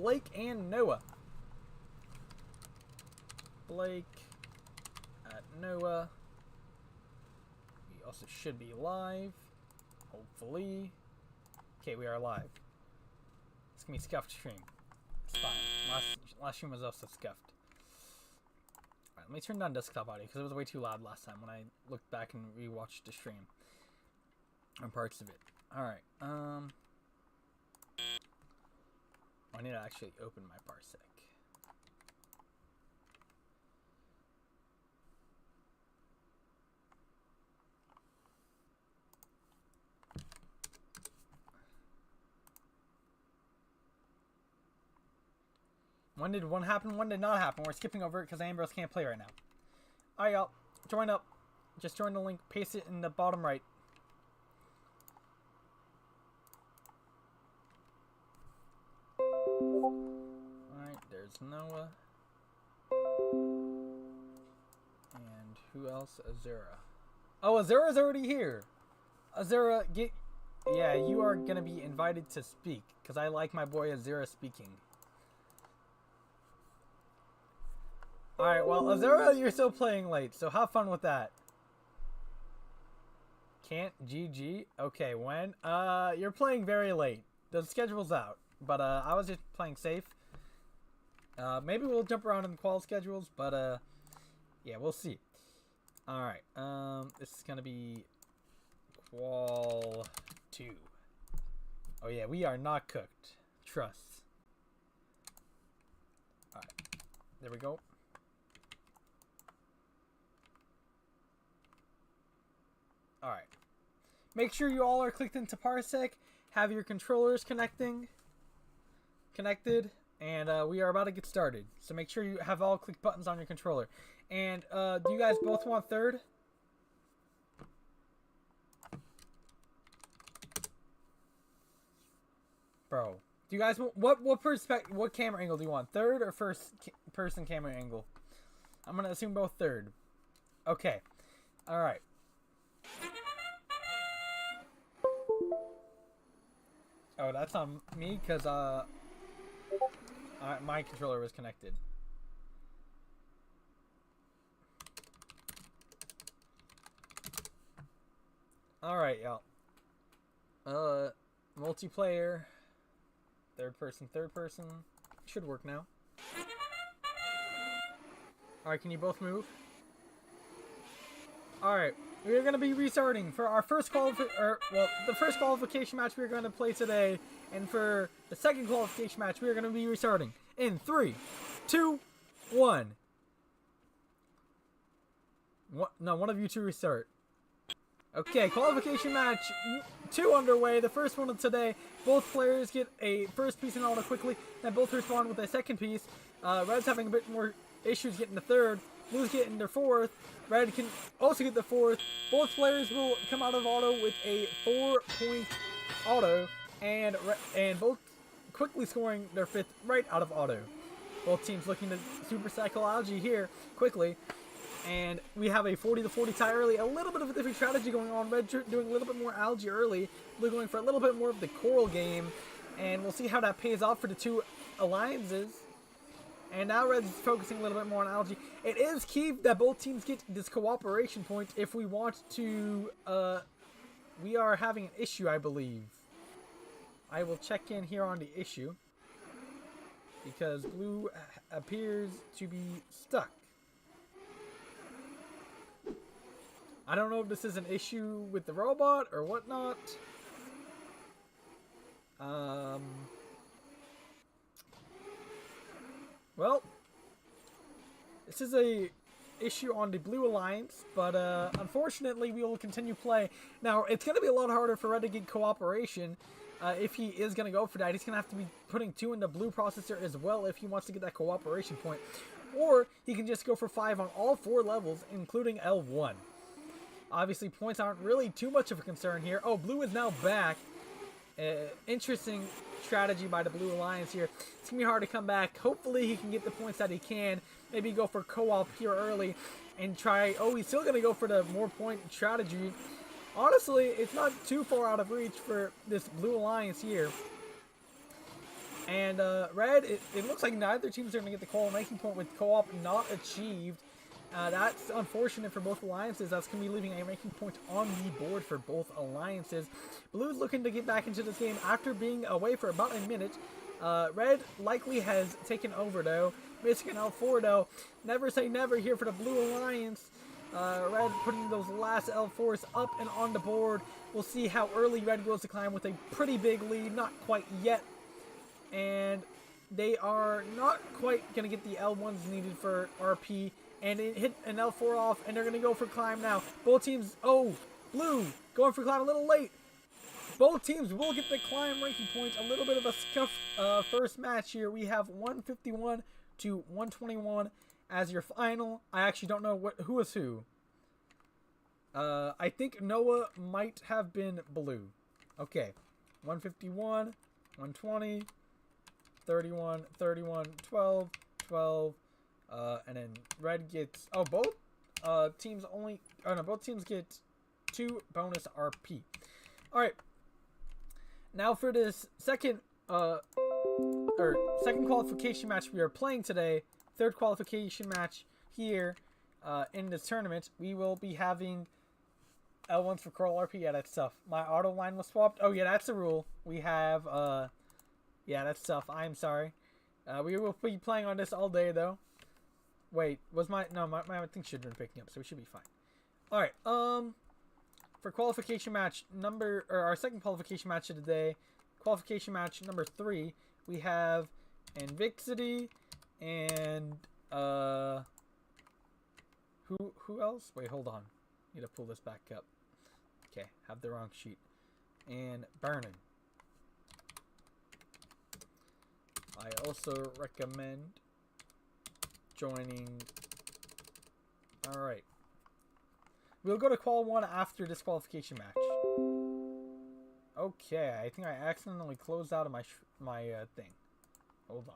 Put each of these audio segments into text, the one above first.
Blake and Noah. Blake at Noah. We also should be live. Hopefully. Okay, we are live. It's gonna be scuffed stream. It's fine. Last stream was also scuffed. Alright, let me turn down desktop audio because it was way too loud last time when I looked back and rewatched the stream. Or parts of it. Alright, I need to actually open my parsec. When did one happen? One did not happen. We're skipping over it because Ambrose can't play right now. Alright, y'all. Join up. Just join the link. Paste it in the bottom right. Alright, there's Noah. And who else? Azura. Oh, Azura's already here. Azura, get... Yeah, you are going to be invited to speak. Because I like my boy Azura speaking. Alright, well, Azura, you're still playing late. So have fun with that. Can't GG? Okay, when? You're playing very late. The schedule's out. But I was just playing safe. Maybe we'll jump around in the qual schedules, but yeah, we'll see. Alright, this is gonna be qual 2. Oh yeah, we are not cooked. Trust. Alright, there we go. Alright. Make sure you all are clicked into Parsec. Have your controllers connected, and we are about to get started. So make sure you have all click buttons on your controller. And do you guys both want third? Bro, do you guys want what camera angle do you want? Third or first person camera angle? I'm gonna assume both third. Okay. All right. Oh, that's on me because my controller was connected. All right, y'all. Multiplayer, third person should work now. All right, can you both move? All right. We are going to be restarting for our first the first qualification match we are going to play today, and for the second qualification match we are going to be restarting in 3, 2, 1. No, one of you two restart. Okay, qualification match 2 underway. The first one of today. Both players get a first piece in order quickly, then both respond with a second piece. Red's having a bit more issues getting the third. Blue's getting their fourth. Red can also get the fourth. Both players will come out of auto with a 4-point auto, and both quickly scoring their fifth right out of auto. Both teams looking to super psychology here quickly, and we have a 40-40 tie early. A little bit of a different strategy going on. Red doing a little bit more algae early. Blue going for a little bit more of the coral game, and we'll see how that pays off for the two alliances. And now Red's focusing a little bit more on algae. It is key that both teams get this cooperation point if we want to... we are having an issue, I believe. I will check in here on the issue. Because Blue appears to be stuck. I don't know if this is an issue with the robot or whatnot. Well, this is a issue on the Blue Alliance, but unfortunately we will continue play. Now, it's going to be a lot harder for Red to get cooperation. If he is going to go for that, he's going to have to be putting 2 in the Blue processor as well if he wants to get that cooperation point. Or he can just go for 5 on all 4 levels, including L1. Obviously, points aren't really too much of a concern here. Oh, Blue is now back. Interesting strategy by the Blue Alliance here. It's going to be hard to come back. Hopefully he can get the points that he can. Maybe go for co-op here early and try... Oh, he's still going to go for the more point strategy. Honestly, it's not too far out of reach for this Blue Alliance here. And Red, it looks like neither team's going to get the qual ranking point with co-op not achieved. That's unfortunate for both alliances. That's going to be leaving a ranking point on the board for both alliances. Blue's looking to get back into this game after being away for about a minute. Red likely has taken over, though. Missing an L4, though. Never say never here for the Blue Alliance. Red putting those last L4s up and on the board. We'll see how early Red goes to climb with a pretty big lead. Not quite yet. And they are not quite going to get the L1s needed for RP. And it hit an L4 off, and they're going to go for climb now. Both teams, oh, Blue going for climb a little late. Both teams will get the climb ranking points. A little bit of a scuff first match here. We have 151 to 121 as your final. I actually don't know who is who. I think Noah might have been Blue. Okay, 151, 120, 31, 31, 12, 12. And then Red gets, both teams both teams get 2 bonus RP. Alright. Now for this second qualification match we are playing today, third qualification match here in this tournament, we will be having L1s for Coral RP. Yeah, that's tough. My auto line was swapped. Oh yeah, that's a rule. We have yeah, that's tough. I'm sorry. We will be playing on this all day though. Wait, was my thing should have been picking up, so we should be fine. Alright, for qualification match our second qualification match of the day, qualification match number 3, we have Invixity and who else? Wait, hold on. Need to pull this back up. Okay, have the wrong sheet. And Burnin. I also recommend joining. Alright. We'll go to qual 1 after this qualification match. Okay, I think I accidentally closed out of my thing. Hold on.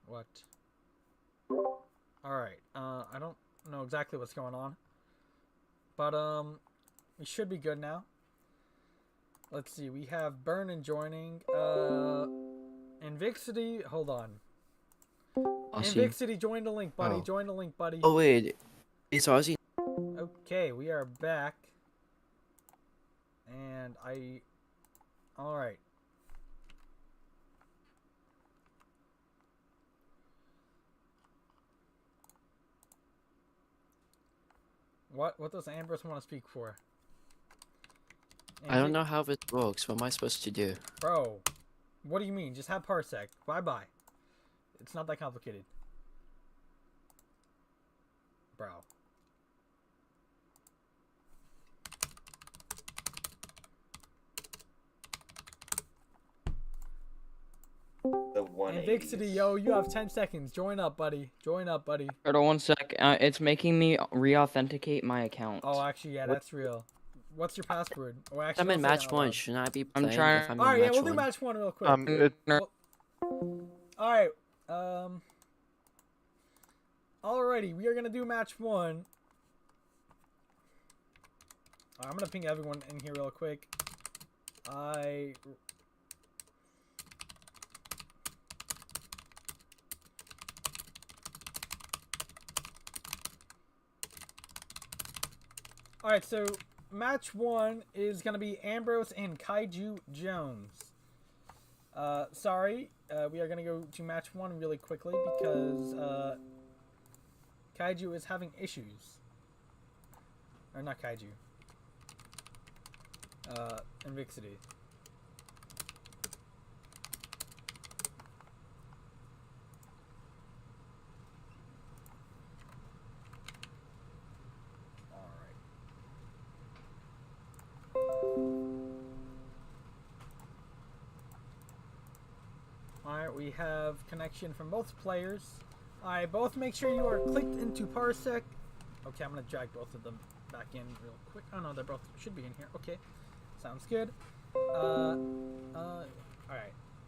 What? Alright, I don't know exactly what's going on. But, we should be good now. Let's see, we have Burnin joining, Invixity, hold on. Invixity, join the link, buddy, join the link, buddy. Oh wait, it's Aussie. Okay, we are back. And alright. What does Ambrose want to speak for? I don't know how this works. What am I supposed to do? Bro, what do you mean? Just have Parsec. Bye-bye. It's not that complicated. Bro. The 180s. Invixity, yo, you have 10 seconds. Join up, buddy. Join up, buddy. Hold on 1 sec. It's making me re-authenticate my account. Oh, actually, yeah, that's real. What's your password? Oh, actually, I'm in match 1. Shouldn't I be playing? I'm trying. If I'm Alright, in yeah, match we'll 1? do match 1 real quick. Alright, alrighty, we are gonna do match 1. I'm gonna ping everyone in here real quick. Alright, so match 1 is going to be Ambrose and Kaiju Jones. Sorry, we are going to go to match 1 really quickly because Kaiju is having issues. Or not Kaiju. Invixity. Alright, we have connection from both players. Alright, both make sure you are clicked into Parsec. Okay, I'm going to drag both of them back in real quick. Oh no, they both should be in here. Okay, sounds good. Alright,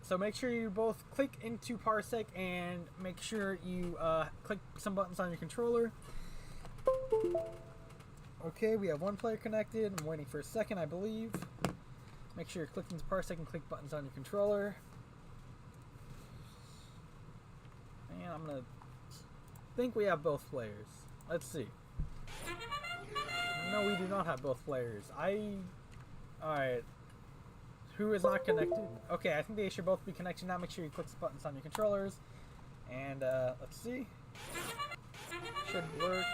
so make sure you both click into Parsec and make sure you click some buttons on your controller. Okay, we have one player connected. I'm waiting for a second, I believe. Make sure you're clicking the parsec and click buttons on your controller. And I'm gonna think we have both players. Let's see. No, we do not have both players. Alright. Who is not connected? Okay, I think they should both be connected now. Make sure you click the buttons on your controllers. And, let's see. Should work.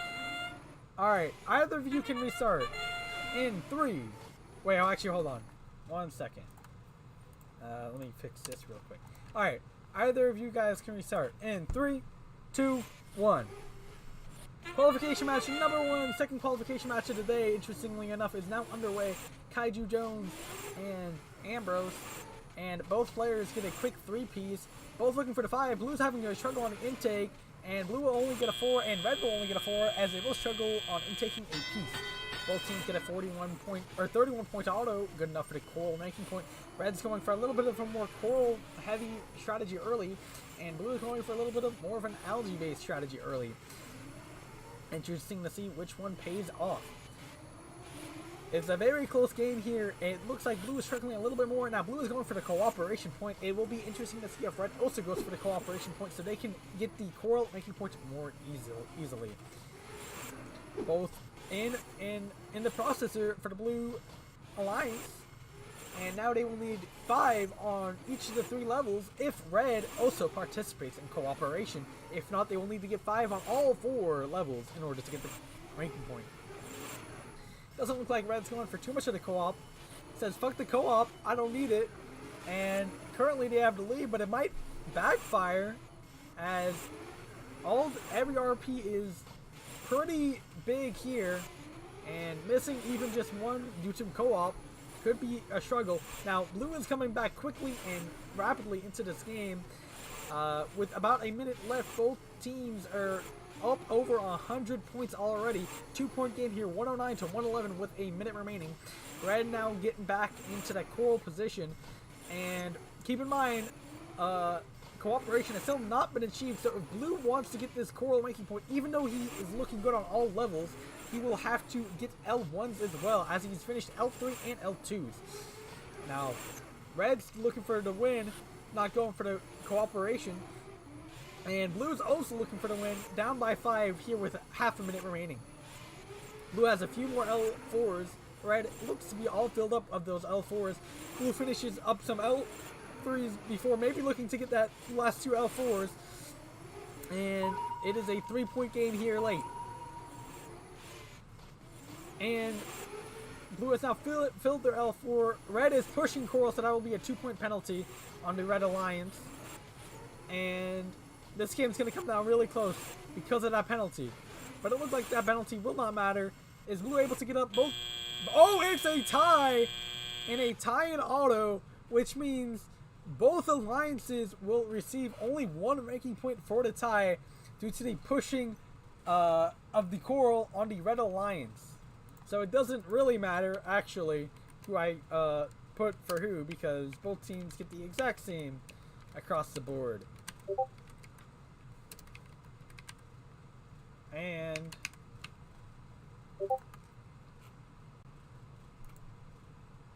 Alright, either of you can restart. In 3. Wait, actually, hold on. 1 second. Let me fix this real quick. Alright, either of you guys can restart. In 3, 2, 1. Qualification match number 1, second qualification match of the day, interestingly enough, is now underway. Kaiju Jones and Ambrose, and both players get a quick 3-piece, both looking for the 5. Blue's having a struggle on the intake, and blue will only get a 4, and red will only get a 4, as they both struggle on intaking a piece. Both teams get a 31 point auto, good enough for the coral making point. Red's going for a little bit of a more coral heavy strategy early, and blue is going for a little bit of more of an algae based strategy early. Interesting to see which one pays off. It's a very close game here. It looks like blue is struggling a little bit more. Now blue is going for the cooperation point. It will be interesting to see if red also goes for the cooperation point so they can get the coral making points more easily. Both in the processor for the blue alliance, and now they will need 5 on each of the 3 levels if red also participates in cooperation. If not, they will need to get 5 on all 4 levels in order to get the ranking point. Doesn't look like red's going for too much of the co-op. Says fuck the co-op, I don't need it. And currently they have the lead, but it might backfire as every RP is pretty big here, and missing even just one due to co-op could be a struggle. Now blue is coming back quickly and rapidly into this game. With about a minute left, both teams are up over 100 points already. 2-point game here, 109 to 111 with a minute remaining. Red now getting back into that coral position, and keep in mind, cooperation has still not been achieved. So if blue wants to get this coral making point, even though he is looking good on all levels, he will have to get L1s as well, as he's finished L3 and L2s. Now, red's looking for the win, not going for the cooperation. And blue's also looking for the win, down by 5 here with half a minute remaining. Blue has a few more L4s. Red looks to be all filled up of those L4s. Blue finishes up some L3s before maybe looking to get that last 2 L4s. And it is a 3-point game here late. And blue has now filled their L4. Red is pushing coral, so that will be a 2-point penalty on the red alliance. And this game's going to come down really close because of that penalty. But it looks like that penalty will not matter. Is blue able to get up both? Oh, it's a tie! And a tie in auto, which means both alliances will receive only 1 ranking point for the tie due to the pushing of the coral on the red alliance. So it doesn't really matter, actually, who I put for who, because both teams get the exact same across the board. And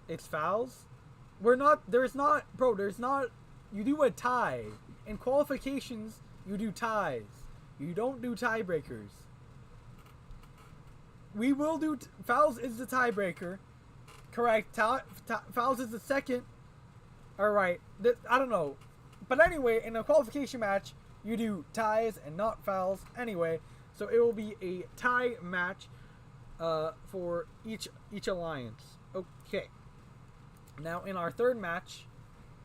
it's fouls. There's not, you do a tie. In qualifications, you do ties. You don't do tiebreakers. We will do, fouls is the tiebreaker. Correct. Fouls is the second. Alright, I don't know. But anyway, in a qualification match, you do ties and not fouls. Anyway, so it will be a tie match for each alliance. Okay. Now in our third match,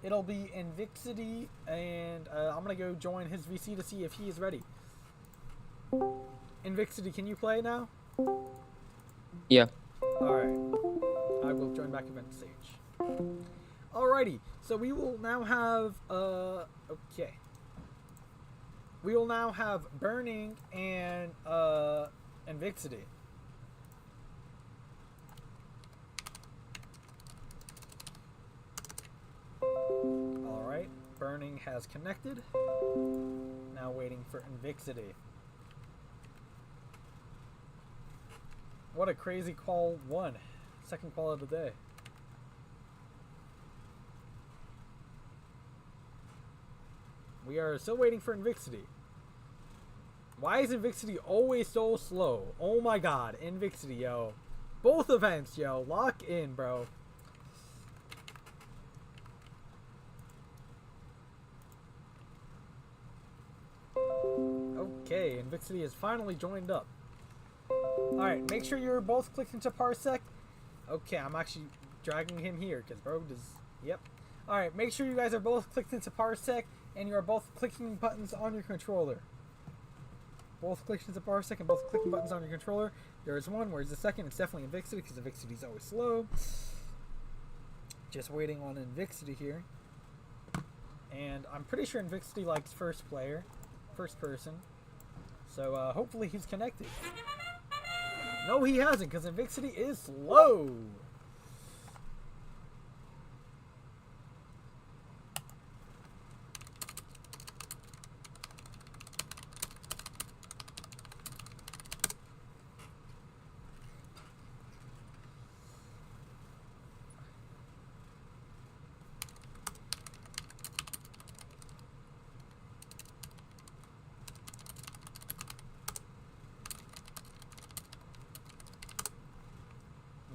it'll be Invixity, and I'm gonna go join his VC to see if he is ready. Invixity, can you play now? Yeah. Alright. I will join back event stage. Alrighty, so we will now have, okay. We will now have Burning and, Invixity. Alright, Burning has connected. Now waiting for Invixity. What a crazy qual 1. Second qual of the day. We are still waiting for Invixity. Why is Invixity always so slow? Oh my god, Invixity, yo. Both events, yo. Lock in, bro. Okay, Invixity has finally joined up. Alright, make sure you're both clicked into Parsec. Okay, I'm actually dragging him here, because bro does... Yep. Alright, make sure you guys are both clicked into Parsec, and you are both clicking buttons on your controller. Both clicked into Parsec and both clicking buttons on your controller. There is one. Where's the second? It's definitely Invixity, because Invixity is always slow. Just waiting on Invixity here. And I'm pretty sure Invixity likes first person. So hopefully he's connected. No, he hasn't, because Invixity is slow.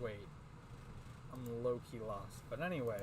Wait, I'm low-key lost. But anyway.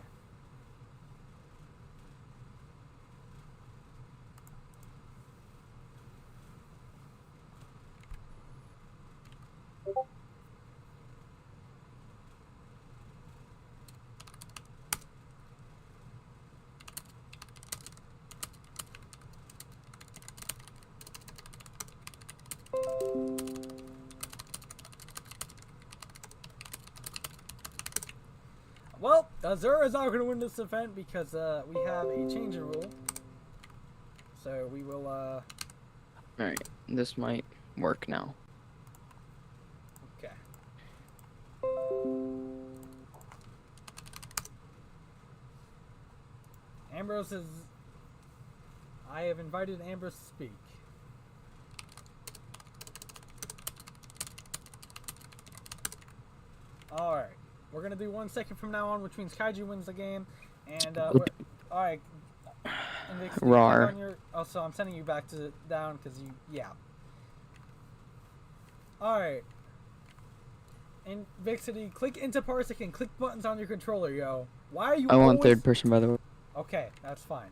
Well, Azura is not going to win this event because we have a change in rule. So we will, Alright, this might work now. Okay. Ambrose is... I have invited Ambrose to speak. Alright. We're going to do 1 second from now on, which means Kaiju wins the game. And, alright. Rar. Oh, so I'm sending you back to down because you... Yeah. Alright. Invixity, click into Parsec and click buttons on your controller, yo. Why are you I want third person, by the way. Okay, that's fine.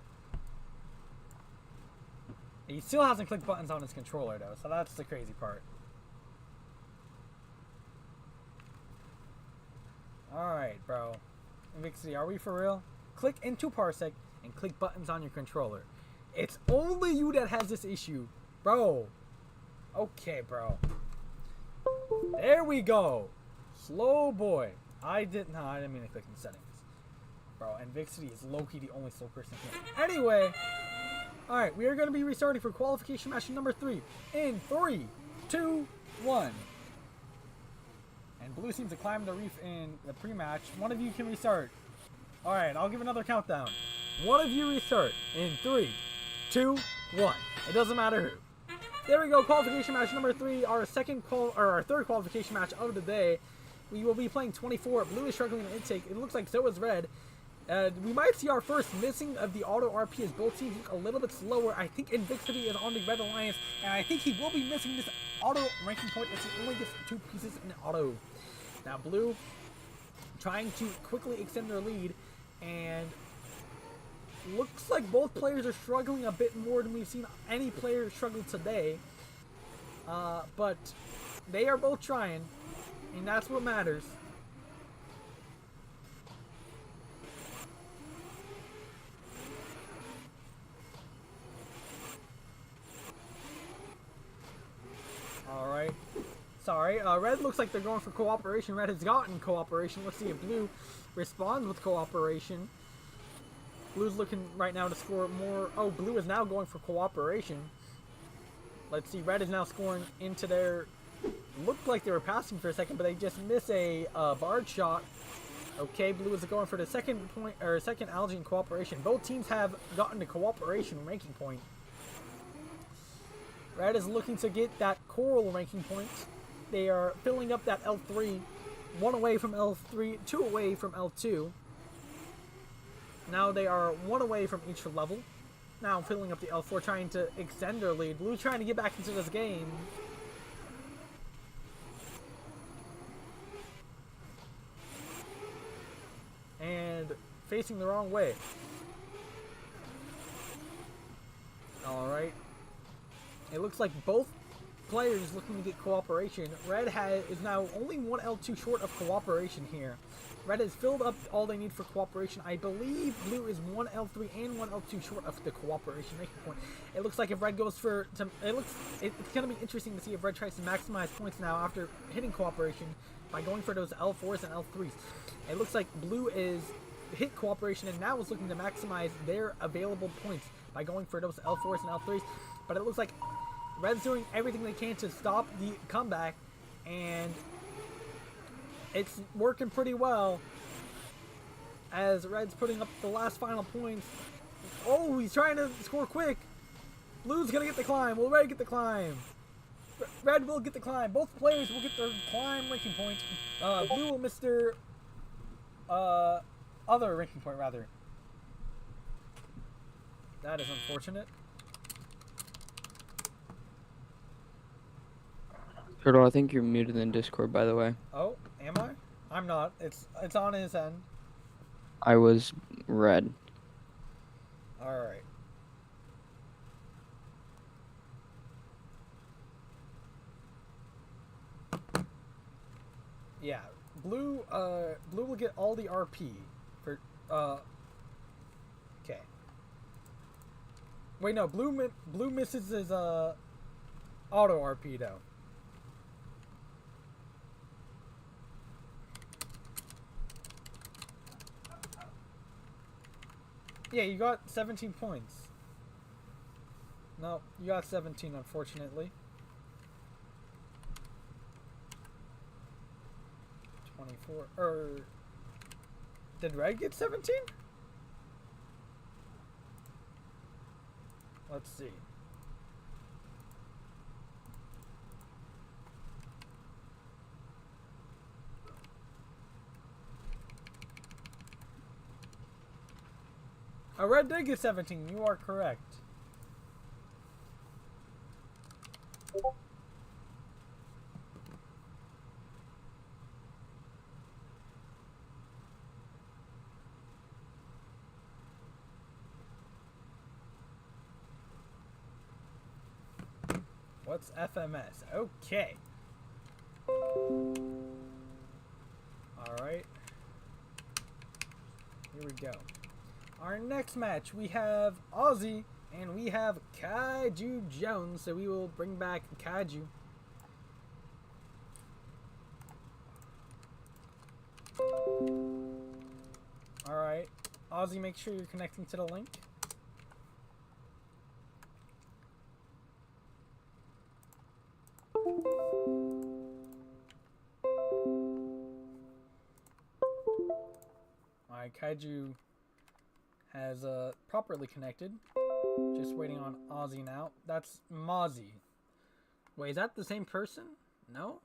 He still hasn't clicked buttons on his controller, though, so that's the crazy part. Alright, bro. Invixity, are we for real? Click into Parsec and click buttons on your controller. It's only you that has this issue. Bro. Okay, bro. There we go. Slow boy. I didn't mean to click in settings. Bro, Invixity is low-key the only slow person here. Anyway. Alright, we are going to be restarting for qualification match number 3. In 3, 2, 1. And Blue seems to climb the reef in the pre-match. One of you can restart. Alright, I'll give another countdown. One of you restart. In 3, 2, 1. It doesn't matter who. There we go, qualification match number 3. Our third qualification match of the day. We will be playing 24. Blue is struggling in intake. It looks like so is Red. We might see our first missing of the auto RP as both teams look a little bit slower. I think Invixity is on the Red Alliance, and I think he will be missing this auto ranking point as he only gets 2 pieces in auto. Now Blue trying to quickly extend their lead, and looks like both players are struggling a bit more than we've seen any player struggle today. But they are both trying, and that's what matters. Alright. Sorry. Red looks like they're going for cooperation. Red has gotten cooperation. Let's see if Blue responds with cooperation. Blue's looking right now to score more. Oh, Blue is now going for cooperation. Let's see. Red is now scoring into their... Looked like they were passing for a second, but they just miss a barge shot. Okay, Blue is going for the second point, or second algae in cooperation. Both teams have gotten the cooperation ranking point. Red is looking to get that coral ranking point. they are filling up that L3. 1 away from L3, 2 away from L2. Now they are 1 away from each level. Now filling up the L4, trying to extend their lead. Blue trying to get back into this game. And facing the wrong way. Alright. It looks like both players looking to get cooperation. Red is now only 1 L2 short of cooperation here. Red has filled up all they need for cooperation. I believe Blue is 1 L3 and 1 L2 short of the cooperation making point. It looks like if Red goes for... it's going to be interesting to see if Red tries to maximize points now after hitting cooperation by going for those L4s and L3s. It looks like Blue is hit cooperation and now is looking to maximize their available points by going for those L4s and L3s. But it looks like Red's doing everything they can to stop the comeback, and it's working pretty well as Red's putting up the last final points. Oh, he's trying to score quick. Blue's gonna get the climb. Will Red get the climb? Red will get the climb. Both players will get their climb ranking point. Blue will miss their other ranking point, rather. That is unfortunate. Turtle, I think you're muted in Discord, by the way. Oh, am I? I'm not. It's on his end. I was red. Alright. Yeah. Blue will get all the RP for okay. Wait, no, blue misses his auto RP though. Yeah, you got 17 points. No, you got 17, unfortunately. 24. Did Red get 17? Let's see. Red did get 17. You are correct. What's FMS? Okay. Alright. Here we go. Our next match, we have Ozzy and we have Kaiju Jones, so we will bring back Kaiju. Alright. Ozzy, make sure you're connecting to the link. Alright, Kaiju has properly connected. Just waiting on Ozzy now. That's Mozzie. Wait, is that the same person? No?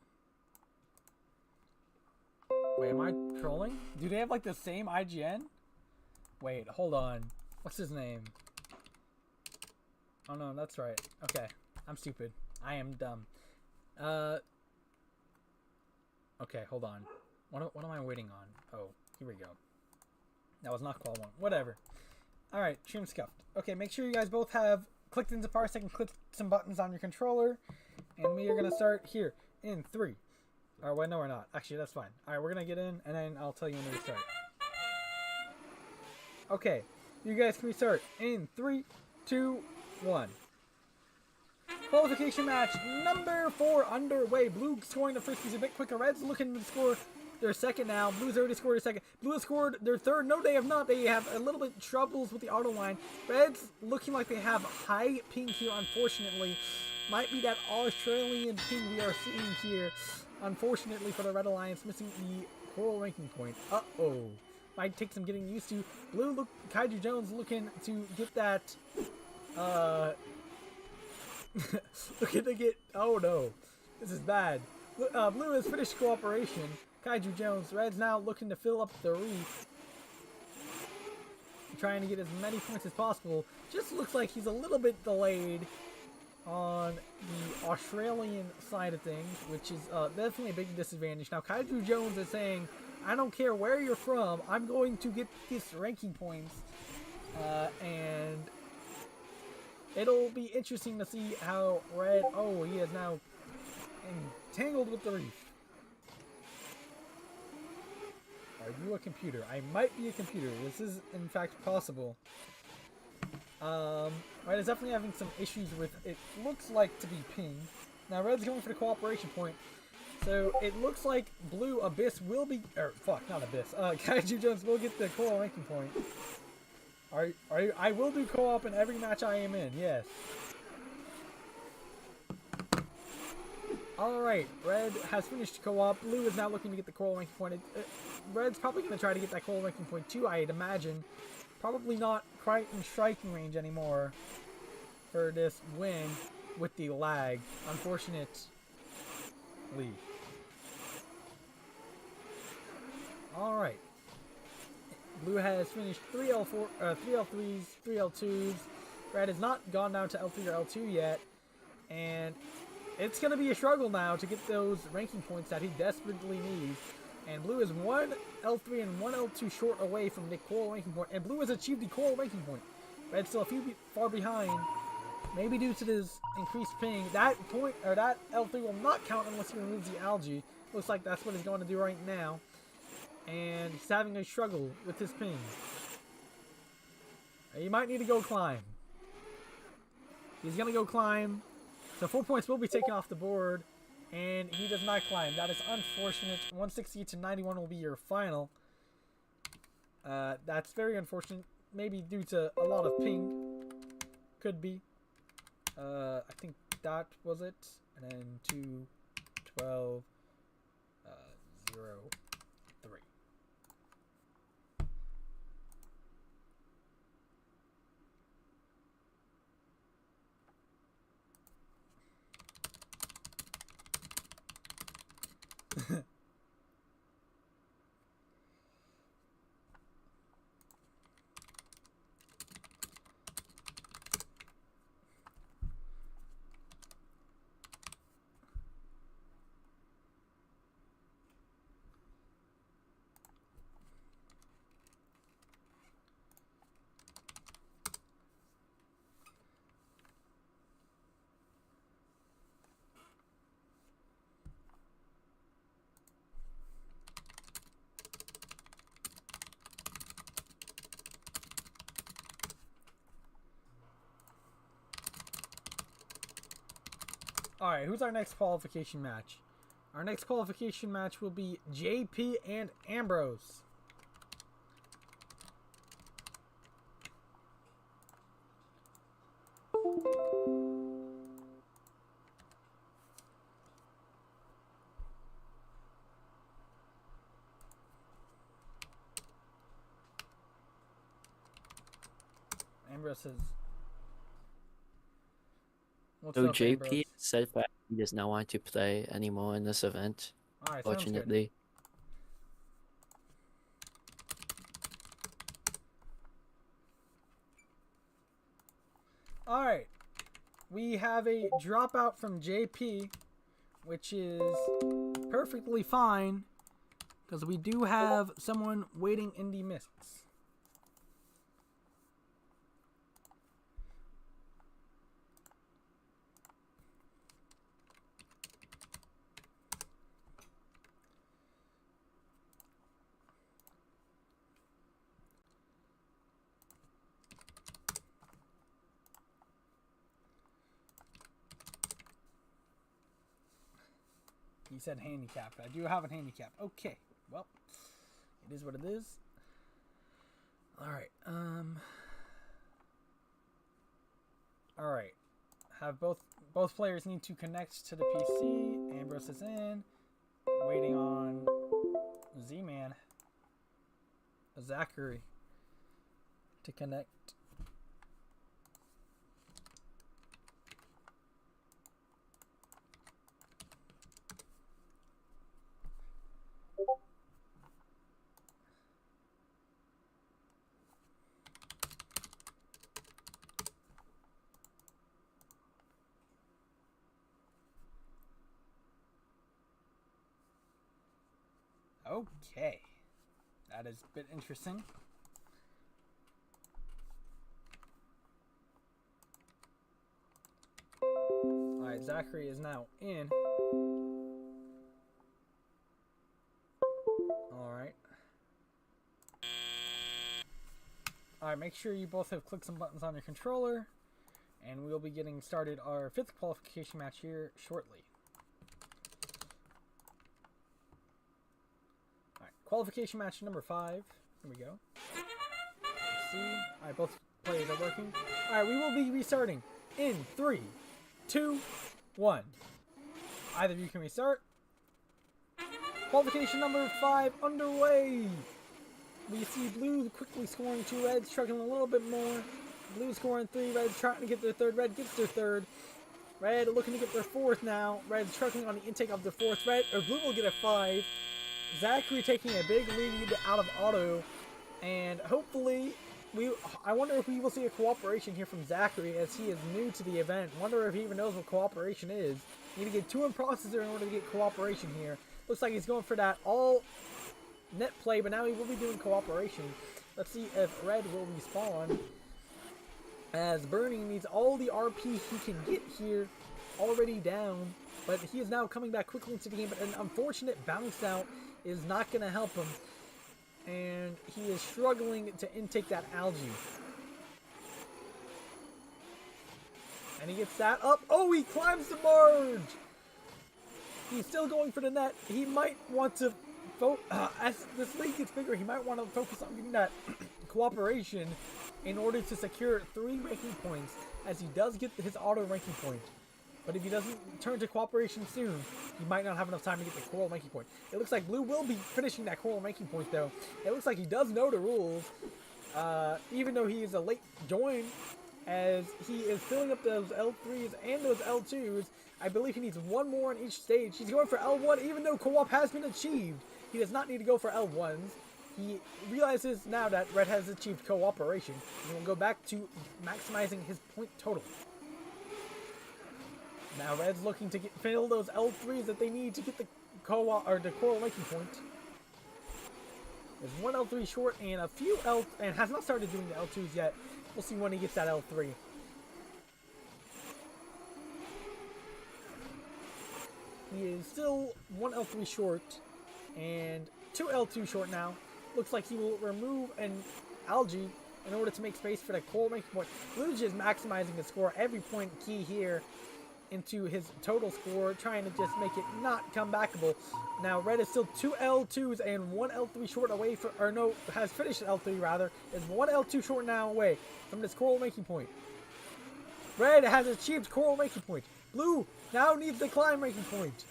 Wait, am I trolling? Do they have like the same IGN? Wait, hold on. What's his name? Oh no, that's right. Okay, I'm stupid. I am dumb. Okay, hold on. What am I waiting on? Oh, here we go. That was not Qual 1. Whatever. Alright, stream scuffed. Okay, make sure you guys both have clicked into Parsec and clicked some buttons on your controller. And we are going to start here in 3. Or wait, no we're not. Actually, that's fine. Alright, we're going to get in and then I'll tell you when we start. Okay, you guys can restart in 3, 2, 1. Qualification match number 4 underway. Blue scoring the first piece a bit quicker. Red's looking to score their second now. Blue's already scored a second. Blue has scored their third. No, they have not. They have a little bit troubles with the auto line. Red's looking like they have high ping here, unfortunately. Might be that Australian ping we are seeing here. Unfortunately for the Red Alliance, missing the coral ranking point. Uh-oh. Might take some getting used to. Blue, Kaiju Jones looking to get that, looking to get, oh no. This is bad. Blue has finished cooperation. Kaiju Jones. Red's now looking to fill up the reef. Trying to get as many points as possible. Just looks like he's a little bit delayed on the Australian side of things, which is definitely a big disadvantage. Now, Kaiju Jones is saying, I don't care where you're from, I'm going to get this ranking points. And it'll be interesting to see how Red... Oh, he is now entangled with the reef. Are you a computer? I might be a computer. This is, in fact, possible. Red is definitely having some issues with it looks like to be ping. Now, Red's going for the cooperation point. So, it looks like Blue Abyss will be... fuck, not Abyss. Kaiju Jones will get the coral ranking point. I will do co-op in every match I am in, yes. Alright, Red has finished co-op. Blue is now looking to get the coral ranking point. Red's probably going to try to get that coral ranking point too, I'd imagine. Probably not quite in striking range anymore for this win with the lag, unfortunately. Alright. Blue has finished 3 L3s, 3 L2s. Red has not gone down to L3 or L2 yet. And it's going to be a struggle now to get those ranking points that he desperately needs. And Blue is 1 L3 and 1 L2 short away from the coral ranking point. And Blue has achieved the coral ranking point. Red's still a few far behind. Maybe due to this increased ping. That point, or that L3 will not count unless he removes the algae. Looks like that's what he's going to do right now. And he's having a struggle with his ping. He might need to go climb. He's going to go climb. So 4 points will be taken off the board. And he does not climb. That is unfortunate. 160 to 91 will be your final. That's very unfortunate. Maybe due to a lot of ping. Could be. I think that was it. And then 2, 12, 0, 3. Alright, who's our next qualification match? Our next qualification match will be JP and Ambrose. Ambrose says... What's So up, JP Ambrose? said that he does not want to play anymore in this event. Alright, sounds good. Fortunately. Alright. We have a dropout from JP, which is perfectly fine, because we do have someone waiting in the mists. He said handicapped. I do have a handicap. Okay. Well, it is what it is. Alright. Alright. Have both players need to connect to the PC. Ambrose is in. Waiting on Z-Man. Zachary to connect. Okay. That is a bit interesting. Alright, Zachary is now in. Alright. Alright, make sure you both have clicked some buttons on your controller. And we'll be getting started our 5th qualification match here shortly. Alright, qualification match number 5. Here we go. Let's see. Alright, both players are working. Alright, we will be restarting in 3, 2, 1. Either of you can restart. Qualification number 5 underway. We see blue quickly scoring 2, red struggling a little bit more. Blue scoring 3, red's trying to get their 3rd, red gets their 3rd. Red looking to get their 4th now. Red struggling on the intake of their 4th. Blue will get a 5. Zachary taking a big lead out of auto. And hopefully, I wonder if we will see a cooperation here from Zachary as he is new to the event. Wonder if he even knows what cooperation is. Need to get 2 in processor in order to get cooperation here. Looks like he's going for that all net play, but now he will be doing cooperation. Let's see if red will respawn. As Bernie needs all the RP he can get here already down. But he is now coming back quickly into the game. But an unfortunate bounce out is not going to help him. And he is struggling to intake that algae. And he gets that up. Oh, he climbs the barge! He's still going for the net. He might want to... as this league gets bigger, he might want to focus on getting that cooperation in order to secure 3 ranking points, as he does get his auto ranking point. But if he doesn't turn to cooperation soon, he might not have enough time to get the coral ranking point. It looks like blue will be finishing that coral ranking point, though. It looks like he does know the rules, even though he is a late join, as he is filling up those L3s and those L2s. I believe he needs 1 more on each stage. He's going for L1, even though co-op has been achieved. He does not need to go for L1s. He realizes now that red has achieved cooperation. He will go back to maximizing his point total. Now red's looking to fill those L3s that they need to get the co-op or the coral ranking point. There's 1 L3 short and a few and has not started doing the L2s yet. We'll see when he gets that L3. He is still 1 L3 short and 2 L2 short now. Looks like he will remove an algae in order to make space for the coral ranking point. Blue is maximizing his score every point key here into his total score, trying to just make it not comebackable. Now red is still 2 L2s and 1 L3 short away from, or no, has finished L3 rather, is 1 L2 short now away from this coral ranking point. Red has achieved coral ranking point. Blue now needs the climb ranking point.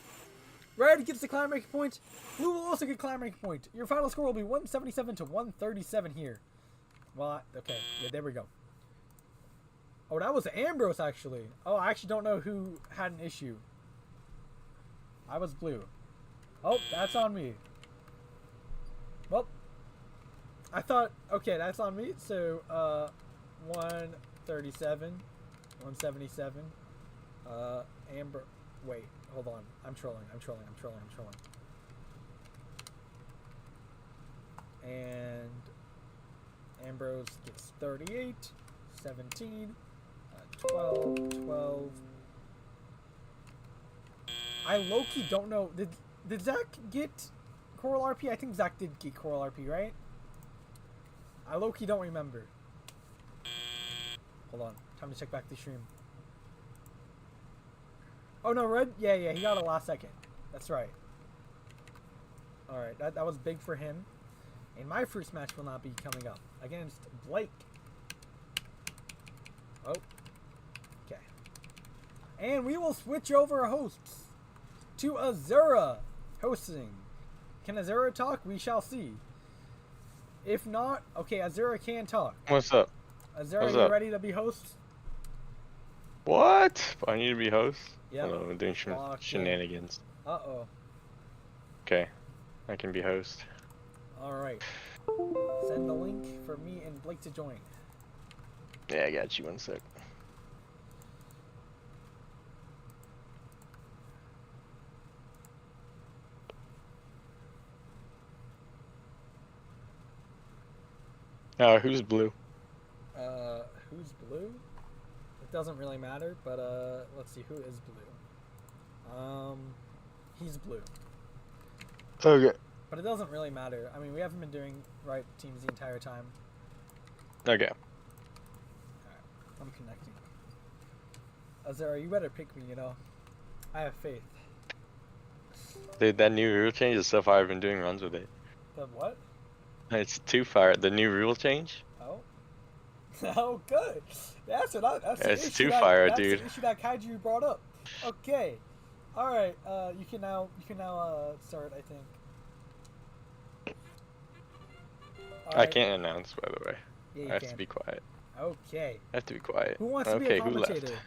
Red gets the climb ranking point. Blue will also get climb ranking point. Your final score will be 177 to 137 here. Well, okay, yeah, there we go. Oh, that was Ambrose, actually. Oh, I actually don't know who had an issue. I was blue. Oh, that's on me. Well, I thought, okay, that's on me. So, 137, 177. Amber, wait, hold on. I'm trolling. And Ambrose gets 38, 17. 12. I low-key don't know. Did Zach get Coral RP? I think Zach did get Coral RP, right? I low-key don't remember. Hold on. Time to check back the stream. Oh, no, Red? Yeah, he got it last second. That's right. Alright, that was big for him. And my first match will not be coming up against Blake. Oh. And we will switch over hosts to Azura hosting. Can Azura talk? We shall see. If not, okay, Azura can talk. What's up? Azura, you ready to be host? What? I need to be host? Yeah. I'm doing shenanigans. Uh-oh. Okay, I can be host. Alright. Send the link for me and Blake to join. Yeah, I got you. 1 sec. Who's blue? Who's blue? It doesn't really matter, but let's see who is blue. He's blue. Okay. But it doesn't really matter. I mean, we haven't been doing right teams the entire time. Okay. Alright, I'm connecting. Azara, you better pick me, you know. I have faith. Dude, that new rule change is so far. I've been doing runs with it. The what? It's too far. The new rule change? Oh. Oh, good. That's what that's It's the issue too that, fire, that's dude. the issue that Kaiju brought up. Okay. All right. You can now start. I think. All I right. can't announce, by the way. Yeah, you I have can. to be quiet. Okay. I have to be quiet. Who wants to be Okay, a who commentator? left?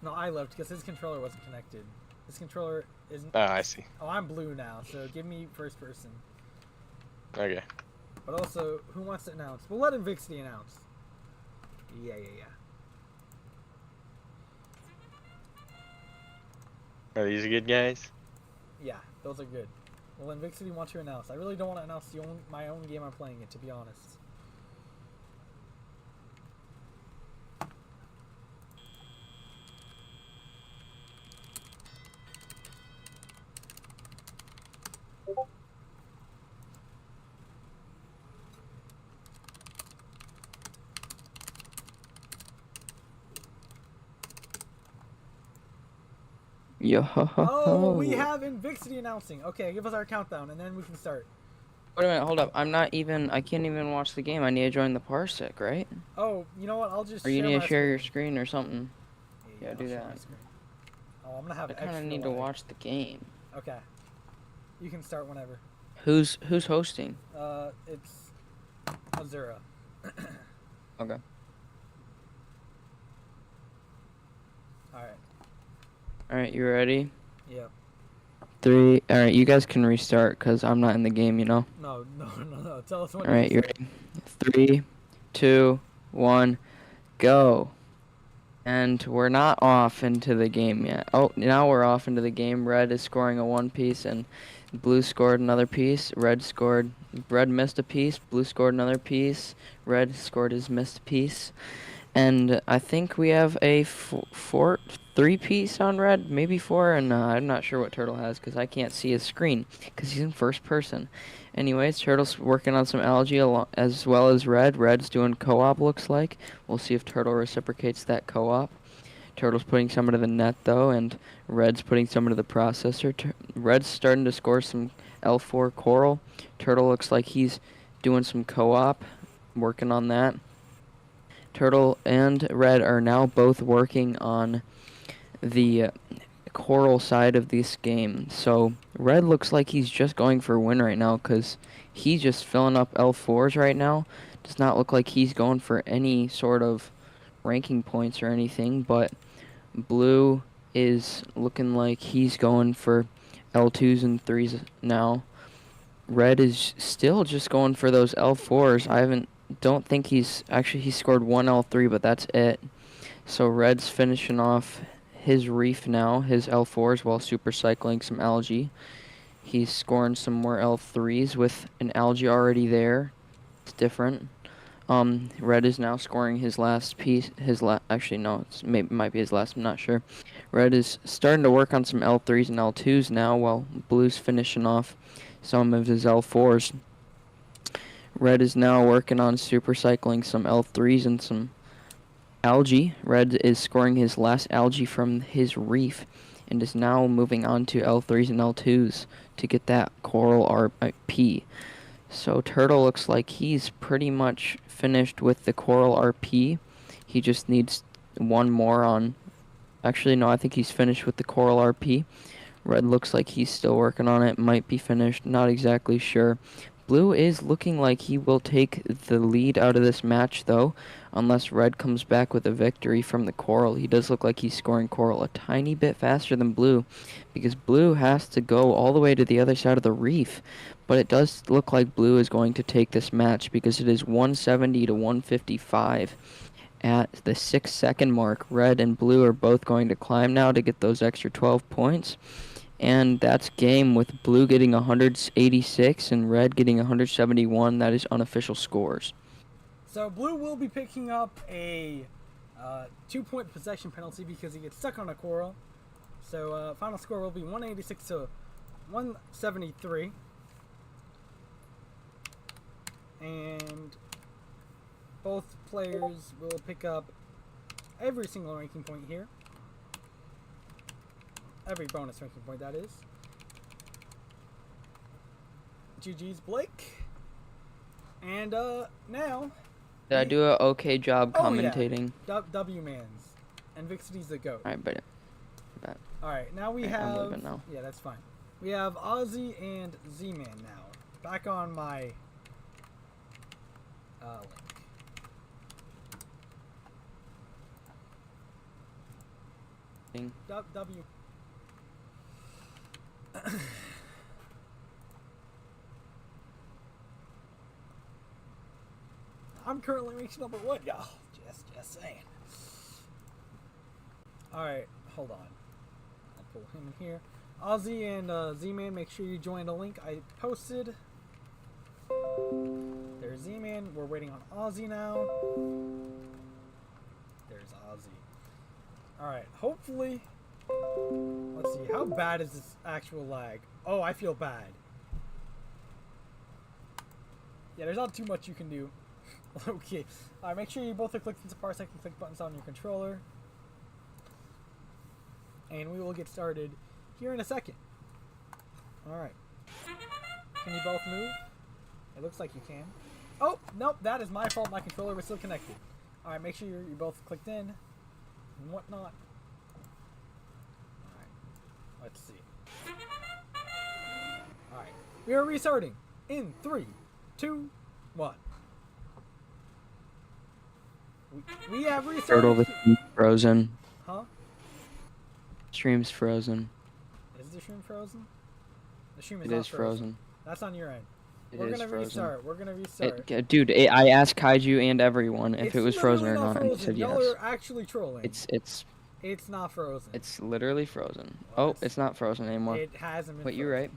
No, I left because his controller wasn't connected. His controller isn't. Ah, I see. Oh, I'm blue now, so give me first person. Okay. But also, who wants to announce? We'll let Invixity announce. Yeah. Are these good guys? Yeah, those are good. Well, Invixity wants to announce. I really don't want to announce my own game I'm playing it, to be honest. Yo. Oh, we have Invixity announcing. Okay, give us our countdown, and then we can start. Wait a minute, hold up. I can't even watch the game. I need to join the Parsec, right? Oh, you know what? I'll just Or you share need my to share your screen. screen or something. Yeah, I'll do share that. my screen. Oh, I'm gonna have I kind extra of need to lag. watch the game. Okay. You can start whenever. Who's hosting? It's Azura. Okay. Alright. Alright, you ready? Yep. 3. Alright, you guys can restart because I'm not in the game, you know? No. Tell us when Alright, to you start. ready? 3, 2, 1, go. And we're not off into the game yet. Oh, now we're off into the game. Red is scoring a 1 piece and blue scored another piece. Red missed a piece. Blue scored another piece. Red scored his missed piece. And I think we have a 3 piece on red, maybe 4, and I'm not sure what Turtle has because I can't see his screen because he's in first person. Anyways, Turtle's working on some algae as well as Red. Red's doing co-op, looks like. We'll see if Turtle reciprocates that co-op. Turtle's putting some into the net, though, and Red's putting some into the processor. Red's starting to score some L4 coral. Turtle looks like he's doing some co-op, working on that. Turtle and Red are now both working on the coral side of this game. So Red looks like he's just going for a win right now because he's just filling up L4s right now. Does not look like he's going for any sort of ranking points or anything, but Blue is looking like he's going for L2s and 3s now. Red is still just going for those L4s. Don't think he scored 1 L3, but that's it. So Red's finishing off his Reef now, his L4s, while super cycling some algae. He's scoring some more L3s with an algae already there. It's different. Red is now scoring his last piece. Actually, no, might be his last. I'm not sure. Red is starting to work on some L3s and L2s now, while Blue's finishing off some of his L4s. Red is now working on super cycling some L3s and some algae. Red is scoring his last algae from his Reef and is now moving on to L3s and L2s to get that coral RP. So Turtle looks like he's pretty much finished with the coral RP. He just needs one more on... Actually, no, I think he's finished with the coral RP. Red looks like he's still working on it. Might be finished. Not exactly sure. Blue is looking like he will take the lead out of this match, though, unless Red comes back with a victory from the coral. He does look like he's scoring coral a tiny bit faster than Blue, because Blue has to go all the way to the other side of the Reef. But it does look like Blue is going to take this match, because it is 170 to 155 at the 6-second mark. Red and Blue are both going to climb now to get those extra 12 points. And that's game with blue getting 186 and red getting 171. That is unofficial scores. So blue will be picking up a 2-point possession penalty because he gets stuck on a coral. So final score will be 186 to 173. And both players will pick up every single ranking point here. Every bonus ranking point, that is. GG's Blake. And now... Did I do an okay job commentating? Yeah. W-Mans. And Vixity's the GOAT. Alright, but Alright, now we I'm have... leaving now. Yeah, that's fine. We have Ozzy and Z-Man now. Back on my link. W. I'm currently ranking number 1, y'all. Just saying. Alright, hold on. I'll pull him in here. Ozzy and Z-Man, make sure you join the link I posted. There's Z-Man. We're waiting on Ozzy now. There's Ozzy. Alright, hopefully... Let's see, how bad is this actual lag? Oh, I feel bad. Yeah, there's not too much you can do. Okay. Alright, make sure you both are clicked into parsec and click buttons on your controller. And we will get started here in a second. Alright. Can you both move? It looks like you can. Oh, nope, that is my fault. My controller was still connected. Alright, make sure you're both clicked in and whatnot. Alright, let's see. Alright, we are restarting in 3, 2, 1. We have restarted. Turtle, the stream's frozen. Huh? Stream's frozen. Is the stream frozen? The stream is It not is frozen. That's on your end. It We're is gonna frozen. restart. We're gonna restart. Dude, I asked Kaiju and everyone if It's it was frozen or literally not, and he frozen. said Y'all yes. are actually trolling. It's not frozen. It's literally frozen. Well, Oh, it's not frozen anymore. It hasn't been. Wait, you're right.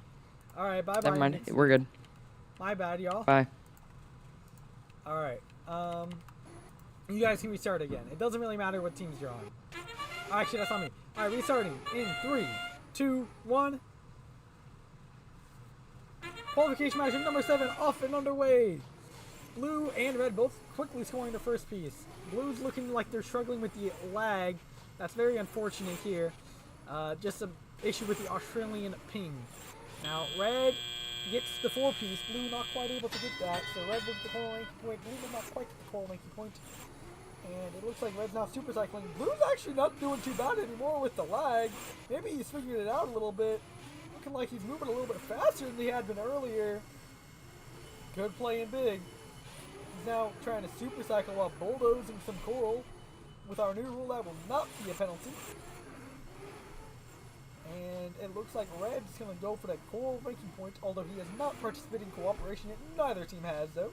All right, bye bye. Never mind. We're good. My bad, y'all. Bye. All right. You guys can restart again. It doesn't really matter what teams you're on. Actually, that's on me. All right, restarting in 3, 2, 1. Qualification match number 7 off and underway. Blue and red both quickly scoring the first piece. Blue's looking like they're struggling with the lag. That's very unfortunate here. Just an issue with the Australian ping. Now, red gets the 4-piece. Blue not quite able to get that. So red with the coral ranking point. Blue did not quite get the coral ranking point. And it looks like red's now super cycling. Blue's actually not doing too bad anymore with the lag. Maybe he's figured it out a little bit. Looking like he's moving a little bit faster than he had been earlier. Good playing big. He's now trying to super cycle while bulldozing some coral. With our new rule, that will not be a penalty. And it looks like red's going to go for that coral ranking point, although he has not participated in cooperation yet. Neither team has, though.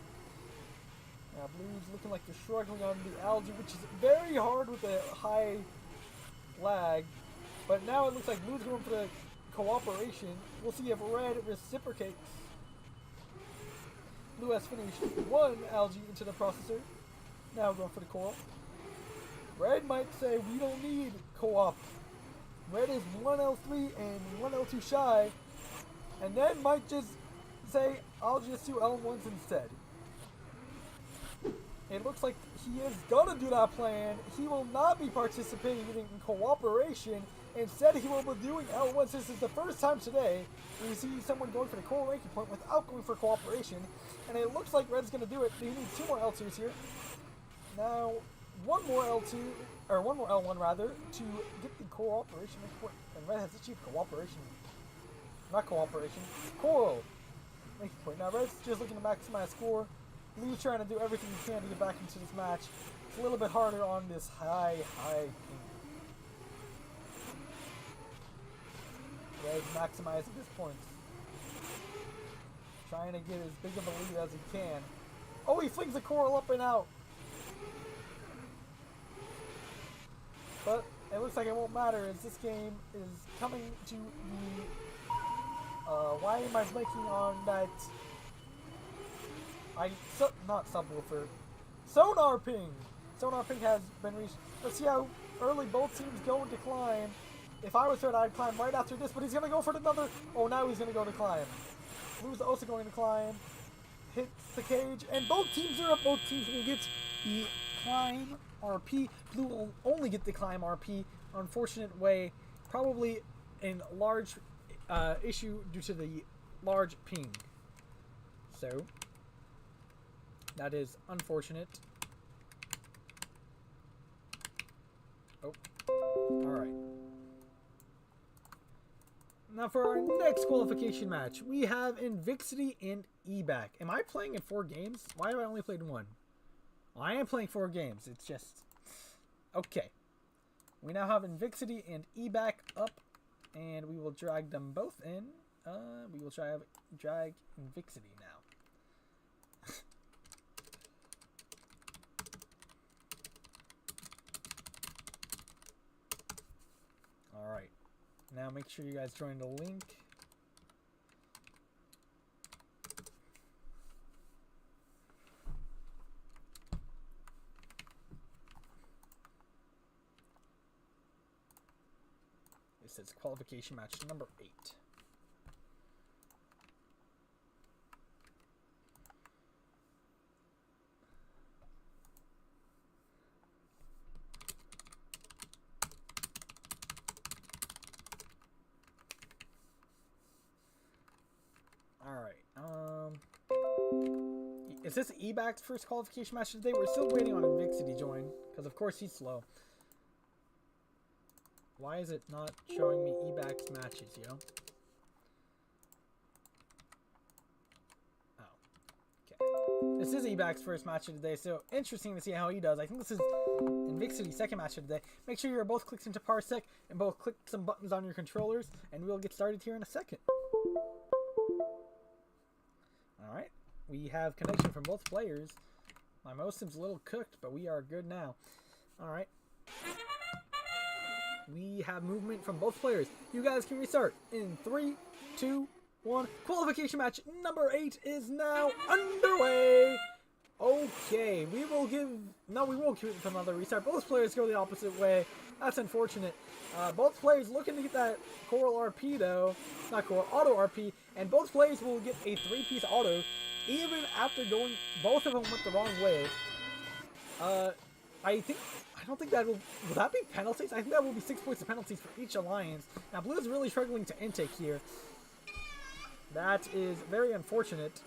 Now, blue's looking like they're struggling on the algae, which is very hard with a high lag. But now it looks like blue's going for the cooperation. We'll see if red reciprocates. Blue has finished 1 algae into the processor. Now going for the coral. Red might say we don't need co-op. Red is 1 L3 and 1 L2 shy. And then might just say I'll just do L1s instead. It looks like he is gonna do that plan. He will not be participating in cooperation. Instead, he will be doing L1. This is the first time today we see someone going for the coral ranking point without going for cooperation. And it looks like red's gonna do it. He needs 2 more L2s here. Now, 1 more L2, or 1 more L1 rather, to get the cooperation ranking point. And red has achieved cooperation. Not cooperation. Coral ranking point. Now, red's just looking to maximize score. Blue's trying to do everything he can to get back into this match. It's a little bit harder on this high ping. Red maximizing his points. Trying to get as big of a lead as he can. Oh, he flings the coral up and out. But it looks like it won't matter as this game is coming to the... why am I blanking on that... not subwoofer. Sonar ping! Sonar ping has been reached. Let's see how early both teams go into climb. If I was Red, I'd climb right after this, but he's going to go for another... Oh, now he's going to go to climb. Blue's also going to climb. Hits the cage, and both teams are up. Both teams will get the climb RP. Blue will only get the climb RP. Unfortunate way. Probably in large issue due to the large ping. So, that is unfortunate. Oh, alright. Now for our next qualification match, we have Invixity and eBack. Am I playing in 4 games? Why have I only played 1? Well, I am playing 4 games. It's just... Okay. We now have Invixity and eBack up, and we will drag them both in. We will drag Invixity now. Alright. Now make sure you guys join the link. It says qualification match number 8. Is this eBack's first qualification match today? We're still waiting on Invixity to join, because of course he's slow. Why is it not showing me eBack's matches, yo? Oh. Okay. This is eBack's first match of the day, so interesting to see how he does. I think this is Invixity's second match of the day. Make sure you're both clicked into Parsec and both click some buttons on your controllers, and we'll get started here in a second. Alright. We have connection from both players. My mouse seems a little cooked, but we are good now. Alright. We have movement from both players. You guys can restart in 3, 2, 1. Qualification match number 8 is now underway. Okay, we will give... No, we won't give it another restart. Both players go the opposite way. That's unfortunate. Both players looking to get that Coral RP, though. Not Coral, Auto RP. And both players will get a 3-piece auto, even after going... Both of them went the wrong way. I don't think that will that be penalties? I think that will be 6 points of penalties for each alliance. Now, Blue is really struggling to intake here. That is very unfortunate.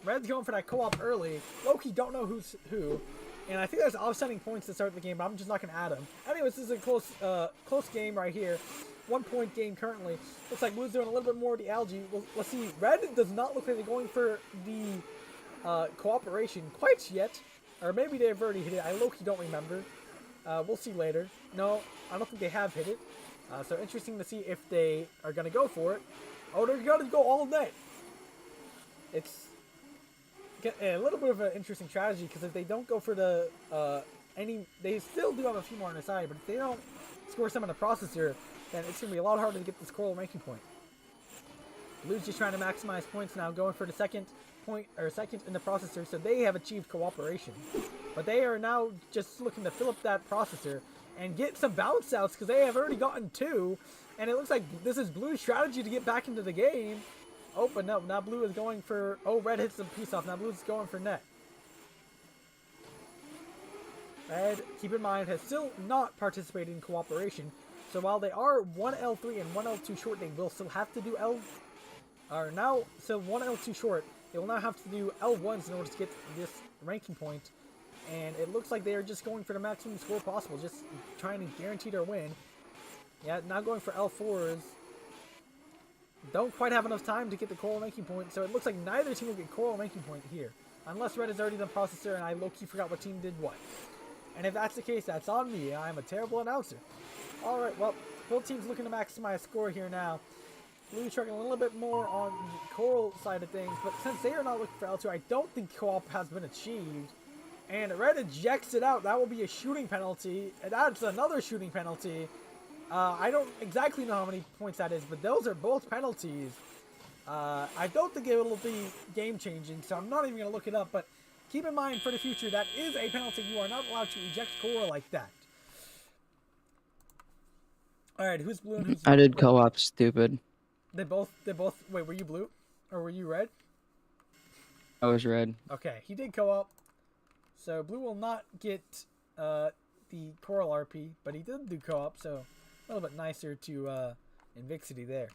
Red's going for that co-op early. Loki don't know who's who. And I think there's offsetting points to start the game, but I'm just not going to add them. Anyways, this is a close game right here. 1-point game currently. Looks like Blue's doing a little bit more of the algae. Let's see. Red does not look like they're going for the cooperation quite yet. Or maybe they've already hit it. I low-key don't remember. We'll see later. No, I don't think they have hit it. So interesting to see if they are going to go for it. Oh, they're going to go all net. It's a little bit of an interesting strategy, because if they don't go for the they still do have a few more on the side, but if they don't score some on the processor, then it's going to be a lot harder to get this coral ranking point. Blue's just trying to maximize points now, going for the second point, or second in the processor, so they have achieved cooperation. But they are now just looking to fill up that processor and get some bounce outs, because they have already gotten 2, and it looks like this is Blue's strategy to get back into the game. Oh, but no, now Blue is going for... Oh, Red hits the piece off. Now Blue's going for net. Red, keep in mind, has still not participated in cooperation. So while they are 1 L3 and 1 L2 short, they will still have to do now, so 1 L2 short, they will now have to do L1s in order to get this ranking point. And it looks like they are just going for the maximum score possible, just trying to guarantee their win. Yeah, now going for L4s. Don't quite have enough time to get the coral ranking point, so it looks like neither team will get coral ranking point here. Unless Red has already done processor and I low-key forgot what team did what. And if that's the case, that's on me. I'm a terrible announcer. Alright, well, both teams looking to maximize score here now. Blue struggling a little bit more on the coral side of things, but since they are not looking for L2, I don't think co-op has been achieved. And red ejects it out. That will be a shooting penalty. And that's another shooting penalty. I don't exactly know how many points that is, but those are both penalties. I don't think it will be game-changing, so I'm not even going to look it up. But keep in mind for the future, that is a penalty. You are not allowed to eject coral like that. All right, who's blue and who's... I did co-op, stupid. They both... Wait, were you blue? Or were you red? I was red. Okay, he did co-op. So blue will not get the coral RP, but he did do co-op, so a little bit nicer to Invixity there.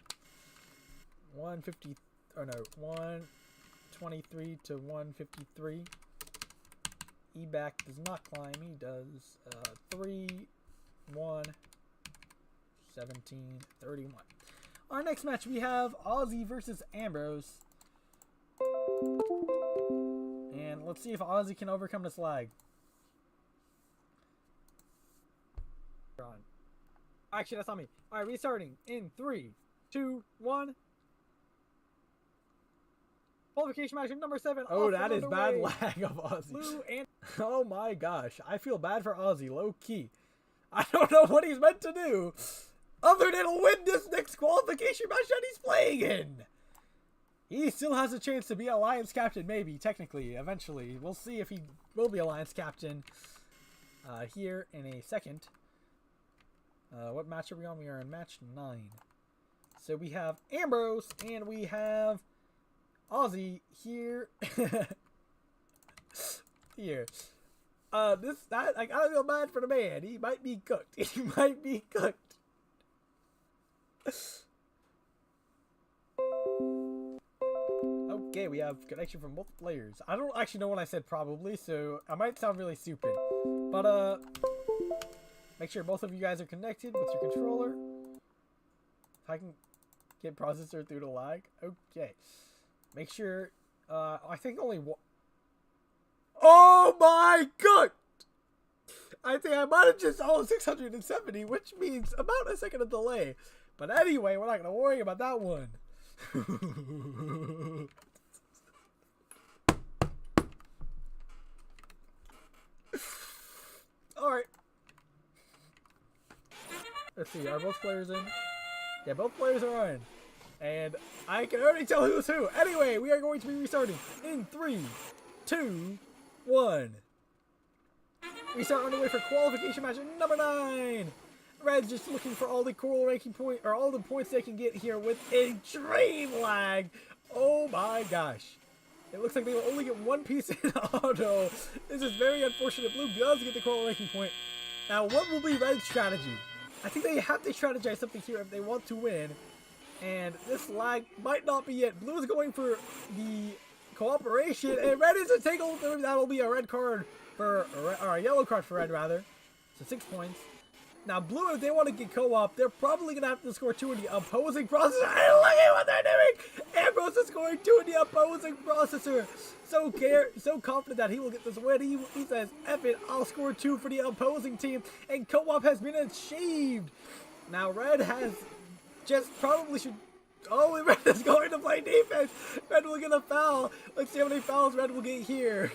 150, or no, 123 to 153. E-back does not climb. He does 3, 1, 17, 31. Our next match we have Ozzy versus Ambrose. And let's see if Ozzy can overcome this lag. Actually, that's not me. Alright, restarting in 3, 2, 1. Qualification match number 7. Oh, that is bad lag of Ozzy. Blue and oh my gosh, I feel bad for Ozzy, low key. I don't know what he's meant to do other than win this next qualification match that he's playing in. He still has a chance to be Alliance Captain, maybe, technically, eventually. We'll see if he will be Alliance Captain here in a second. What match are we on? We are in match 9. So we have Ambrose, and we have Ozzy here. Here. I gotta feel bad for the man. He might be cooked. He might be cooked. Okay, we have connection from both players. I don't actually know what I said probably, so I might sound really stupid. But, make sure both of you guys are connected with your controller. If I can get processor through the lag. Okay. Make sure, I think only one. Oh my god! I think I might have just 670, which means about a second of delay. But anyway, we're not going to worry about that one. Alright. Let's see, are both players in? Yeah, both players are in. And I can already tell who's who. Anyway, we are going to be restarting in 3, 2, 1. We start underway for qualification match number 9. Red's just looking for all the coral ranking point, or all the points they can get here with extreme lag. Oh my gosh. It looks like they will only get one piece in auto. This is very unfortunate. Blue does get the coral ranking point. Now, what will be Red's strategy? I think they have to strategize something here if they want to win. And this lag might not be it. Blue is going for the cooperation, and Red is a tangle. That'll be a red card for, or a yellow card for Red, rather. So 6 points. Now, Blue, if they want to get co-op, they're probably going to have to score 2 in the opposing processor. And look at what they're doing! Ambrose is scoring 2 in the opposing processor. So confident that he will get this win. He says, F it, I'll score 2 for the opposing team. And co-op has been achieved. Now, Red has just probably should... Oh, Red is going to play defense. Red will get a foul. Let's see how many fouls Red will get here.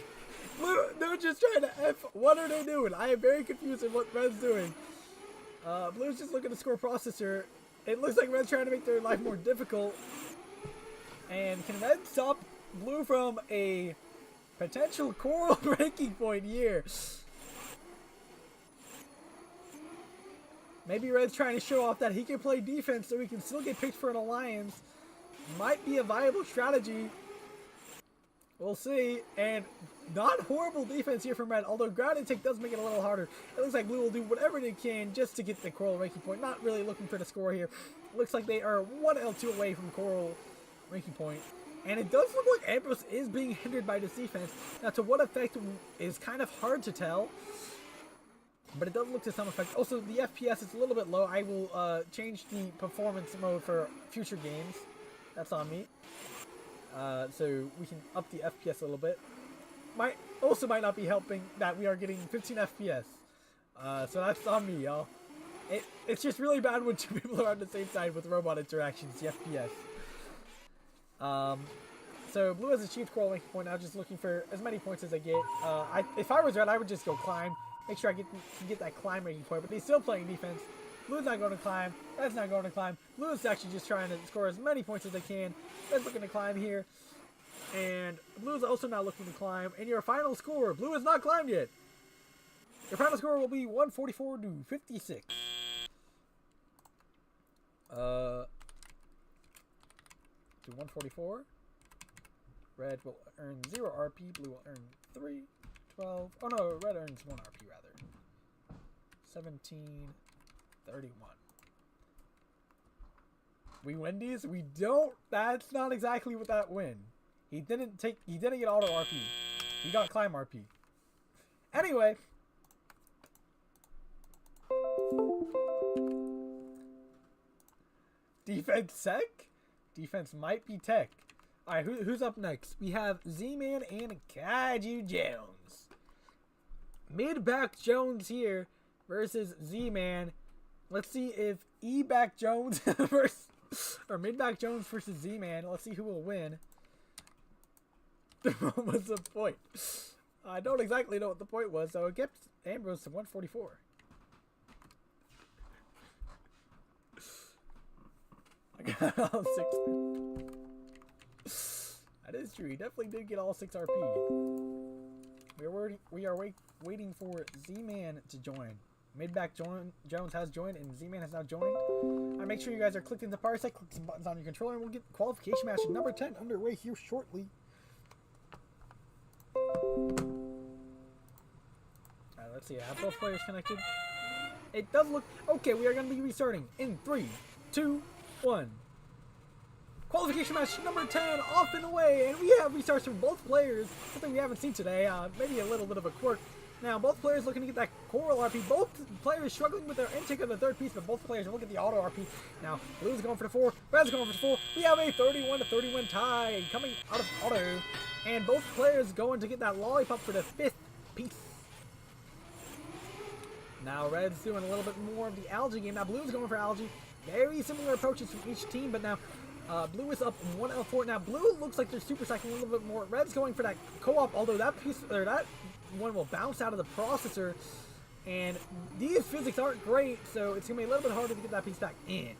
Blue, they're just trying to F. What are they doing? I am very confused in what Red's doing. Blue's just looking to score processor. It looks like Red's trying to make their life more difficult. And can Red stop Blue from a potential coral ranking point here? Maybe Red's trying to show off that he can play defense so he can still get picked for an alliance. Might be a viable strategy. We'll see. And not horrible defense here from Red, although ground intake does make it a little harder. It looks like Blue will do whatever they can just to get the coral ranking point. Not really looking for the score here. Looks like they are 1 L2 away from coral ranking point. And it does look like Ambrose is being hindered by this defense. Now, to what effect is kind of hard to tell. But it does look to some effect. Also, the FPS is a little bit low. I will change the performance mode for future games. That's on me. So we can up the FPS a little bit. Might not be helping that we are getting 15 FPS. So that's on me, y'all. It's just really bad when 2 people are on the same side with robot interactions, the FPS. So blue has achieved coral making point. Now just looking for as many points as I get. If I was red, I would just go climb. Make sure I get that climb making point. But he's still playing defense. Blue's not going to climb. Red's not going to climb. Blue is actually just trying to score as many points as they can. Red's looking to climb here. And blue is also not looking to climb. And your final score, blue has not climbed yet. Your final score will be 144 to 56. To 144. Red will earn 0 RP. Blue will earn 3, 12. Oh no, red earns 1 RP rather. 17, 31. We win these? We don't. That's not exactly what that win. He didn't get auto RP. He got climb RP. Anyway. Defense sec? Defense might be tech. Alright, who's up next? We have Z-Man and Kaiju Jones. Mid-back Jones here versus Z-Man. Let's see if E-back Jones versus... Or mid-back Jones versus Z-Man. Let's see who will win. What was the point? I don't exactly know what the point was, so it gets Ambrose to 144. I got all 6. That is true. He definitely did get all 6 RP. We are waiting for Z-Man to join. Midback Jones has joined, and Z-Man has now joined. I make sure you guys are clicking the Parsec, click some buttons on your controller, and we'll get qualification match number 10 underway here shortly. Alright, let's see. I have both players connected. It does look... Okay, we are going to be restarting in 3, 2, 1. Qualification match number 10 off and away, and we have restarts from both players. Something we haven't seen today. Maybe a little bit of a quirk. Now, both players looking to get that coral RP. Both players struggling with their intake of the third piece, but both players are looking at the auto RP. Now, blue's going for the 4, red's going for the 4. We have a 31-31 tie coming out of auto, and both players going to get that lollipop for the 5th piece. Now, red's doing a little bit more of the algae game. Now, blue's going for algae. Very similar approaches from each team, but now blue is up 1 L4. Now, blue looks like they're super cycling a little bit more. Red's going for that co-op, although that piece, or that one will bounce out of the processor, and these physics aren't great, so it's going to be a little bit harder to get that piece back in.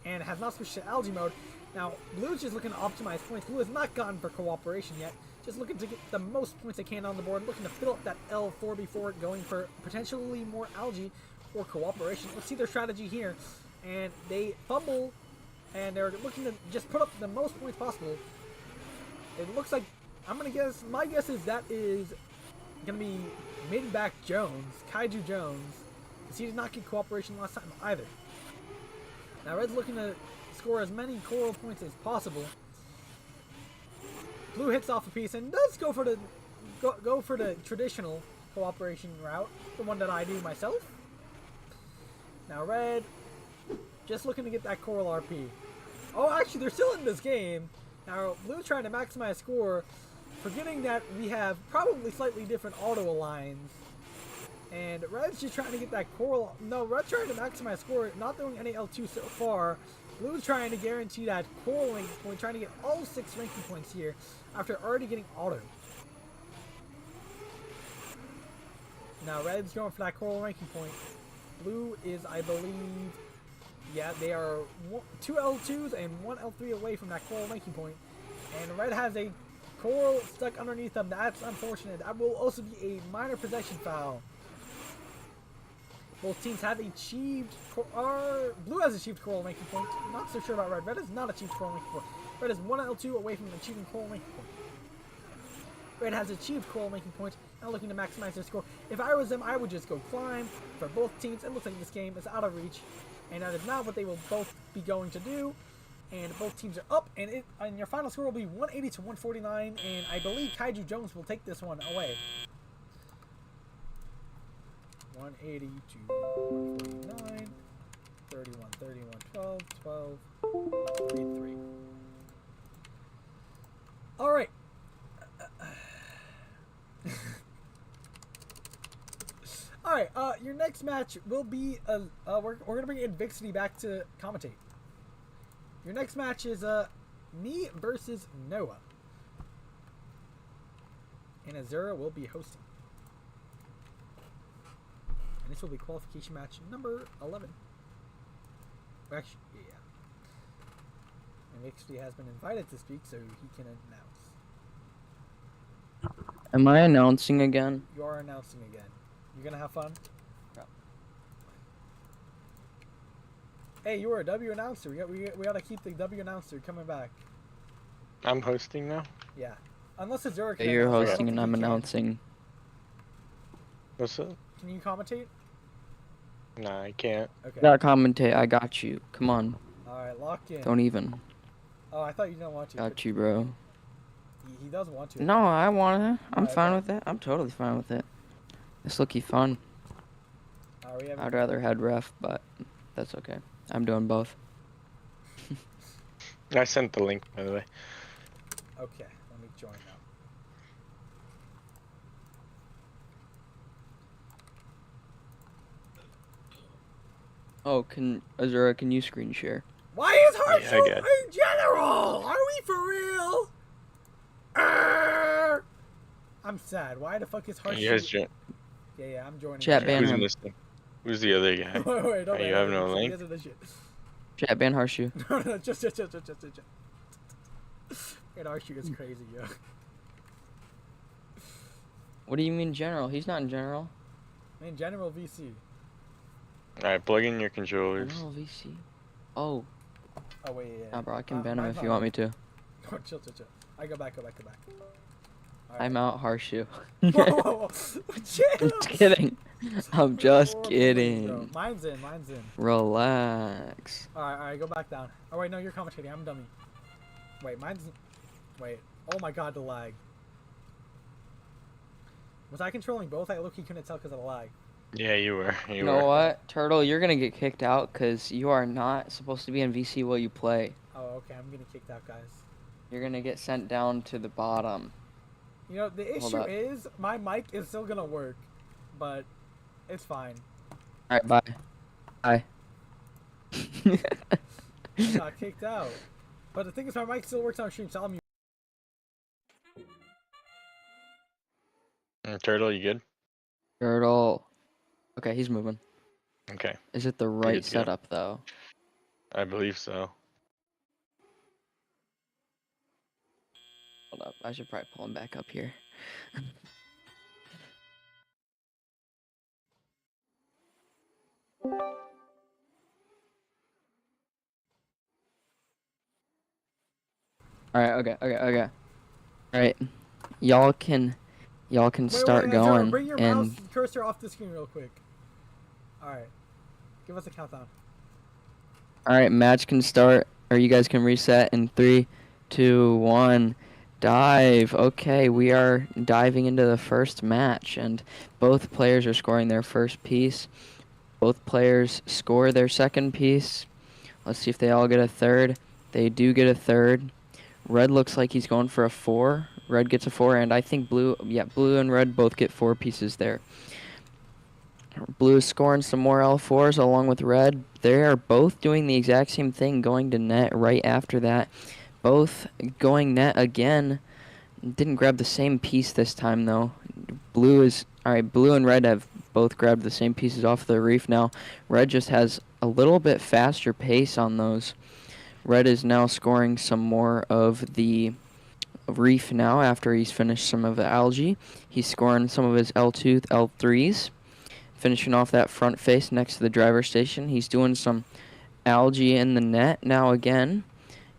And it has not switched to algae mode. Now, blue's just looking to optimize points. Blue has not gone for cooperation yet. Just looking to get the most points they can on the board, looking to fill up that L4 before going for potentially more algae or cooperation. Let's see their strategy here. And they fumble, and they're looking to just put up the most points possible. It looks like, I'm going to guess, my guess is that is going to be mid-back Jones, Kaiju Jones, because he did not get cooperation last time either. Now, red's looking to score as many coral points as possible. Blue hits off a piece and does go for the traditional cooperation route, the one that I do myself. Now, red just looking to get that coral RP. Oh, actually, they're still in this game. Now, blue trying to maximize score, forgetting that we have probably slightly different auto aligns. And red's just trying to get that coral. No, red's trying to maximize score, not doing any L2 so far. Blue's trying to guarantee that coral ranking point, trying to get all 6 ranking points here after already getting auto. Now, red's going for that coral ranking point. Blue is, I believe, yeah, they are 2 L2s and 1 L3 away from that coral ranking point. And red has a coral stuck underneath them. That's unfortunate. That will also be a minor possession foul. Both teams have achieved, blue has achieved coral ranking point. Not so sure about red. Red has not achieved coral ranking point. Red is 1 L2 away from achieving coral ranking point. Red has achieved coral making point, now looking to maximize their score. If I was them, I would just go climb for both teams. It looks like this game is out of reach, and that is not what they will both be going to do. And both teams are up, and your final score will be 180 to 149, and I believe Kaiju Jones will take this one away. 180 to 149, 31, 31, 12, 12, 3, 3. All right. Alright, your next match will be, we're going to bring Advixity back to commentate. Your next match is, me versus Noah. and Azura will be hosting. And this will be qualification match number 11. Or actually, yeah. And Vixty has been invited to speak, so he can announce. Am I announcing again? You are announcing again. You gonna have fun? Yeah. Hey, you were a W announcer. We gotta keep the W announcer coming back. I'm hosting now. Yeah. Unless it's Zurich. You're hosting and I'm announcing. What's up? Can you commentate? Nah, I can't. Okay. Gotta commentate. I got you. Come on. Alright, lock in. Don't even. Oh, I thought you didn't want to. Got you, bro. He does want to. No, I want to. I'm Alright, fine okay. with it. I'm totally fine with it. This looky fun. I'd rather head ref, but that's okay. I'm doing both. I sent the link, by the way. Okay, let me join now. Oh, Azura, can you screen share? Why is Harshu Yeah, I got in general? Are we for real? I'm sad. Why the fuck is Harshu? You guys join. Yeah, I'm joining. Chat ban Who's in him. this thing? Who's the other guy? Wait, don't Oh, you have no link? Listen to this shit. Chat ban Harshu. No, just. Wait, Harshu is crazy, yo. What do you mean general? He's not in general. I mean, General VC. Alright, plug in your controllers. General VC. Oh. Oh, wait, yeah. Nah, bro, I can ban him mine's if not you want on. me to. Oh, chill. I go back. All I'm out, Harshu. Whoa. Chill. I'm just kidding. I'm just Bro, kidding. Mine's in. Relax. Alright, go back down. Oh, wait, no, you're commentating. I'm a dummy. Wait, Wait. Oh my god, the lag. Was I controlling both? I look, you couldn't tell because of the lag. Yeah, you were. You know what, Turtle? You're gonna get kicked out because you are not supposed to be in VC while you play. Oh, okay, I'm getting kicked out, guys. You're gonna get sent down to the bottom. You know, the Hold issue up. is my mic is still gonna work, but it's fine. Alright, bye. Bye. I got kicked out. But the thing is, my mic still works on stream, so I'll mute. Turtle, you good? Turtle. Okay, he's moving. Okay, Is it the right good to go. setup, though? I believe so. Hold up. I should probably pull him back up here. Alright, okay. Alright. Y'all can start Zara, going bring your and mouse cursor off the screen real quick. Alright. Give us a countdown. alright, match can start, or you guys can reset in 3, 2, 1, dive. Okay, we are diving into the first match, and both players are scoring their first piece. Both players score their second piece. Let's see if they all get a third. They do get a third. Red looks like he's going for a 4. Red gets a 4, and I think blue and red both get 4 pieces there. Blue is scoring some more L4s along with red. They are both doing the exact same thing, going to net right after that. Both going net again. Didn't grab the same piece this time, though. Blue and red have both grabbed the same pieces off the reef now. Red just has a little bit faster pace on those. Red is now scoring some more of the reef now after he's finished some of the algae. He's scoring some of his L2, L3s. Finishing off that front face next to the driver's station. He's doing some algae in the net now again.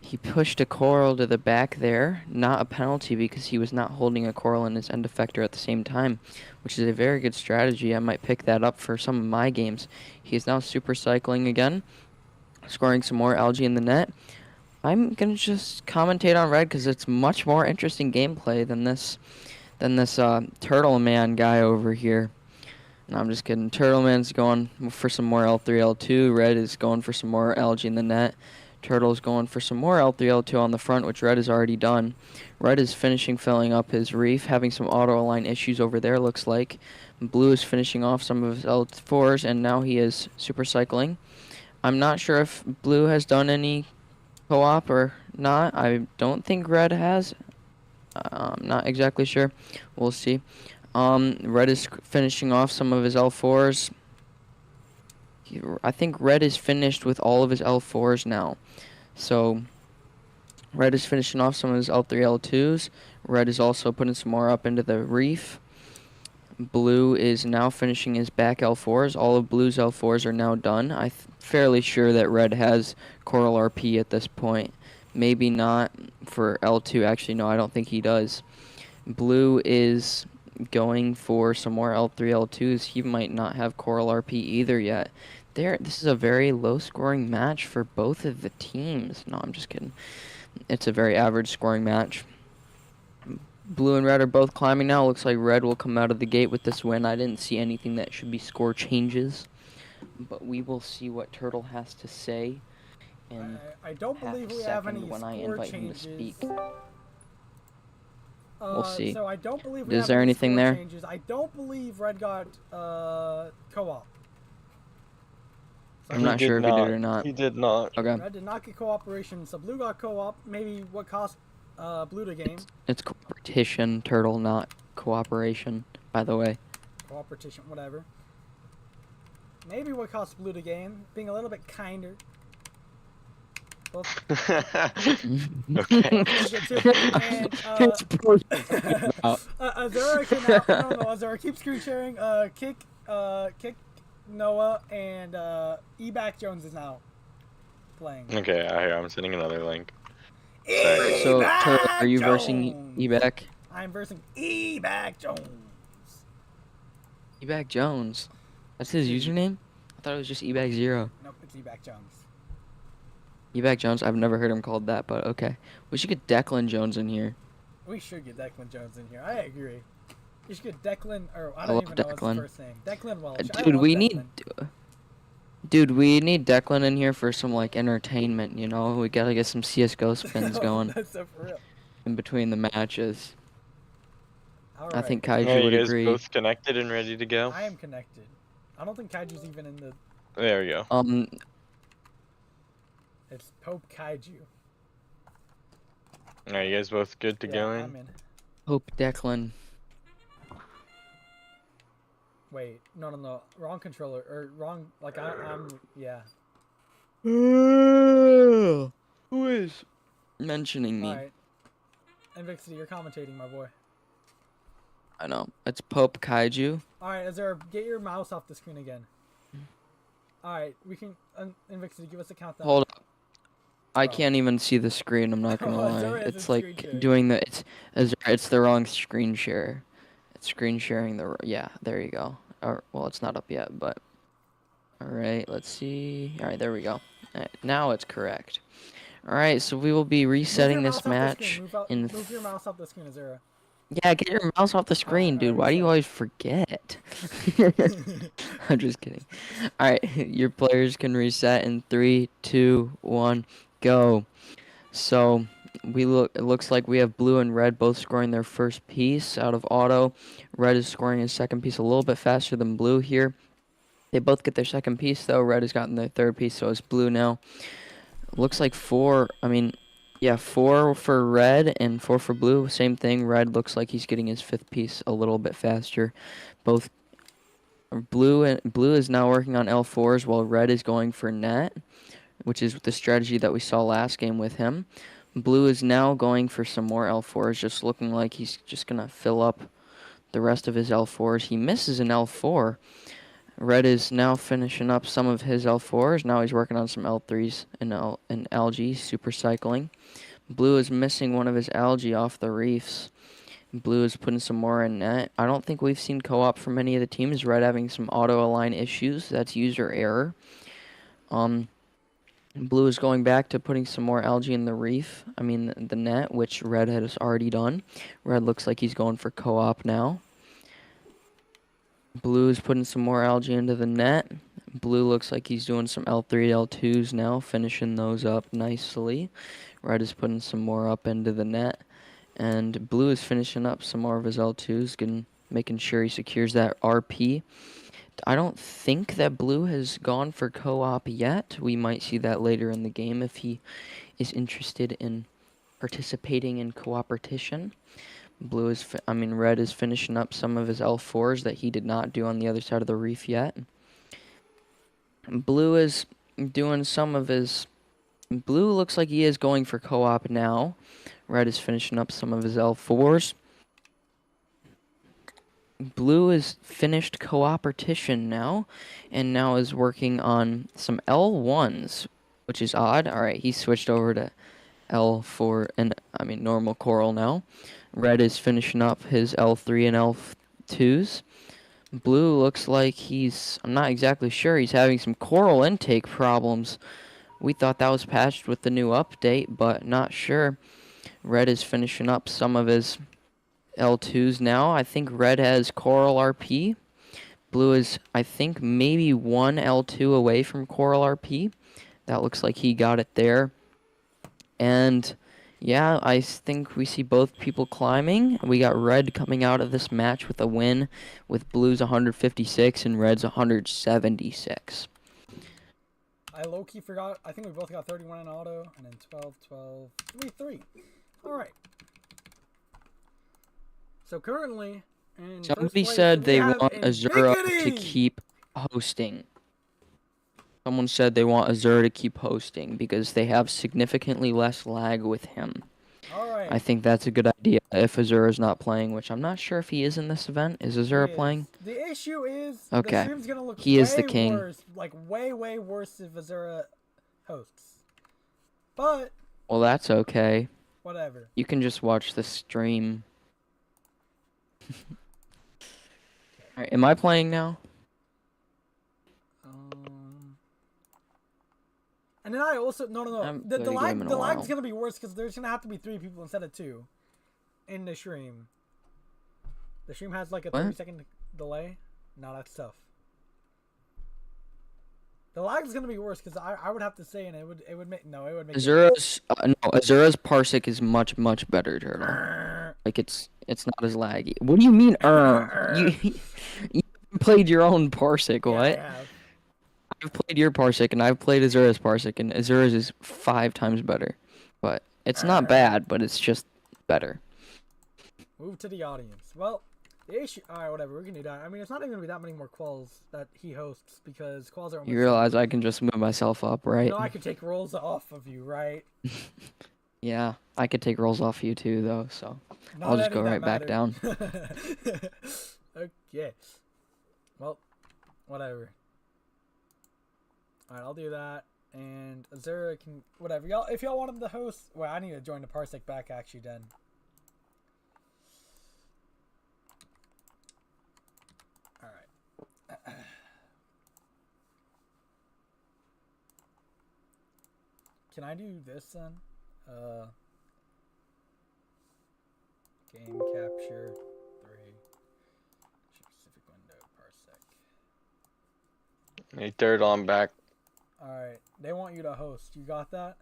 He pushed a coral to the back there. Not a penalty because he was not holding a coral in his end effector at the same time, which is a very good strategy. I might pick that up for some of my games. He is now super cycling again, scoring some more algae in the net. I'm going to just commentate on red because it's much more interesting gameplay than this Turtle Man guy over here. No, I'm just kidding. Turtle Man's going for some more L3, L2. Red is going for some more algae in the net. Turtle's going for some more L3, L2 on the front, which red has already done. Red is finishing filling up his reef, having some auto-align issues over there, looks like. Blue is finishing off some of his L4s, and now he is super cycling. I'm not sure if blue has done any co-op or not. I don't think red has. I'm not exactly sure. We'll see. Red is finishing off some of his L4s. I think Red is finished with all of his L4s now. So Red is finishing off some of his L3, L2s. Red is also putting some more up into the Reef. Blue is now finishing his back L4s. All of Blue's L4s are now done. I'm fairly sure that Red has Coral RP at this point. Maybe not for L2. Actually, no, I don't think he does. Blue is going for some more L3, L2s. He might not have Coral RP either yet. This is a very low-scoring match for both of the teams. No, I'm just kidding. It's a very average scoring match. Blue and Red are both climbing now. Looks like Red will come out of the gate with this win. I didn't see anything that should be score changes, but we will see what Turtle has to say. And I don't believe we have any when score I invite changes. him to speak. We'll see. So I don't believe we Is have there any anything score there? changes. I don't believe Red got co-op. I'm not sure if he did or not. He did not. Okay. Red did not get cooperation, so Blue got co-op. Maybe what cost Blue the game. It's competition, Turtle, not cooperation, by the way. Cooperation, whatever. Maybe what cost Blue the game, being a little bit kinder. Both. Okay. And Azura can now, no, Azura keep screen sharing. Kick Noah and Eback Jones is now playing. Okay, I'm sending another link. So, Turtle, are you versing Eback? I'm versing Eback Jones. Eback Jones. That's his username? I thought it was just Eback0. Nope, it's Eback Jones. Eback Jones, I've never heard him called that, but okay. We should get Declan Jones in here. We should get Declan Jones in here. I agree. You should get Declan, or I don't even know his first name. Declan Welch. Dude, we need Declan in here for some like entertainment. You know, we gotta get some CS:GO spins going. That's so for real. In between the matches. All I right. think Kaiju Yeah, would you guys agree. both connected and ready to go? I am connected. I don't think Kaiju's even in the. There we go. It's Pope Kaiju. Alright, you guys both good to go I'm in? in. Hope Declan. Wait, no, wrong controller or wrong. Like I'm yeah. Who is mentioning me? All right. Invixity, you're commentating, my boy. I know. It's Pope Kaiju. All right, Azura, get your mouse off the screen again. All right, we can. Invixity, give us a countdown. Hold up. I can't even see the screen. I'm not gonna lie. Azura It's isn't like screen sharing. doing the. It's the wrong screen share. It's screen sharing the. Yeah, there you go. Or well, it's not up yet, but. All right, let's see. All right, there we go. All right, now it's correct. All right, so we will be resetting this match in. Move your mouse off the screen, Azura. Yeah, get your mouse off the screen, dude. Why do you always forget? I'm just kidding. All right, your players can reset in 3, 2, 1, go. So it looks like we have Blue and Red both scoring their first piece out of auto. Red is scoring his second piece a little bit faster than Blue here. They both get their second piece though. Red has gotten their third piece, so it's Blue now. Looks like 4 for Red and 4 for Blue. Same thing. Red looks like he's getting his fifth piece a little bit faster. Both Blue is now working on L4s while Red is going for net, which is the strategy that we saw last game with him. Blue is now going for some more L4s, just looking like he's just going to fill up the rest of his L4s. He misses an L4. Red is now finishing up some of his L4s. Now he's working on some L3s and algae, super cycling. Blue is missing one of his algae off the reefs. Blue is putting some more in net. I don't think we've seen co-op from any of the teams. Red having some auto-align issues. That's user error. Blue is going back to putting some more algae in the reef. I mean, the net, which Red has already done. Red looks like he's going for co-op now. Blue is putting some more algae into the net. Blue looks like he's doing some L3, L2s now, finishing those up nicely. Red is putting some more up into the net. And Blue is finishing up some more of his L2s, making sure he secures that RP. I don't think that Blue has gone for co-op yet. We might see that later in the game if he is interested in participating in cooperation. Red is finishing up some of his L4s that he did not do on the other side of the reef yet. Blue is doing some of his... Blue looks like he is going for co-op now. Red is finishing up some of his L4s. Blue is finished cooperation now, and now is working on some L1s, which is odd. Alright, he switched over to L4, and normal coral now. Red is finishing up his L3 and L2s. Blue looks like I'm not exactly sure, he's having some coral intake problems. We thought that was patched with the new update, but not sure. Red is finishing up some of his L2s now. I think Red has Coral RP. Blue is, I think, maybe one L2 away from Coral RP. That looks like he got it there. And yeah, I think we see both people climbing. We got Red coming out of this match with a win, with Blue's 156 and Red's 176. I low-key forgot. I think we both got 31 in auto, and then 12, 12, 3, 3. Alright. So currently, somebody said they want Azura to keep hosting. Someone said they want Azura to keep hosting because they have significantly less lag with him. Alright. I think that's a good idea if Azura's not playing, which I'm not sure if he is in this event. Is Azura playing? The issue is okay. The stream's gonna look he is the king. Worse, like way worse if Azura hosts. But well, that's okay. Whatever. You can just watch the stream. Alright, am I playing now? And then I also no. The lag's gonna be worse because there's gonna have to be 3 people instead of 2 in the stream. The stream has like a 30-second delay. No, that's tough. The lag is gonna be worse because I would have to say, and it would make Azura's Azura's parsec is much better, Turtle. Like it's not as laggy. What do you mean? You played your own parsec? What? Yeah, I have. I've played your parsec and I've played Azura's parsec, and Azura's is 5 times better. But it's not bad, but it's just better. Move to the audience. Well, the issue. Alright, whatever. We can do that. I mean, it's not even gonna be that many more quals that he hosts because quals are. You realize I can just move myself up, right? No, I could take rolls off of you, right? Yeah, I could take rolls off you too, though. So I'll just go right back down. Okay. Well, whatever. Alright, I'll do that. And Azura can whatever. Y'all if y'all want him to host, well, I need to join the parsec back actually then. Alright. Can I do this then? Game capture 3 specific window parsec. Hey, third on back. Alright, they want you to host. You got that?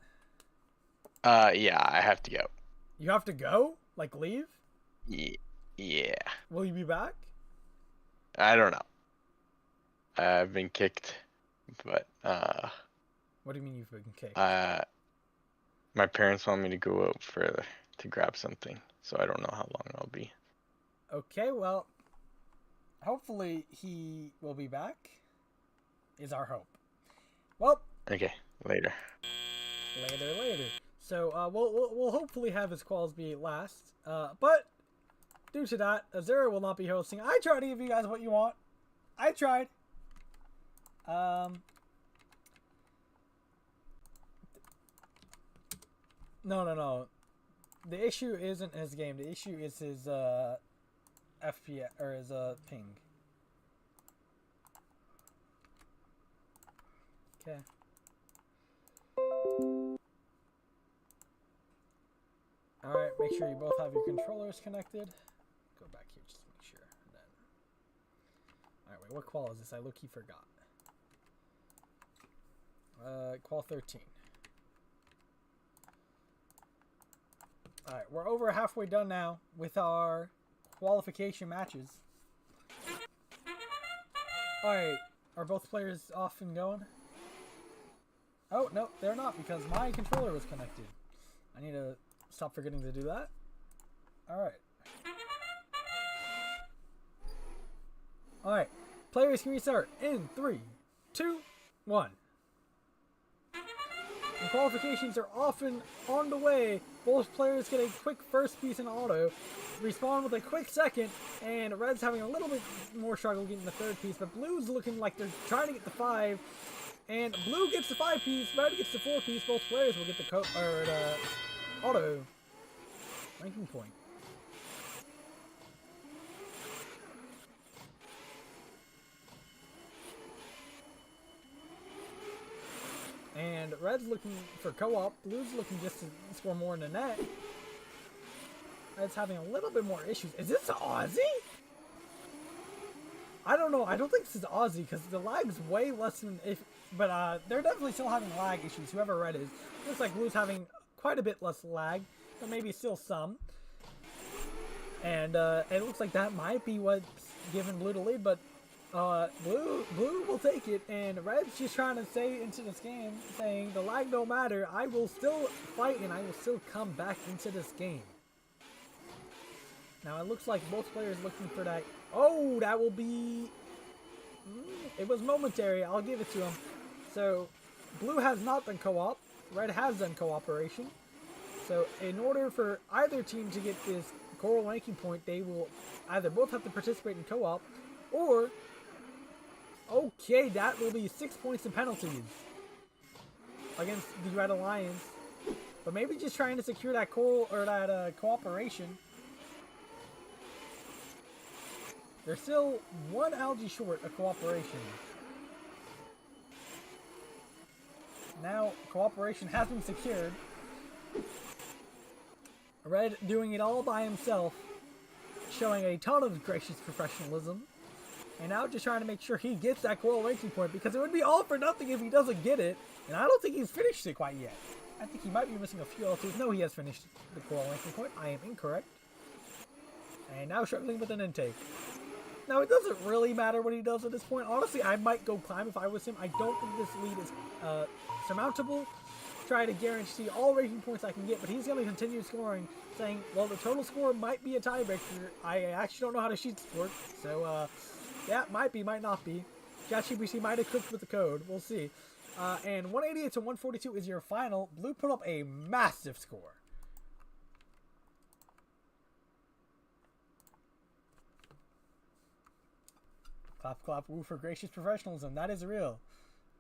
Yeah, I have to go. You have to go? Like leave? Yeah. Will you be back? I don't know. I've been kicked, but What do you mean you've been kicked? my parents want me to go out to grab something, so I don't know how long I'll be. Okay, well, hopefully he will be back. Is our hope. Well. Okay, later. Later. So we'll hopefully have his quals be last. But due to that, Azura will not be hosting. I tried to give you guys what you want. I tried. No. The issue isn't his game. The issue is his FPS or his ping. Okay. Alright, make sure you both have your controllers connected. Go back here just to make sure. And then... Alright, wait, what qual is this? I low-key forgot. Qual 13. Alright, we're over halfway done now with our qualification matches. Alright, are both players off and going? Oh, no, they're not because my controller was connected. I need to stop forgetting to do that. Alright. Alright. Players can restart in 3, 2, 1. And qualifications are often on the way. Both players get a quick first piece in auto, respawn with a quick second, and Red's having a little bit more struggle getting the third piece, but Blue's looking like they're trying to get the 5. And Blue gets the 5 piece, Red gets the 4 piece. Both players will get the auto ranking point. And Red's looking for co-op. Blue's looking just to score more in the net. Red's having a little bit more issues. Is this Aussie? I don't know. I don't think this is Aussie because the lag's way less than if. But they're definitely still having lag issues. Whoever Red is. Looks like Blue's having quite a bit less lag, but maybe still some. And it looks like that might be what's giving Blue the lead, but Blue will take it, and Red's just trying to stay into this game, saying the lag don't matter. I will still fight, and I will still come back into this game. Now it looks like both players looking for that. Oh, that will be. It was momentary. I'll give it to him. So, Blue has not done co-op. Red has done cooperation. So, in order for either team to get this coral ranking point, they will either both have to participate in co-op, or okay, that will be 6 points in penalties against the Red Alliance. But maybe just trying to secure that coral or that cooperation. They're still one algae short of cooperation. Now, cooperation has been secured. Red doing it all by himself, showing a ton of gracious professionalism. And now just trying to make sure he gets that coral ranking point, because it would be all for nothing if he doesn't get it. And I don't think he's finished it quite yet. I think he might be missing a few L2s. No, he has finished the coral ranking point. I am incorrect. And now struggling with an intake. Now, it doesn't really matter what he does at this point. Honestly, I might go climb if I was him. I don't think this lead is surmountable. Try to guarantee all ranking points I can get, but he's going to continue scoring, saying, well, the total score might be a tiebreaker. I actually don't know how to sheet sport, so, yeah, might be, might not be. ChatGPT might have cooked with the code. We'll see. And 188 to 142 is your final. Blue put up a massive score. Clap, clap, woo for gracious professionalism. That is real.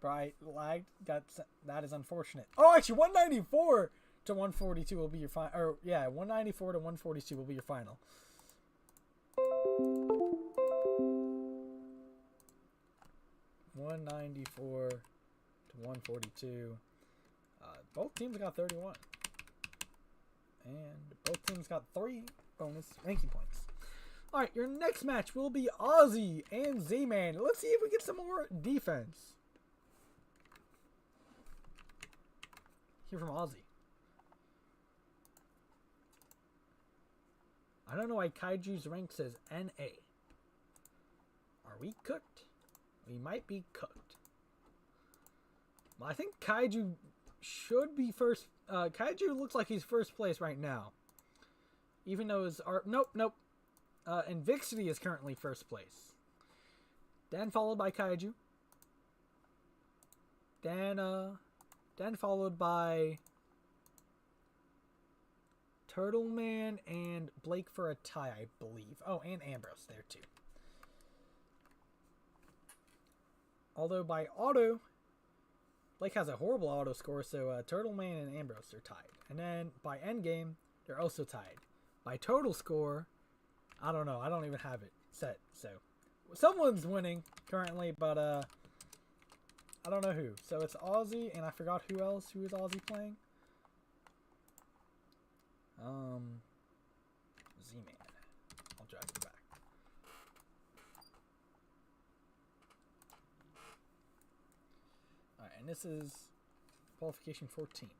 Bright lagged. That is unfortunate. Oh, actually, 194 to 142 will be your final. Or yeah, 194 to 142 will be your final. $194 to $142. Both teams got 31, and both teams got 3 bonus ranking points. All right, your next match will be Aussie and Z-Man. Let's see if we get some more defense. Here from Aussie. I don't know why Kaiju's rank says NA. Are we cooked? We might be cooked. Well, I think Kaiju should be first. Kaiju looks like he's first place right now. Even though his art. Nope. And Vixity is currently first place. Then followed by Kaiju. Then followed by Turtle Man and Blake for a tie, I believe. Oh, and Ambrose there too. Although by auto, Blake has a horrible auto score, so Turtle Man and Ambrose are tied. And then by endgame, they're also tied. By total score, I don't know. I don't even have it set. So someone's winning currently, but I don't know who. So it's Aussie, and I forgot who else. Who is Aussie playing? Z-Man. I'll drag him back. Alright, and this is qualification 14.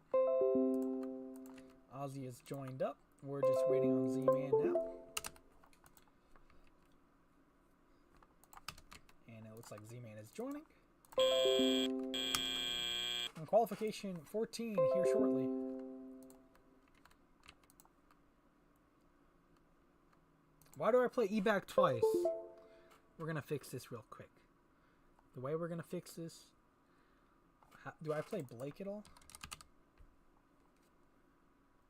Aussie is joined up. We're just waiting on Z-Man now. And it looks like Z-Man is joining. And qualification 14 here shortly. Why do I play E-back twice? We're going to fix this real quick. The way we're going to fix this... do I play Blake at all?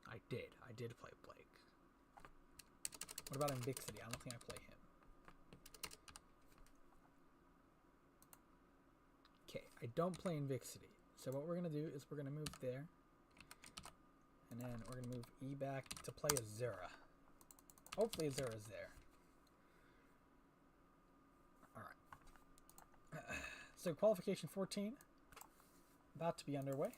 I did. I did play Blake. What about Invixity? I don't think I play him. Okay, I don't play Invixity. So what we're going to do is we're going to move there. And then we're going to move E back to play Azura. Hopefully Azura's there. Alright. So qualification 14. About to be underway.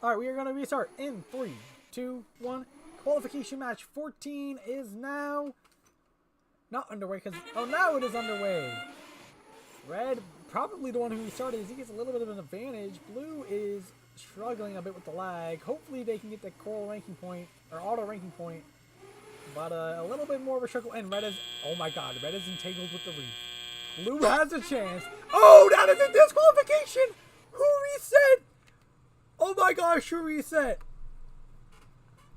Alright, we are going to restart in 3, 2, 1. Qualification match 14 is now not underway because... oh, now it is underway. Red, probably the one who restarted, as he gets a little bit of an advantage. Blue is struggling a bit with the lag. Hopefully they can get the coral ranking point, or auto ranking point. But a little bit more of a struggle. And Red is... oh my god, Red is entangled with the Reef. Blue has a chance. Oh, that is a disqualification! Who reset? Oh my gosh, who reset?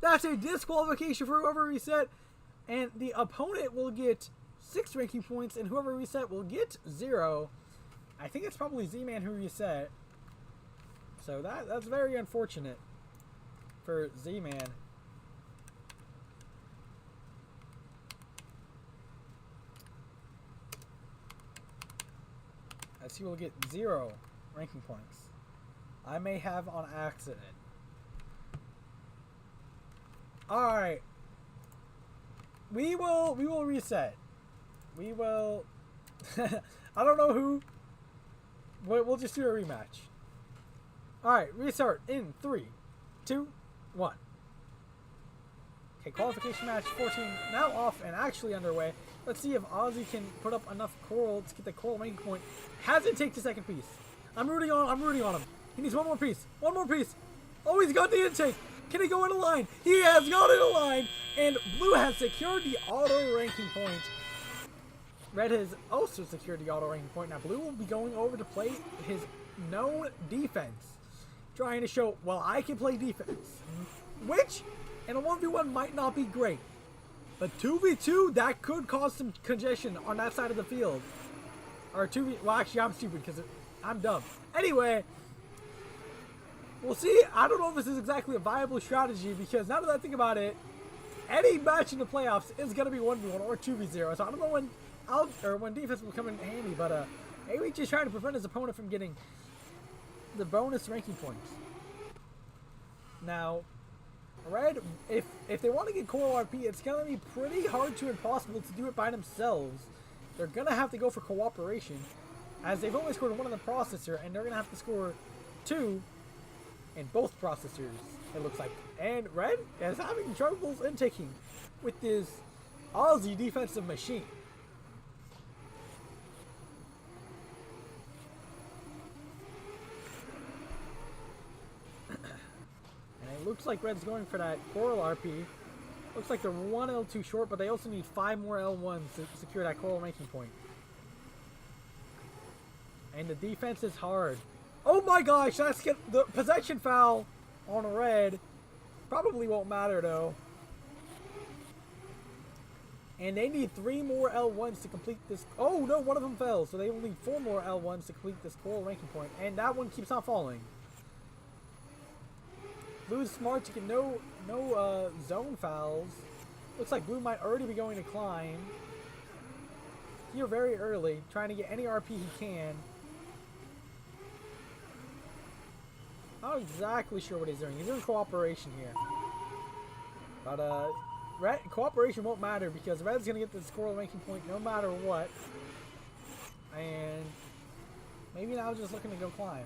That's a disqualification for whoever reset. And the opponent will get 6 ranking points, and whoever reset will get 0. I think it's probably Z-Man who reset. So that's very unfortunate for Z-Man. As he will get 0 ranking points. I may have on accident. Alright. We will reset. We will... I don't know who. We'll just do a rematch. Alright, restart in 3, 2, 1. Okay, qualification match 14 now off and actually underway. Let's see if Ozzy can put up enough coral to get the coral ranking point. Has it take the second piece? I'm rooting on him. He needs one more piece. One more piece. Oh, he's got the intake. Can he go in a line? He has got in a line. And Blue has secured the auto ranking point. Red has also secured the auto ranking point. Now Blue will be going over to play his known defense. Trying to show, well, I can play defense. Which, in a 1v1 might not be great. But 2v2, that could cause some congestion on that side of the field. Or 2v... well, actually, I'm stupid because I'm dumb. Anyway... we'll see. I don't know if this is exactly a viable strategy because now that I think about it, any match in the playoffs is going to be 1v1 or 2v0. So I don't know when defense will come in handy, but maybe just trying to prevent his opponent from getting the bonus ranking points. Now, Red, if they want to get Coral RP, it's going to be pretty hard to impossible to do it by themselves. They're going to have to go for cooperation, as they've only scored 1 in the processor, and they're going to have to score 2 in both processors, it looks like. And Red is having troubles intaking with this Aussie defensive machine. And it looks like Red's going for that Coral RP. Looks like they're 1 L2 short, but they also need 5 more L1s to secure that Coral ranking point. And the defense is hard. Oh my gosh, that's the possession foul on Red. Probably won't matter though. And they need 3 more L1s to complete this. Oh no, one of them fell. So they will need 4 more L1s to complete this coral ranking point. And that one keeps on falling. Blue's smart to get no zone fouls. Looks like Blue might already be going to climb. Here very early, trying to get any RP he can. Not exactly sure what he's doing. He's doing cooperation here. But Red, cooperation won't matter because Red's gonna get the coral ranking point no matter what. And maybe now just looking to go climb.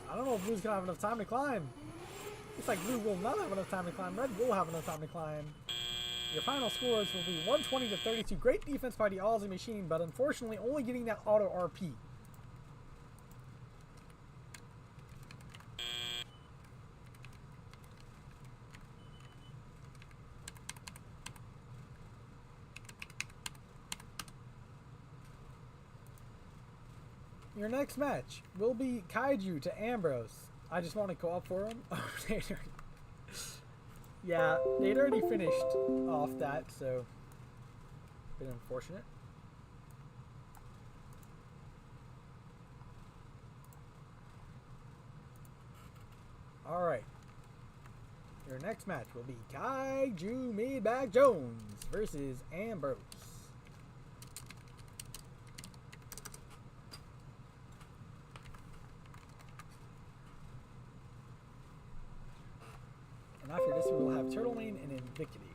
I don't know if Blue's gonna have enough time to climb. Looks like Blue will not have enough time to climb. Red will have enough time to climb. Your final scores will be 120 to 32. Great defense by the Aussie machine, but unfortunately only getting that auto RP. Your next match will be Kaiju to Ambrose. I just want to co-op for them. Yeah, they'd already finished off that, so bit unfortunate. All right. Your next match will be Kaiju Meatbag Jones versus Ambrose. And after this, we will have Turtle Lane and Invictity,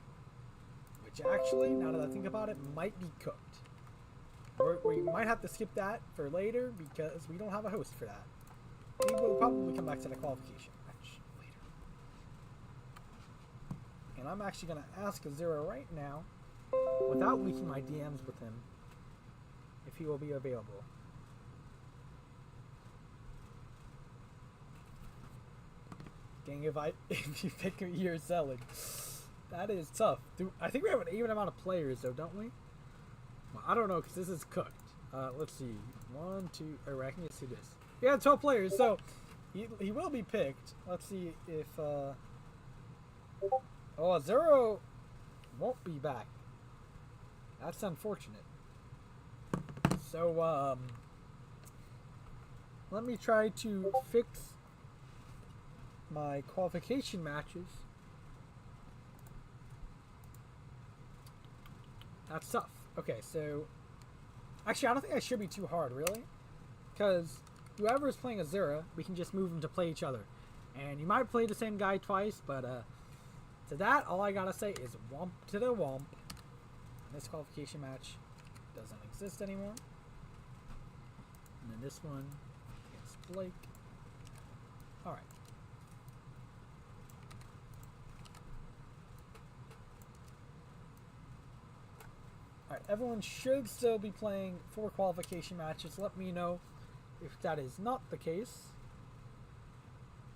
which actually, now that I think about it, might be cooked. We might have to skip that for later because we don't have a host for that. We will probably come back to the qualification match later. And I'm actually going to ask Azura right now, without leaking my DMs with him, if he will be available. Gang, if you pick a year selling, that is tough. I think we have an even amount of players, though, don't we? Well, I don't know, because this is cooked. Let's see. 1, 2, or I can just see this. Yeah, 12 players, so he will be picked. Let's see if oh, Zero won't be back. That's unfortunate. So let me try to fix my qualification matches. That's tough. Okay, so actually I don't think I should be too hard, really, because whoever is playing Azura, we can just move them to play each other. And you might play the same guy twice, but to that, all I gotta say is womp to the womp. This qualification match doesn't exist anymore. And then this one against Blake. Alright. Alright, everyone should still be playing 4 qualification matches. Let me know if that is not the case.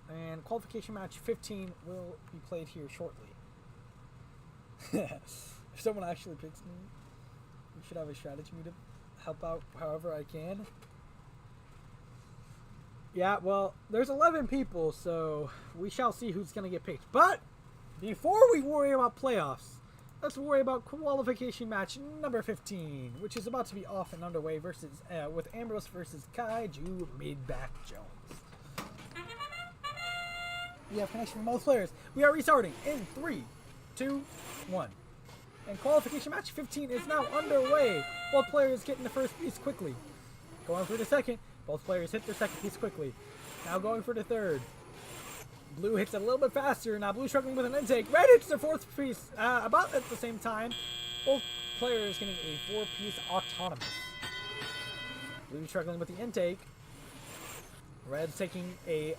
And qualification match 15 will be played here shortly. If someone actually picks me, we should have a strategy to help out however I can. Yeah, well, there's 11 people, so we shall see who's going to get picked. But before we worry about playoffs, let's worry about qualification match number 15, which is about to be off and underway versus with Ambrose versus Kaiju Meatbag Jones. We have connection from both players. We are restarting in 3, 2, 1. And qualification match 15 is now underway. Both players getting the first piece quickly. Going for the second. Both players hit their second piece quickly. Now going for the third. Blue hits it a little bit faster. Now Blue struggling with an intake. Red hits their fourth piece about at the same time. Both players getting a 4-piece autonomous. Blue struggling with the intake. Red's taking a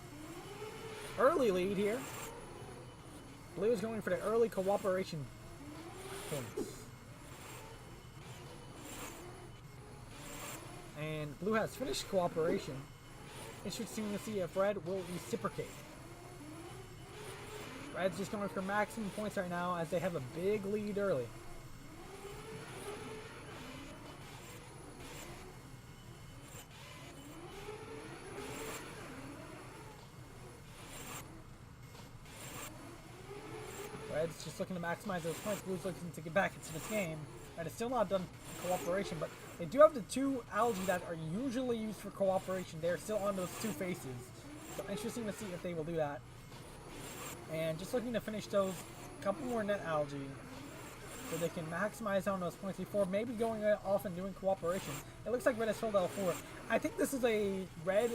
early lead here. Blue is going for the early cooperation points. And Blue has finished cooperation. Interesting to see if Red will reciprocate. Red's just going for maximum points right now as they have a big lead early. Red's just looking to maximize those points. Blue's looking to get back into this game. And it's still not done cooperation, but they do have the 2 algae that are usually used for cooperation. They're still on those 2 faces. So interesting to see if they will do that. And just looking to finish those couple more net algae so they can maximize on those points before maybe going off and doing cooperation. It looks like Red has filled L4. I think this is a Red,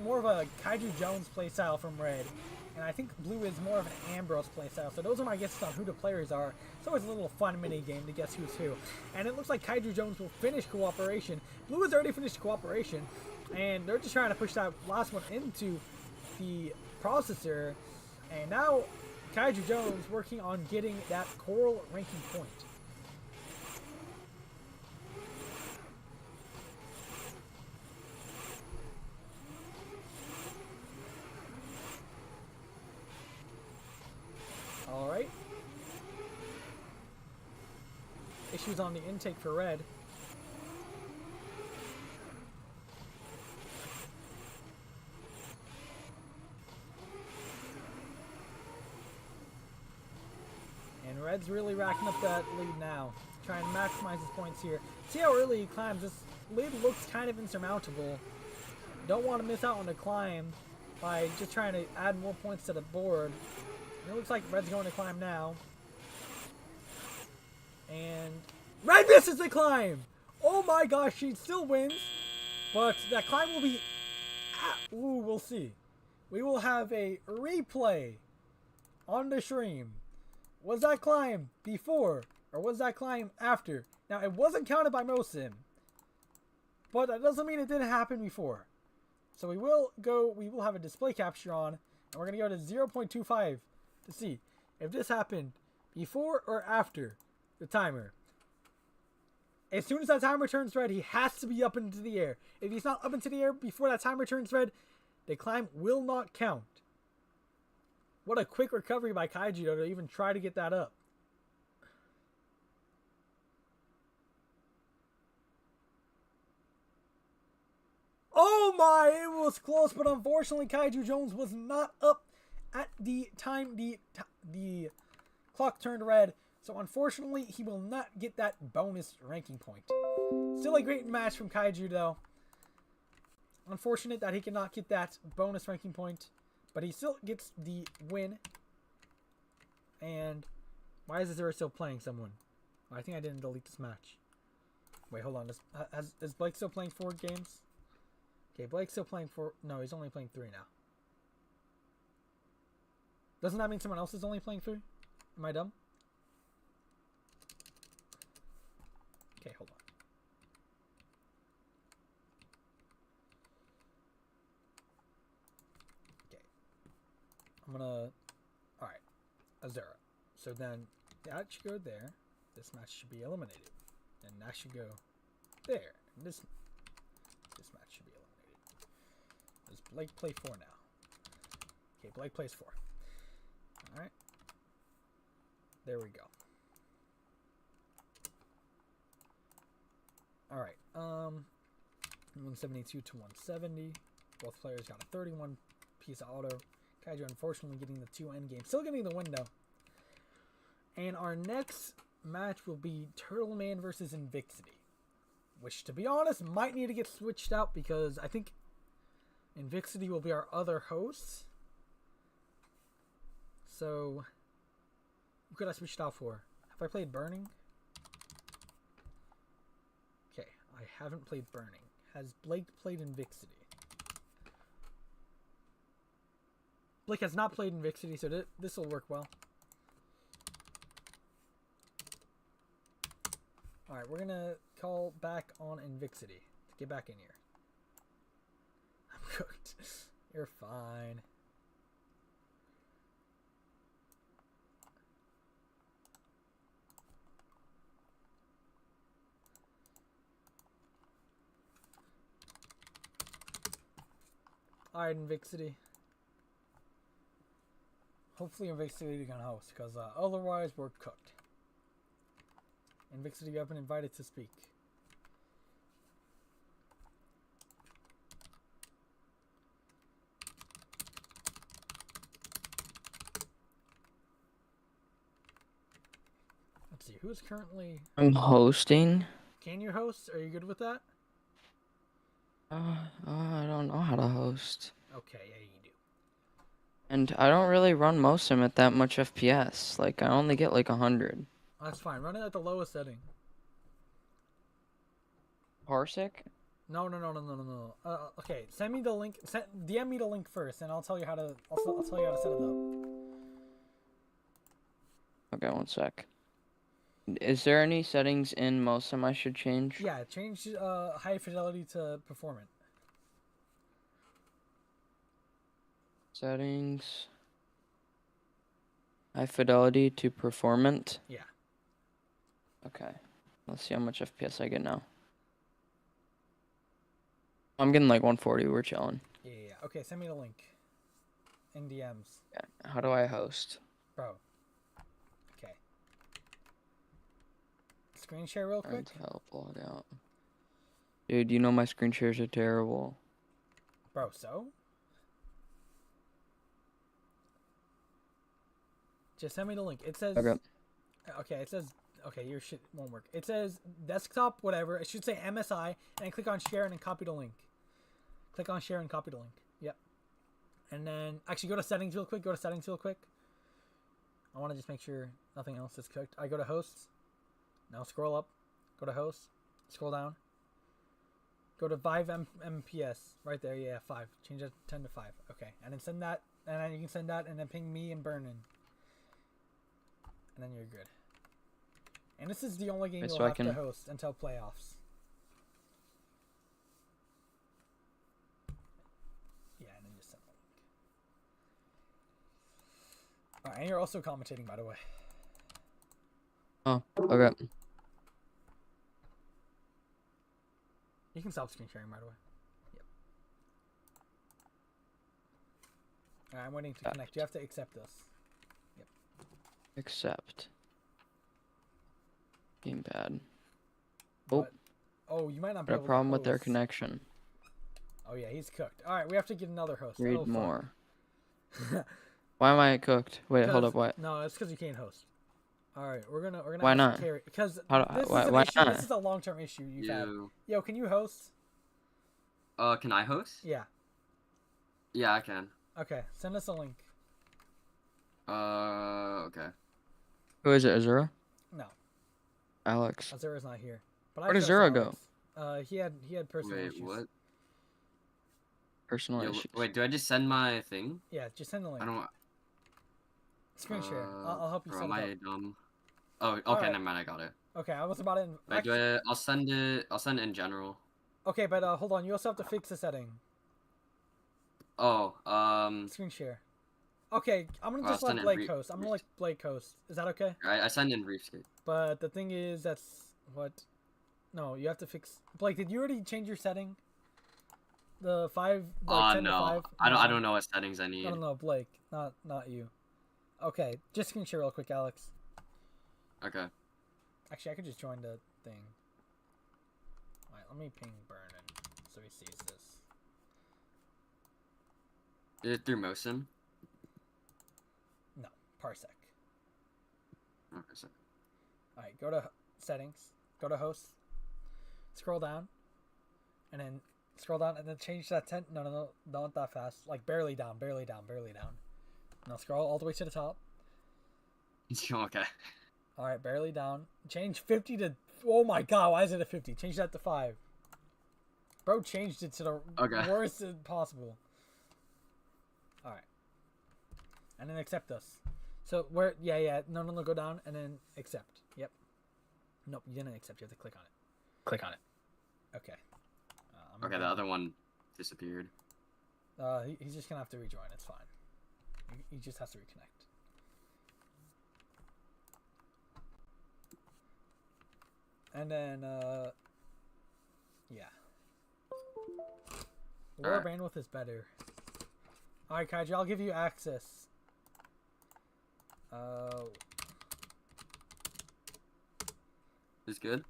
more of a Kaiju Jones playstyle from Red. And I think Blue is more of an Ambrose playstyle. So those are my guesses on who the players are. It's always a little fun mini game to guess who's who. And it looks like Kaiju Jones will finish cooperation. Blue has already finished cooperation. And they're just trying to push that last one into the processor. And now Kaiju Jones working on getting that coral ranking point. Alright. Issues on the intake for Red. Red's really racking up that lead now. Trying to maximize his points here. See how early he climbs. This lead looks kind of insurmountable. Don't want to miss out on the climb by just trying to add more points to the board. And it looks like Red's going to climb now. And Red misses the climb! Oh my gosh, she still wins. But that climb will be... Ooh, we'll see. We will have a replay on the stream. Was that climb before or was that climb after? Now, it wasn't counted by Mosim, but that doesn't mean it didn't happen before. So we will have a display capture on, and we're going to go to 0.25 to see if this happened before or after the timer. As soon as that timer turns red, he has to be up into the air. If he's not up into the air before that timer turns red, the climb will not count. What a quick recovery by Kaiju, though, to even try to get that up. Oh my, it was close, but unfortunately Kaiju Jones was not up at the time the clock turned red. So unfortunately, he will not get that bonus ranking point. Still a great match from Kaiju, though. Unfortunate that he cannot get that bonus ranking point, but he still gets the win. And why is Azura still playing someone? I think I didn't delete this match. Wait, hold on. Is Blake still playing 4 games? Okay, Blake's still playing 4. No, he's only playing 3 now. Doesn't that mean someone else is only playing 3? Am I dumb? Okay, hold on. Okay. I'm gonna... Alright. Azura. So then, that should go there. This match should be eliminated. And that should go there. And this match should be eliminated. Does Blake play 4 now? Okay, Blake plays 4. Alright. There we go. Alright, 172 to 170. Both players got a 31 piece of auto. Kaiju unfortunately getting the 2 endgame. Still getting the win though. And our next match will be Turtle Man versus Invixity. Which, to be honest, might need to get switched out because I think Invixity will be our other host. So, who could I switch it out for? Have I played Burning? I haven't played Burning. Has Blake played Invixity? Blake has not played Invixity, so this will work well. Alright, we're gonna call back on Invixity to get back in here. I'm cooked. You're fine. Alright, Invixity. Hopefully Invixity can host, because otherwise we're cooked. Invixity, you have been invited to speak. Let's see, who's currently... I'm hosting. Can you host? Are you good with that? I don't know how to host. Okay, yeah, you do. And I don't really run Mosim at that much FPS. Like, I only get like 100. That's fine. Run it at the lowest setting. Parsec? No. Okay, send me the link. DM me the link first, and I'll tell you how to. I'll tell you how to set it up. Okay, one sec. Is there any settings in Mosim I should change? Yeah, change high fidelity to performant. Settings. High fidelity to performant? Yeah. Okay. Let's see how much FPS I get now. I'm getting like 140. We're chilling. Yeah. Okay, send me the link. In DMs. Yeah. How do I host? Bro. Okay. Screen share real quick. Help log out. Dude, you know my screen shares are terrible. Bro, so? Just send me the link. It says... Okay. Okay, it says. Okay, your shit won't work. It says desktop, whatever. It should say MSI, and then click on share and then copy the link. Click on share and copy the link. Yep. And then actually go to settings real quick. I want to just make sure nothing else is cooked. I go to hosts. Now scroll up. Go to hosts. Scroll down. Go to 5 MPS. Right there. Yeah, 5. Change it 10 to 5. Okay. And then send that. And then you can send that and then ping me and Burnin. And then you're good. And this is the only game you'll have to host until playoffs. Yeah, and then just send the link. Alright, and you're also commentating, by the way. Oh, okay. You can stop screen sharing, by the way. Yep. Alright, I'm waiting to connect. You have to accept this. Yep. Accept. Game bad. But, oh, you might not be able to problem with their host. connection. Oh yeah, he's cooked. All right, we have to get another host. Read more. Why am I cooked? Wait, hold up. What? No, it's because you can't host. All right, we're gonna. Why not? Because this why is an issue. not? This is a long-term issue you've had. Yo, can you host? Can I host? Yeah. Yeah, I can. Okay, send us a link. Okay. Who is it? Azura? No, Alex. Azura's not here. But Where does Azura go? He had personal Wait, issues. what? Personal issues. Wait, do I just send my thing? Yeah, just send the link. I don't. Screen share. I'll help you Or set am it up. I dumb? Oh, okay, Alright. never mind. I got it. Okay, I was about to. Wait, I'll send it. I'll send it in general. Okay, but hold on. You also have to fix the setting. Oh, Screen share. Okay, I'm gonna just I'll let send it Blake host. I'm gonna let Blake host. Is that okay? I send in Reef. But the thing is, that's what. No, you have to fix. Blake, did you already change your setting? The 5. Like 10 to No. 5? I don't know what settings I need. I don't know, Blake. Not you. Okay, just screen share real quick, Alex. Okay. Actually, I could just join the thing. Alright, let me ping Burnin so he sees this. Is it through Motion? No, Parsec. Okay, so. Alright, go to settings. Go to hosts. Scroll down. And then scroll down and then change that 10. No, not that fast. Like barely down. Now scroll all the way to the top. Okay. Alright, barely down. Change 50 to... Oh my god, why is it a 50? Change that to 5. Bro changed it to the worst possible. Alright. And then accept us. So, where... Yeah. No, go down and then accept. Yep. Nope, you didn't accept. You have to click on it. Click on it. Okay. Okay, the other one disappeared. He's just gonna have to rejoin. It's fine. He just has to reconnect. And then, yeah. Lower bandwidth is better. Alright, Kaiji, I'll give you access. Is good?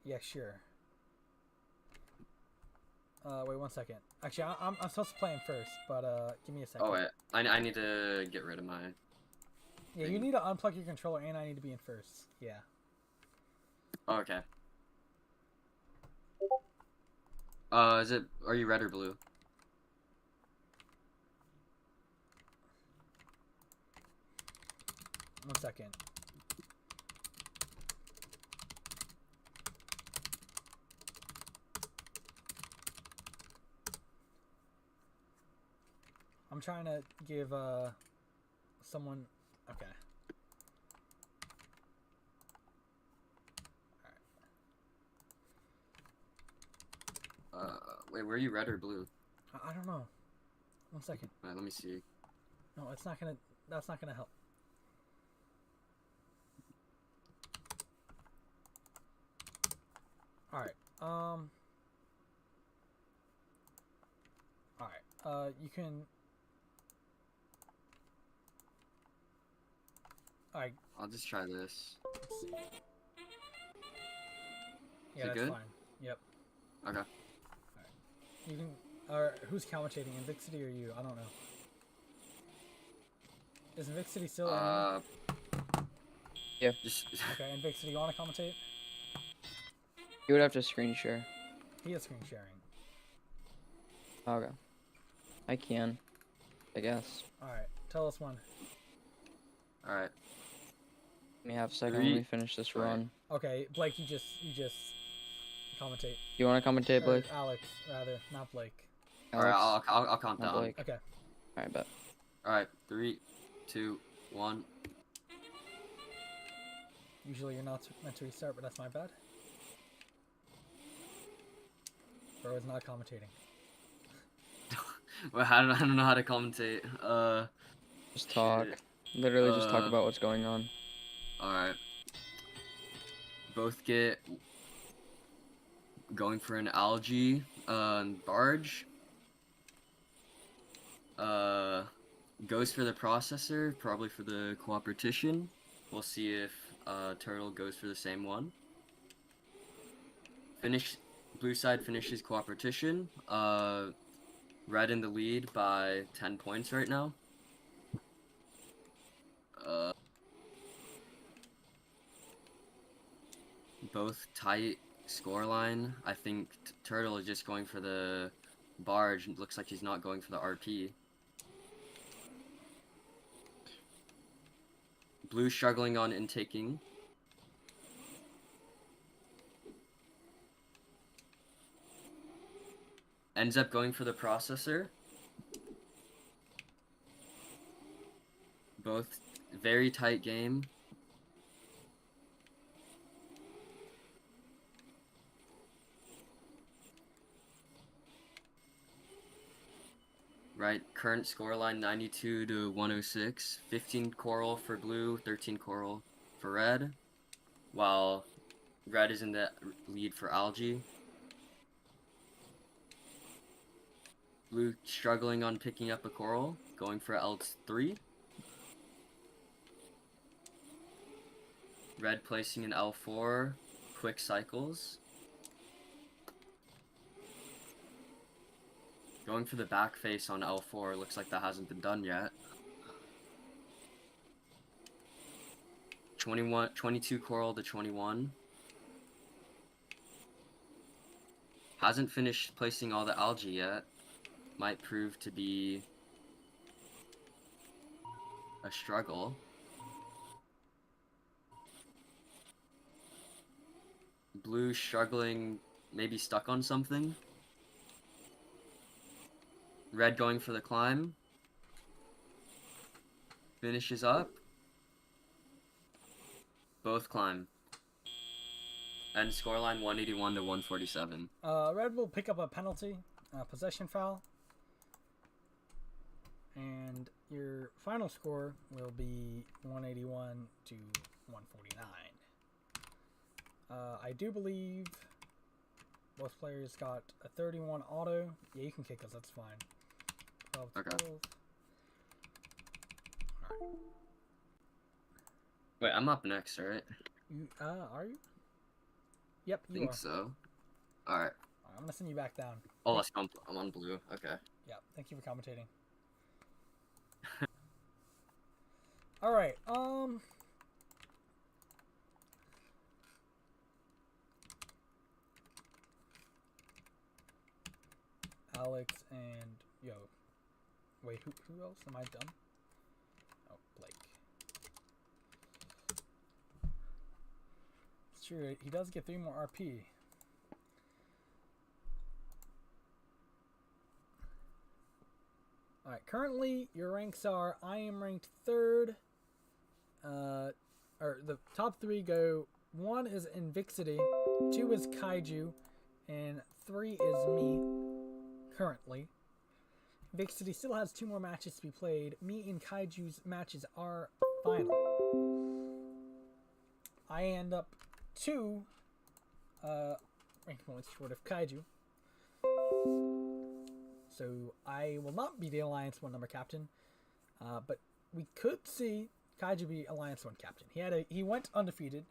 Yeah, sure. Wait 1 second. Actually, I'm supposed to play him first, but give me a second. Oh wait, I need to get rid of my. Yeah, you need to unplug your controller, and I need to be in first. Yeah. Oh, okay. Are you red or blue? One second. I'm trying to give someone. Okay. Wait, were you red or blue? I don't know. 1 second. Alright, let me see. No, it's not gonna. That's not gonna help. All right. All right. You can. All right. I'll just try this. Let's see. Yeah, it that's good? fine. Yep. Okay. You can. Who's commentating, Invixity or you? I don't know. Is Invixity still in? Yeah. Just Okay, and Vixie, do you want to commentate? You would have to screen share. He is screen sharing. Okay. I can. I guess. Alright, tell us when. all right. Let me have a second. Let me finish this run. Okay, Blake, you just commentate. You want to commentate, Blake? Or Alex, rather, not Blake. All right. Alex? I'll count Not down. Blake. Okay. Alright, bet. All right. 3, 2, 1. Usually you're not meant to restart, but that's my bad. Bro is not commentating. Well, I don't know how to commentate. Just talk. Shit. Literally just talk about what's going on. All right. Both get going for an algae barge. Goes for the processor, probably for the cooperation. We'll see if turtle goes for the same one. Blue side finishes cooperation. Red in the lead by 10 points right now. Both tight scoreline. I think Turtle is just going for the barge. It looks like he's not going for the RP. Blue struggling on intaking. Ends up going for the processor. Both very tight game. Right, current scoreline 92 to 106. 15 coral for blue, 13 coral for red. While red is in the lead for algae. Blue struggling on picking up a coral, going for L3. Red placing an L4, quick cycles. Going for the back face on L4, looks like that hasn't been done yet. 22 coral to 21. Hasn't finished placing all the algae yet. Might prove to be a struggle. Blue struggling, maybe stuck on something. Red going for the climb. Finishes up. Both climb. And scoreline 181 to 147. Red will pick up a penalty, possession foul. And your final score will be 181 to 149. I do believe both players got a 31 auto. Yeah, you can kick us, that's fine. 12 to Okay. 12. Alright. Wait, I'm up next, right? You, are you? Yep, I you think are. so. Alright. Alright, I'm gonna send you back down. Oh, let's go. I'm on blue. Okay. Yeah, thank you for commentating. Alright, Alex and yo. Wait, who else? Am I done? Oh, Blake. It's true, he does get 3 more RP. Alright, currently your ranks are I am ranked 3rd. Or the top 3 go 1 is Invixity, 2 is Kaiju, and 3 is me currently. Invixity still has 2 more matches to be played. Me and Kaiju's matches are final. I end up 2 rank points short of Kaiju. So I will not be the Alliance 1 number captain, but we could see Kaiju be Alliance 1 captain. He went undefeated,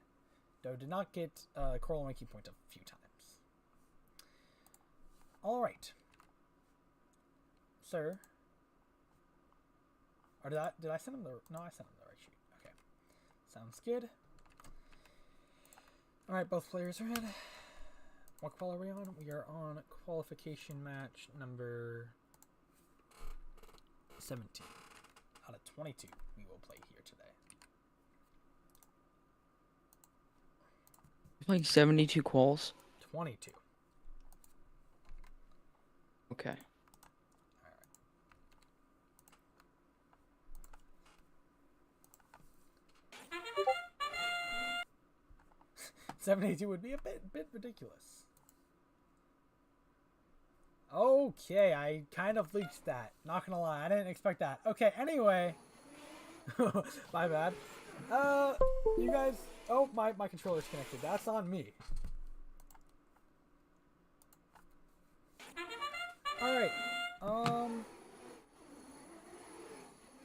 though did not get Coral ranking point a few times. All right, sir. Or did I send him the? No, I sent him the right sheet. Okay, sounds good. Alright, both players are in. What qual are we on? We are on qualification match number 17 out of 22 we will play here today. Playing 72 quals? 22. Okay. 72 would be a bit ridiculous. Okay, I kind of leaked that. Not gonna lie, I didn't expect that. Okay, anyway. My bad. You guys... Oh, my controller's connected. That's on me. Alright.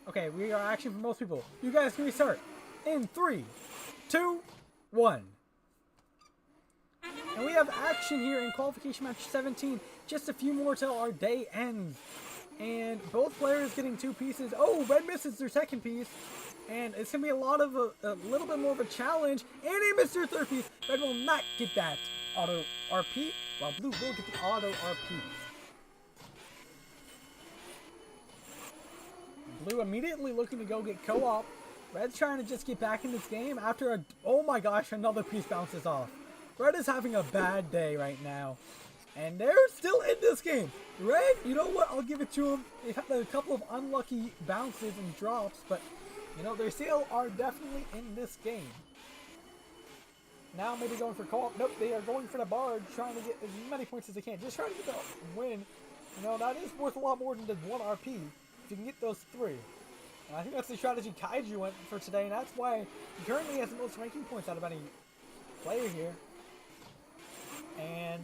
Okay, we are action for most people. You guys can restart. In 3, 2, 1. And we have action here in qualification match 17. Just a few more till our day ends. And both players getting 2 pieces. Oh, red misses their second piece. And it's going to be a little bit more of a challenge. And he missed their third piece. Red will not get that auto RP, while blue will get the auto RP. Blue immediately looking to go get co-op. Red's trying to just get back in this game after oh my gosh, another piece bounces off. Red is having a bad day right now. And they're still in this game. Red, you know what? I'll give it to them. They've had a couple of unlucky bounces and drops, but, you know, they still are definitely in this game. Now maybe going for co-op. Nope, they are going for the barge, trying to get as many points as they can. Just trying to get the win. You know, that is worth a lot more than the 1 RP. If you can get those 3. And I think that's the strategy Kaiju went for today, and that's why he currently has the most ranking points out of any player here. And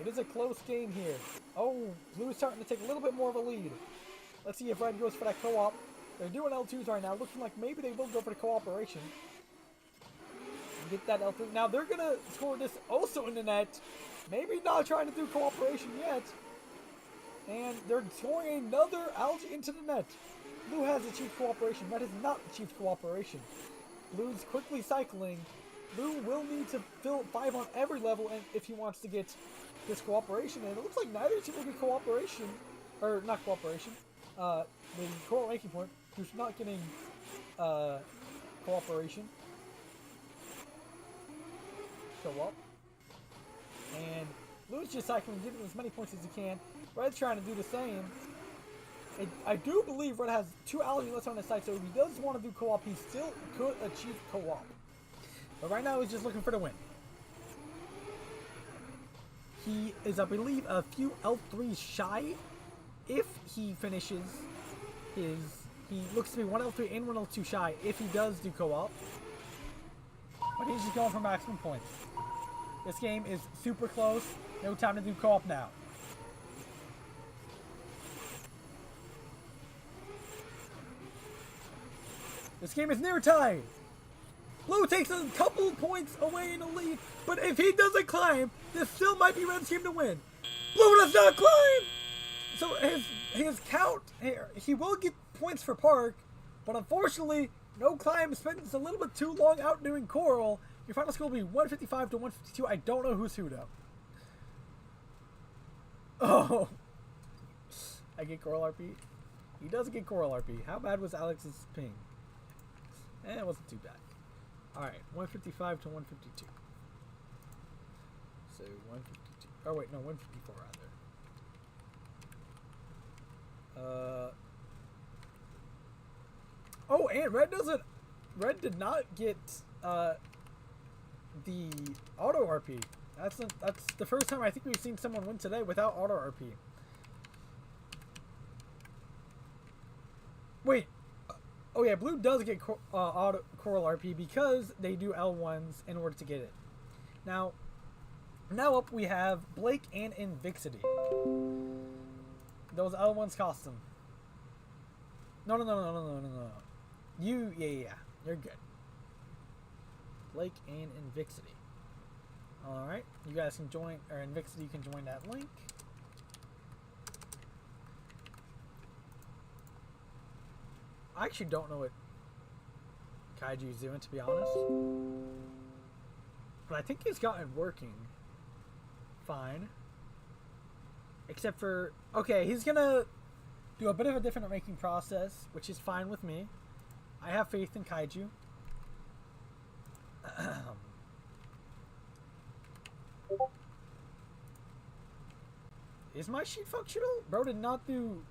it is a close game here. Oh, blue is starting to take a little bit more of a lead. Let's see if red goes for that co-op. They're doing L2s right now, looking like maybe they will go for the cooperation. Get that L3. Now they're gonna score this also in the net. Maybe not trying to do cooperation yet. And they're scoring another algae into the net. Blue has achieved cooperation. Red has not achieved cooperation. Blue's quickly cycling. Blue will need to fill 5 on every level and if he wants to get this cooperation. And it looks like neither team will get cooperation. Or not cooperation. The coral ranking point. Who's not getting cooperation. Co-op. And Blue's just cycling, getting as many points as he can. Red's trying to do the same. I do believe Red has 2 algae left on his side, so if he does want to do co-op, he still could achieve co-op. But right now, he's just looking for the win. He is, I believe, a few L3s shy. If he finishes his... He looks to be 1 L3 and 1 L2 shy if he does do co-op. But he's just going for maximum points. This game is super close. No time to do co-op now. This game is near tied. Blue takes a couple points away in the lead, but if he doesn't climb, this still might be Red's team to win. Blue does not climb! So his count, he will get points for Park, but unfortunately, no climb, spends a little bit too long outdoing Coral. Your final score will be 155 to 152. I don't know who's who though. Oh. I get Coral RP. He does get Coral RP. How bad was Alex's ping? It wasn't too bad. Alright, 155 to 152. So 152. Oh wait, no, 154 rather. Oh, and Red did not get the auto RP. That's the first time I think we've seen someone win today without auto RP. Wait. Oh yeah, blue does get auto Coral RP because they do L1s in order to get it. Now up we have Blake and Invixity. Those L1s cost them. No. Yeah. You're good. Blake and Invixity. Alright, you guys can join, or Invixity, you can join that link. I actually don't know what Kaiju's doing, to be honest. But I think he's gotten working fine. Except for... Okay, he's gonna do a bit of a different making process, which is fine with me. I have faith in Kaiju. Is my sheet functional? Bro did not do...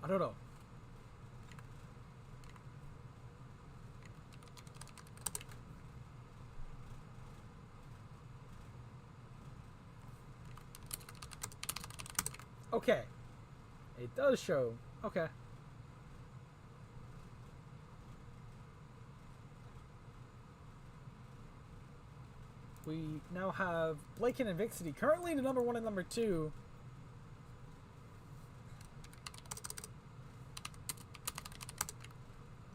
I don't know. Okay. It does show. Okay. We now have Blaken and Vixity currently the number 1 and number 2.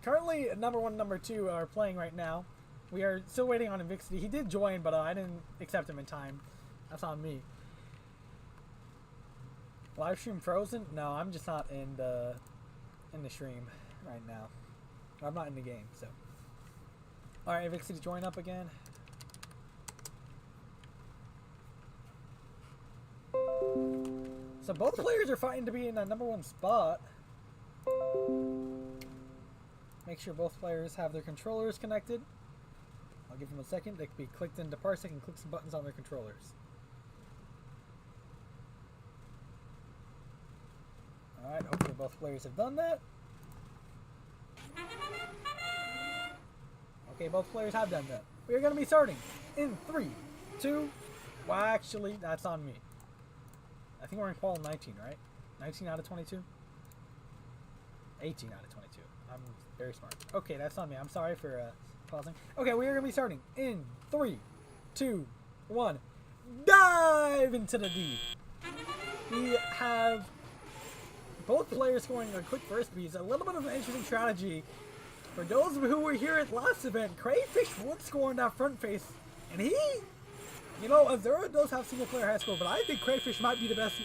Currently, number 1 and number 2 are playing right now. We are still waiting on Invixity. He did join, but I didn't accept him in time. That's on me. Live stream frozen? No, I'm just not in the stream right now. I'm not in the game, so. Alright, Invixity join up again. So both players are fighting to be in that number 1 spot. Make sure both players have their controllers connected. I'll give them a second. They can be clicked into Parsec and click some buttons on their controllers. Alright, hopefully both players have done that. Okay, both players have done that. We are going to be starting in 3, 2... Well, actually, that's on me. I think we're in qual 19, right? 19 out of 22? 18 out of 22. I'm very smart. Okay, that's on me. I'm sorry for pausing. Okay, we are going to be starting in 3, 2, 1. Dive into the deep. We have both players scoring a quick first piece. A little bit of an interesting strategy. For those who were here at last event, Crayfish would score in that front face. And he, you know, Azura does have single player high score, but I think Crayfish might be the best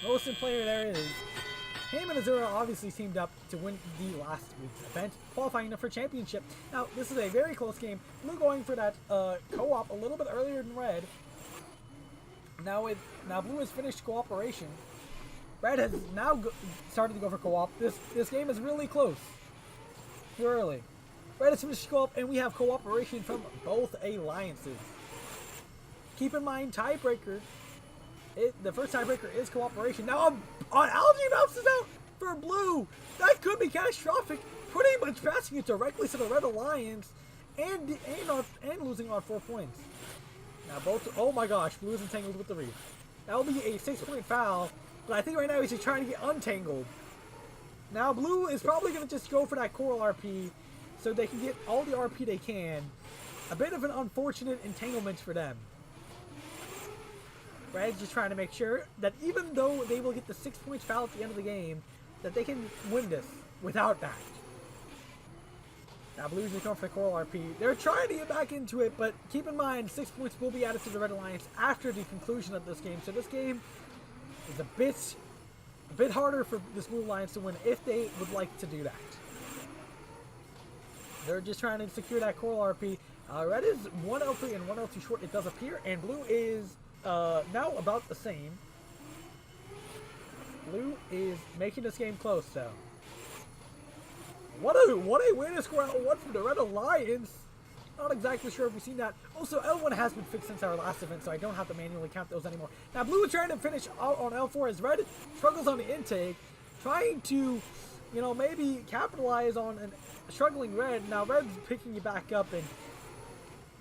Wilson player there is. Him and Azura obviously teamed up to win the last week's event, qualifying them for championship. Now, this is a very close game. Blue going for that co-op a little bit earlier than Red. Now Blue has finished cooperation. Red has now started to go for co-op. This game is really close. Too early. Red has finished co-op, and we have cooperation from both alliances. Keep in mind, tiebreaker. The first tiebreaker is cooperation. Now, on Algae bounces out for Blue. That could be catastrophic. Pretty much passing it directly to the Red Alliance and losing on 4 points. Now, both. Oh my gosh, Blue is entangled with the Reef. That will be a 6-point foul. But I think right now he's just trying to get untangled. Now, Blue is probably going to just go for that Coral RP so they can get all the RP they can. A bit of an unfortunate entanglement for them. Red's just trying to make sure that even though they will get the 6 points foul at the end of the game, that they can win this without that. Now, Blue's just going for the Coral RP. They're trying to get back into it, but keep in mind, 6 points will be added to the Red Alliance after the conclusion of this game. So this game is a bit harder for this Blue Alliance to win if they would like to do that. They're just trying to secure that Coral RP. Red is 1 L3 and 1 L2 short, it does appear, and Blue is now about the same. Blue is making this game close, though. What a way to score out 1 from the Red Alliance. Not exactly sure if we've seen that. Also, L1 has been fixed since our last event, so I don't have to manually count those anymore. Now, Blue is trying to finish out on L4 as Red struggles on the intake, trying to, you know, maybe capitalize on a struggling Red. Now, Red's picking you back up, and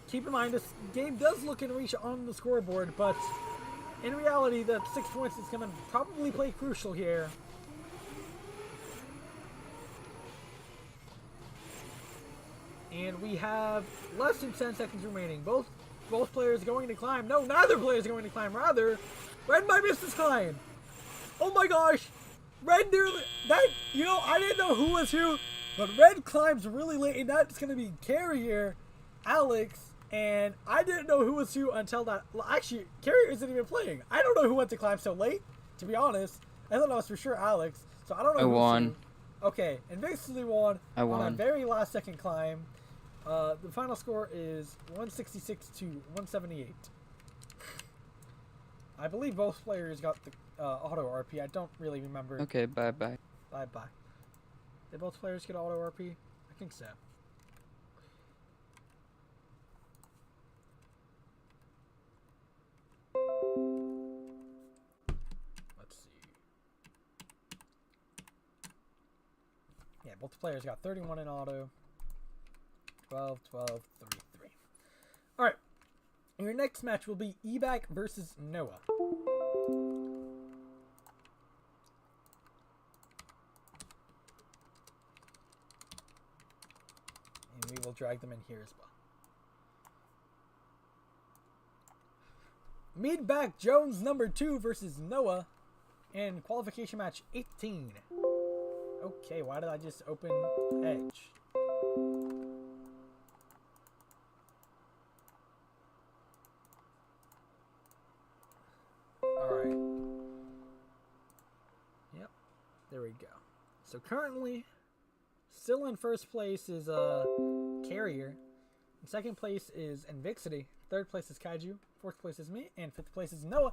keep in mind, this game does look in reach on the scoreboard, but in reality, the 6 points is going to probably play crucial here. And we have less than 10 seconds remaining. Both players going to climb. No, neither player is going to climb. Rather, Red might miss this climb. Oh my gosh. Red nearly... That, you know, I didn't know who was who, but Red climbs really late, and that's going to be Carrier, Alex, And I didn't know who was who until that. Well, actually, Carrier isn't even playing. I don't know who went to climb so late, to be honest. I thought that was for sure Alex. So I don't know I who won. Okay, Invictly won I on a won. very last second climb. The final score is 166 to 178. I believe both players got the auto RP. I don't really remember. Okay, bye-bye. Bye-bye. Did both players get auto RP? I think so. Let's see. Yeah, both players got 31 in auto. 12, 12, 3, 3. Alright. Your next match will be Ebac versus Noah. And we will drag them in here as well. Meadback Jones number 2 versus Noah in qualification match 18. Okay, why did I just open Edge? Alright. Yep. There we go. So currently, still in first place is Carrier. In second place is Invixity. Third place is Kaiju. Fourth place is me. And fifth place is Noah.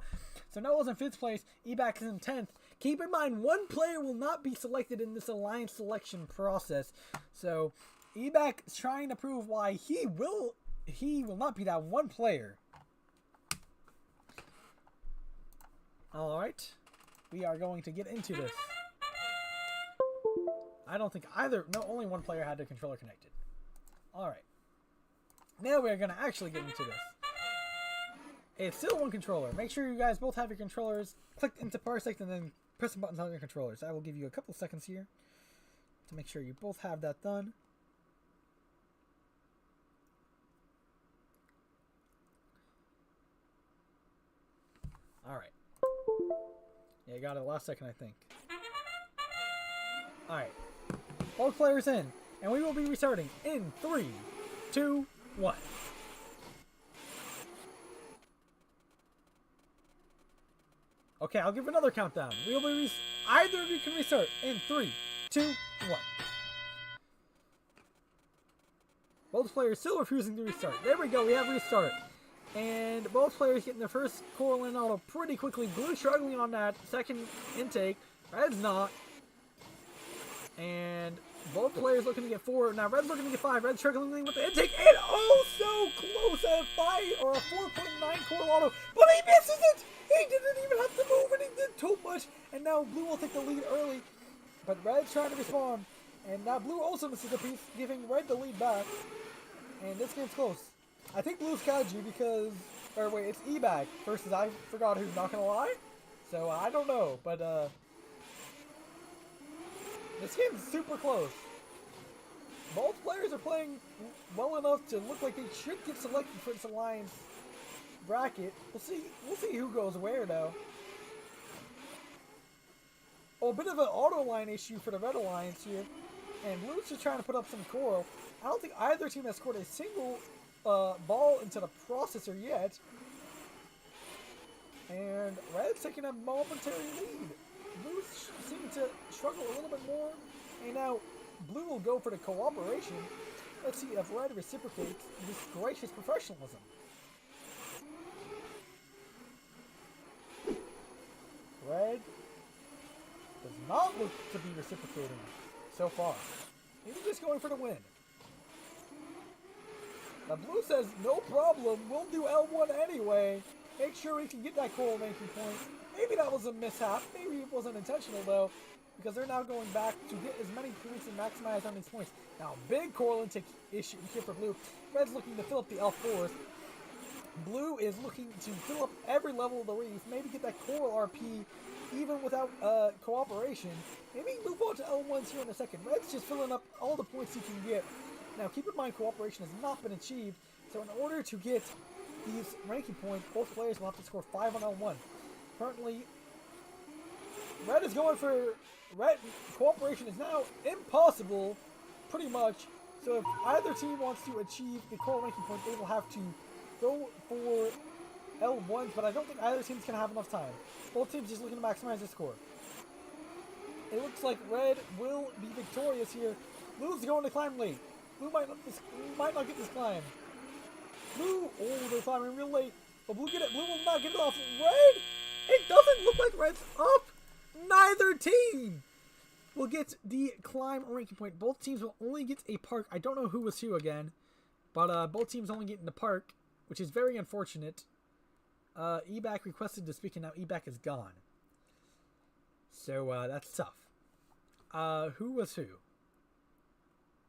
So Noah's in fifth place. Ebac is in 10th. Keep in mind, one player will not be selected in this alliance selection process. So Ebac is trying to prove why he will not be that one player. Alright. We are going to get into this. I don't think only one player had the controller connected. Alright. Now we're going to actually get into this. It's still one controller. Make sure you guys both have your controllers clicked into Parsec and then press the buttons on your controllers. I will give you a couple seconds here to make sure you both have that done. Alright. Yeah, you got it last second, I think. Alright. Both players in. And we will be restarting in 3, 2, 1. Okay, I'll give another countdown. We will be either of you can restart in 3, 2, 1. Both players still refusing to restart. There we go, we have restart. And both players getting their first coral in auto pretty quickly. Blue struggling on that second intake. Red's not. And both players looking to get 4. Now Red's looking to get 5. Red's struggling with the intake. And oh, so close at a 5 or a 4.9 coral auto. But he misses it! He didn't even have to move and he did too much. And now Blue will take the lead early. But Red's trying to respond. And now Blue also misses a piece, giving Red the lead back. And this game's close. I think Blue's Kaiju because... Or wait, it's Ebac versus I forgot who, not gonna lie. So I don't know, but this game's super close. Both players are playing well enough to look like they should get selected for this alliance bracket. We'll see who goes where though. Oh, a bit of an auto line issue for the Red Alliance here. And Blue's just trying to put up some coral. I don't think either team has scored a single ball into the processor yet. And Red's taking a momentary lead. Blue's seeming to struggle a little bit more. And now Blue will go for the cooperation. Let's see if Red reciprocates this gracious professionalism. Red does not look to be reciprocating so far. Maybe just going for the win. Now Blue says, no problem, we'll do L1 anyway. Make sure we can get that coral making point. Maybe that was a mishap. Maybe it wasn't intentional though, because they're now going back to get as many points and maximize on these points. Now, big coral intake issue here for Blue. Red's looking to fill up the L4s. Blue is looking to fill up every level of the reef, maybe get that coral RP even without cooperation. Maybe move on to L1s here in a second. Red's just filling up all the points he can get. Now, keep in mind, cooperation has not been achieved, so in order to get these ranking points, both players will have to score 5 on L1. Currently, Red is going for... Red cooperation is now impossible, pretty much, So if either team wants to achieve the coral ranking point, they will have to go for L1s, but I don't think either team's going to have enough time. Both teams just looking to maximize their score. It looks like red will be victorious here. Blue's going to climb late. Blue might not get this climb. Blue, oh, they're climbing real late. But blue get it. Blue will not get it off. Red, it doesn't look like red's up. Neither team will get the climb ranking point. Both teams will only get a park. I don't know who was who again, but both teams only get in the park, which is very unfortunate. EBAC requested to speak, and now EBAC is gone. So that's tough. Who was who?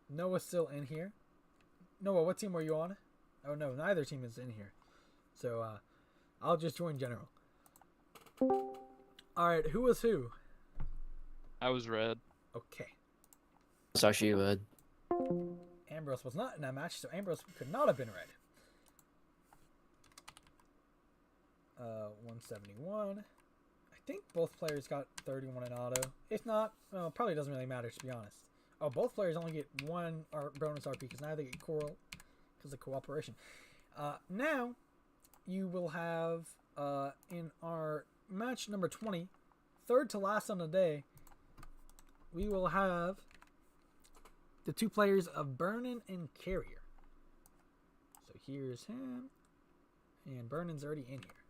Noah's still in here. Noah, what team were you on? Oh no, neither team is in here. So I'll just join general. Alright, who was who? I was red. Okay. It's actually red. Ambrose was not in that match, so Ambrose could not have been red. 171. I think both players got 31 in auto. If not, well, it probably doesn't really matter, to be honest. Oh, both players only get one bonus RP because neither get coral because of cooperation. Now, you will have, in our match number 20, third to last on the day, we will have the two players of Burnin and Carrier. So here's him, and Burnin's already in here.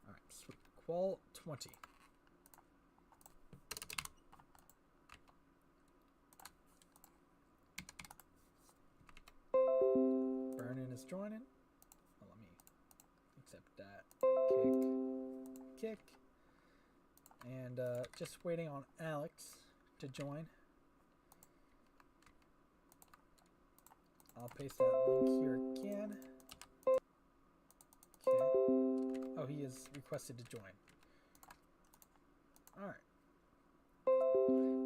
Alright, sweet. Qual 20. Burnin is joining. Oh, let me accept that. Kick. And just waiting on Alex to join. I'll paste that link here again. Okay. Oh, he is requested to join. Alright.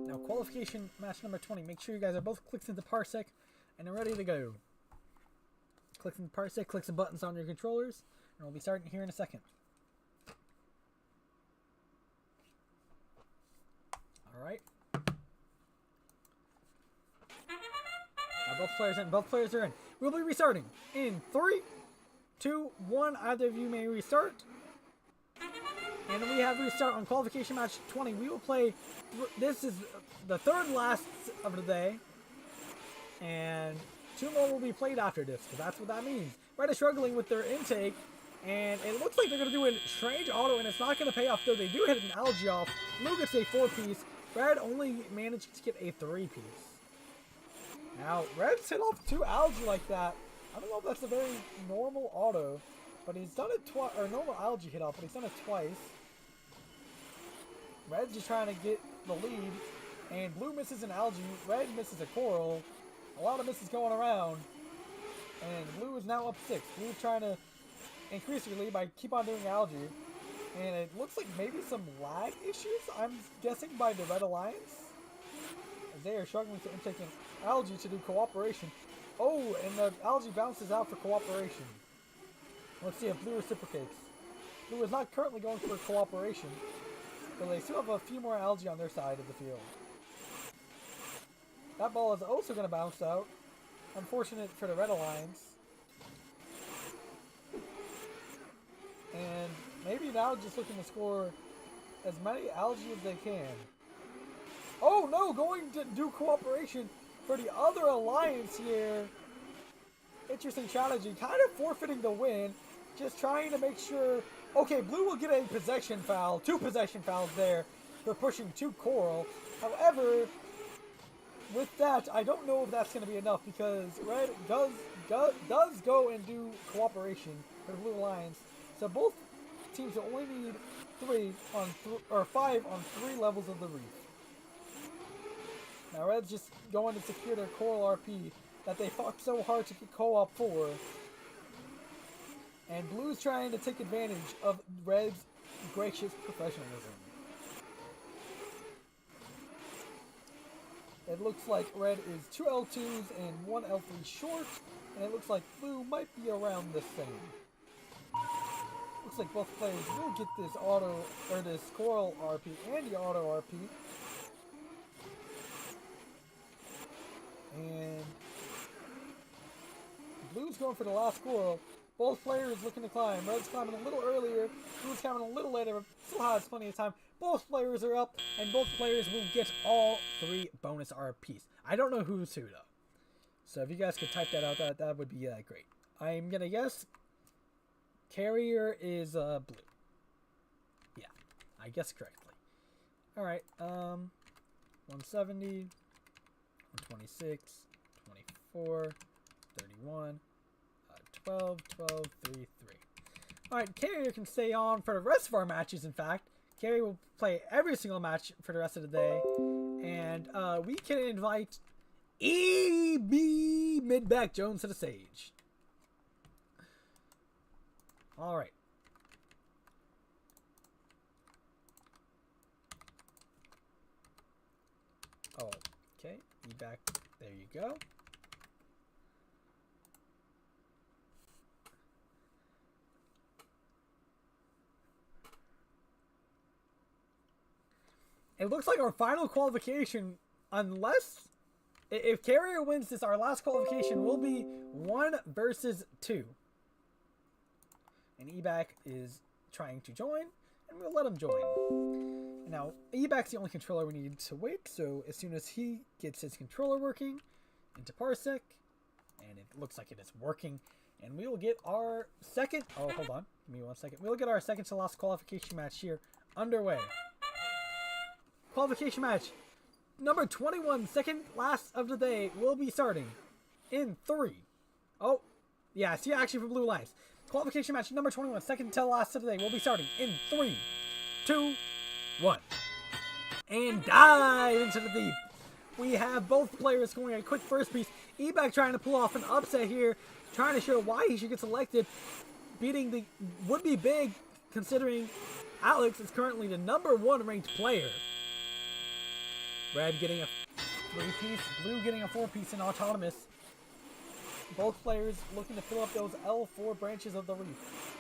Now, qualification match number 20. Make sure you guys are both clicked into Parsec and are ready to go. Click into Parsec, click some buttons on your controllers, and we'll be starting here in a second. Alright. Now both players in. Both players are in. We'll be restarting in 3, 2, 1. Either of you may restart. And we have restart on qualification match 20. We will play. This is the third last of the day. And 2 more will be played after this, because that's what that means. Red is struggling with their intake, and it looks like they're going to do a strange auto, and it's not going to pay off, though they do hit an algae off. Blue gets a 4-piece. Red only managed to get a 3-piece. Now, Red's hit off 2 algae like that. I don't know if that's a very normal auto, but he's done it twice, or normal algae hit off, but he's done it twice. Red's just trying to get the lead, and blue misses an algae, red misses a coral. A lot of misses going around, and blue is now up 6. Blue's trying to increase your lead by keep on doing algae, and it looks like maybe some lag issues, I'm guessing, by the Red Alliance, as they are struggling to intake an algae to do cooperation. Oh, and the algae bounces out for cooperation. Let's see if blue reciprocates. Blue is not currently going for cooperation, but they still have a few more algae on their side of the field. That ball is also going to bounce out. Unfortunate for the Red Alliance. And maybe now just looking to score as many algae as they can. Oh no, going to do cooperation for the other alliance here. Interesting strategy. Kind of forfeiting the win. Just trying to make sure. Okay, blue will get a possession foul. 2 possession fouls there for pushing 2 coral. However, with that, I don't know if that's going to be enough, because red does go and do cooperation for the Blue Alliance. So both teams will only need 5 on 3 levels of the reef. Now red's just going to secure their coral RP that they fought so hard to get co-op for. And blue's trying to take advantage of red's gracious professionalism. It looks like red is 2 L2s and 1 L3 short, and it looks like blue might be around the same. Looks like both players will get this auto, or this coral RP and the auto RP. And Blue's going for the last coral. Both players looking to climb. Red's climbing a little earlier. Blue's climbing a little later, but still has plenty of time. Both players are up, and both players will get all 3 bonus RPs. I don't know who's who, though. So if you guys could type that out, that would be great. I'm going to guess Carrier is blue. Yeah, I guessed correctly. Alright, 170, 126, 24, 31, 12, 12, 3, 3. Alright, Carrier can stay on for the rest of our matches, in fact. Carrier will play every single match for the rest of the day. And we can invite E.B. Midback Jones to the stage. Alright. Oh, okay. E-back. There you go. It looks like our final qualification, unless if Carrier wins this, our last qualification will be 1 versus 2. And E-back is trying to join, and we'll let him join. Now, E-back's the only controller we need to wait, so as soon as he gets his controller working into Parsec, and it looks like it is working, and we will get our second, oh, hold on, give me 1 second. We'll get our second to last qualification match here underway. Qualification match number 21, second last of the day, will be starting in 3. Oh, yeah, see action for blue lines. Qualification match number 21, second to last of the day, will be starting in 3, 2, 1. And dive into the deep. We have both players scoring a quick first piece. E-back trying to pull off an upset here, trying to show why he should get selected. Beating the would be big, considering Alex is currently the #1 ranked player. Red getting a 3-piece, Blue getting a 4-piece in Autonomous. Both players looking to fill up those L4 branches of the Reef.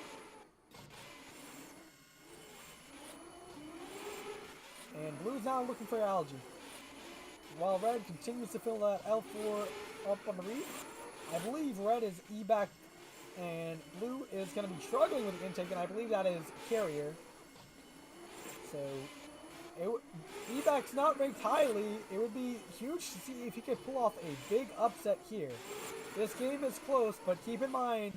And Blue's now looking for Algae. While Red continues to fill that L4 up on the Reef, I believe Red is E-back and Blue is going to be struggling with the intake, and I believe that is Carrier. So E-back's not ranked highly. It would be huge to see if he could pull off a big upset here. This game is close, but keep in mind,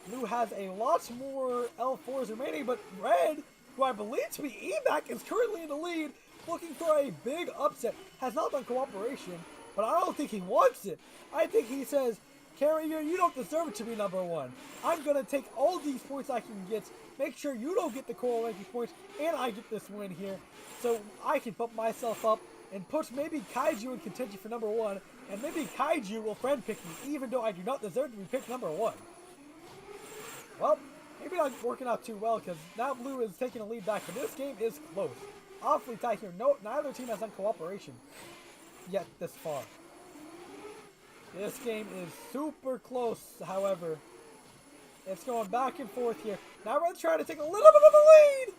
Blue has a lot more L4s remaining, but Red, who I believe to be E-back, is currently in the lead, looking for a big upset. Has not done cooperation, but I don't think he wants it. I think he says, Carrier, you don't deserve to be #1. I'm going to take all these points I can get, make sure you don't get the coral ranking points, and I get this win here. So I can put myself up and put maybe Kaiju in contention for #1, and maybe Kaiju will friend pick me, even though I do not deserve to be picked #1. Well, maybe not working out too well, because now Blue is taking a lead back, but this game is close. Awfully tight here. No, neither team has done cooperation yet this far. This game is super close, however. It's going back and forth here. Now Red's trying to take a little bit of a lead!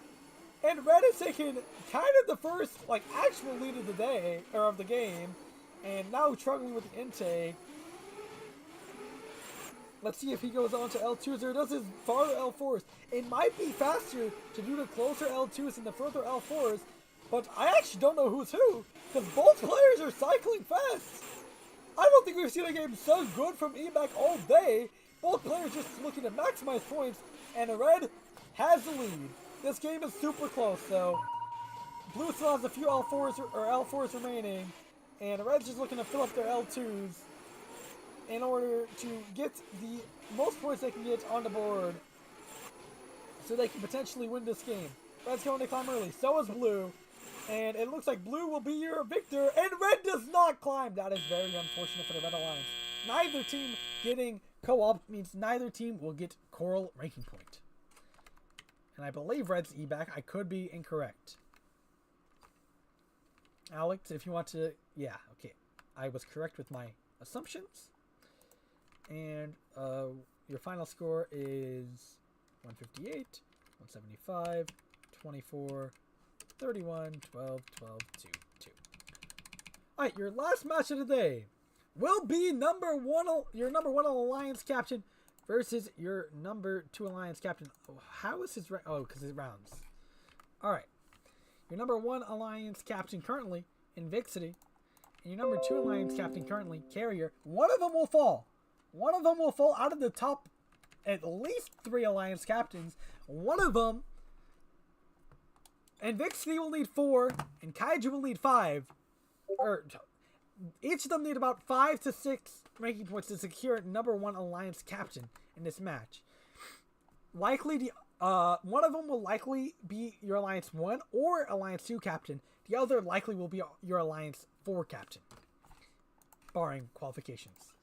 And Red is taking kind of the first, actual lead of the day, or of the game. And now struggling with the intake. Let's see if he goes on to L2s or does his farther L4s. It might be faster to do the closer L2s and the further L4s, but I actually don't know who's who, because both players are cycling fast. I don't think we've seen a game so good from E-back all day. Both players just looking to maximize points, and Red has the lead. This game is super close, so Blue still has a few L4s remaining, and Red's just looking to fill up their L2s in order to get the most points they can get on the board so they can potentially win this game. Red's going to climb early, so is Blue, and it looks like Blue will be your victor, and Red does not climb. That is very unfortunate for the Red Alliance. Neither team getting co-op means neither team will get Coral ranking point. And I believe Red's E-back. I could be incorrect. Alex, if you want to... Yeah, okay. I was correct with my assumptions. And your final score is 158, 175, 24, 31, 12, 12, 2, 2. Alright, your last match of the day will be your number 1 alliance captain versus your number 2 alliance captain. Oh, how is his because it rounds. All right. Your number 1 alliance captain currently Invixity, and your number 2 alliance captain currently Carrier. One of them will fall. One of them will fall out of the top at least 3 alliance captains. One of them, Invixity will need 4, and Kaiju will need 5. Each of them need about 5 to 6 ranking points to secure number 1 alliance captain in this match. Likely, one of them will likely be your alliance 1 or alliance 2 captain. The other likely will be your alliance 4 captain, barring qualifications.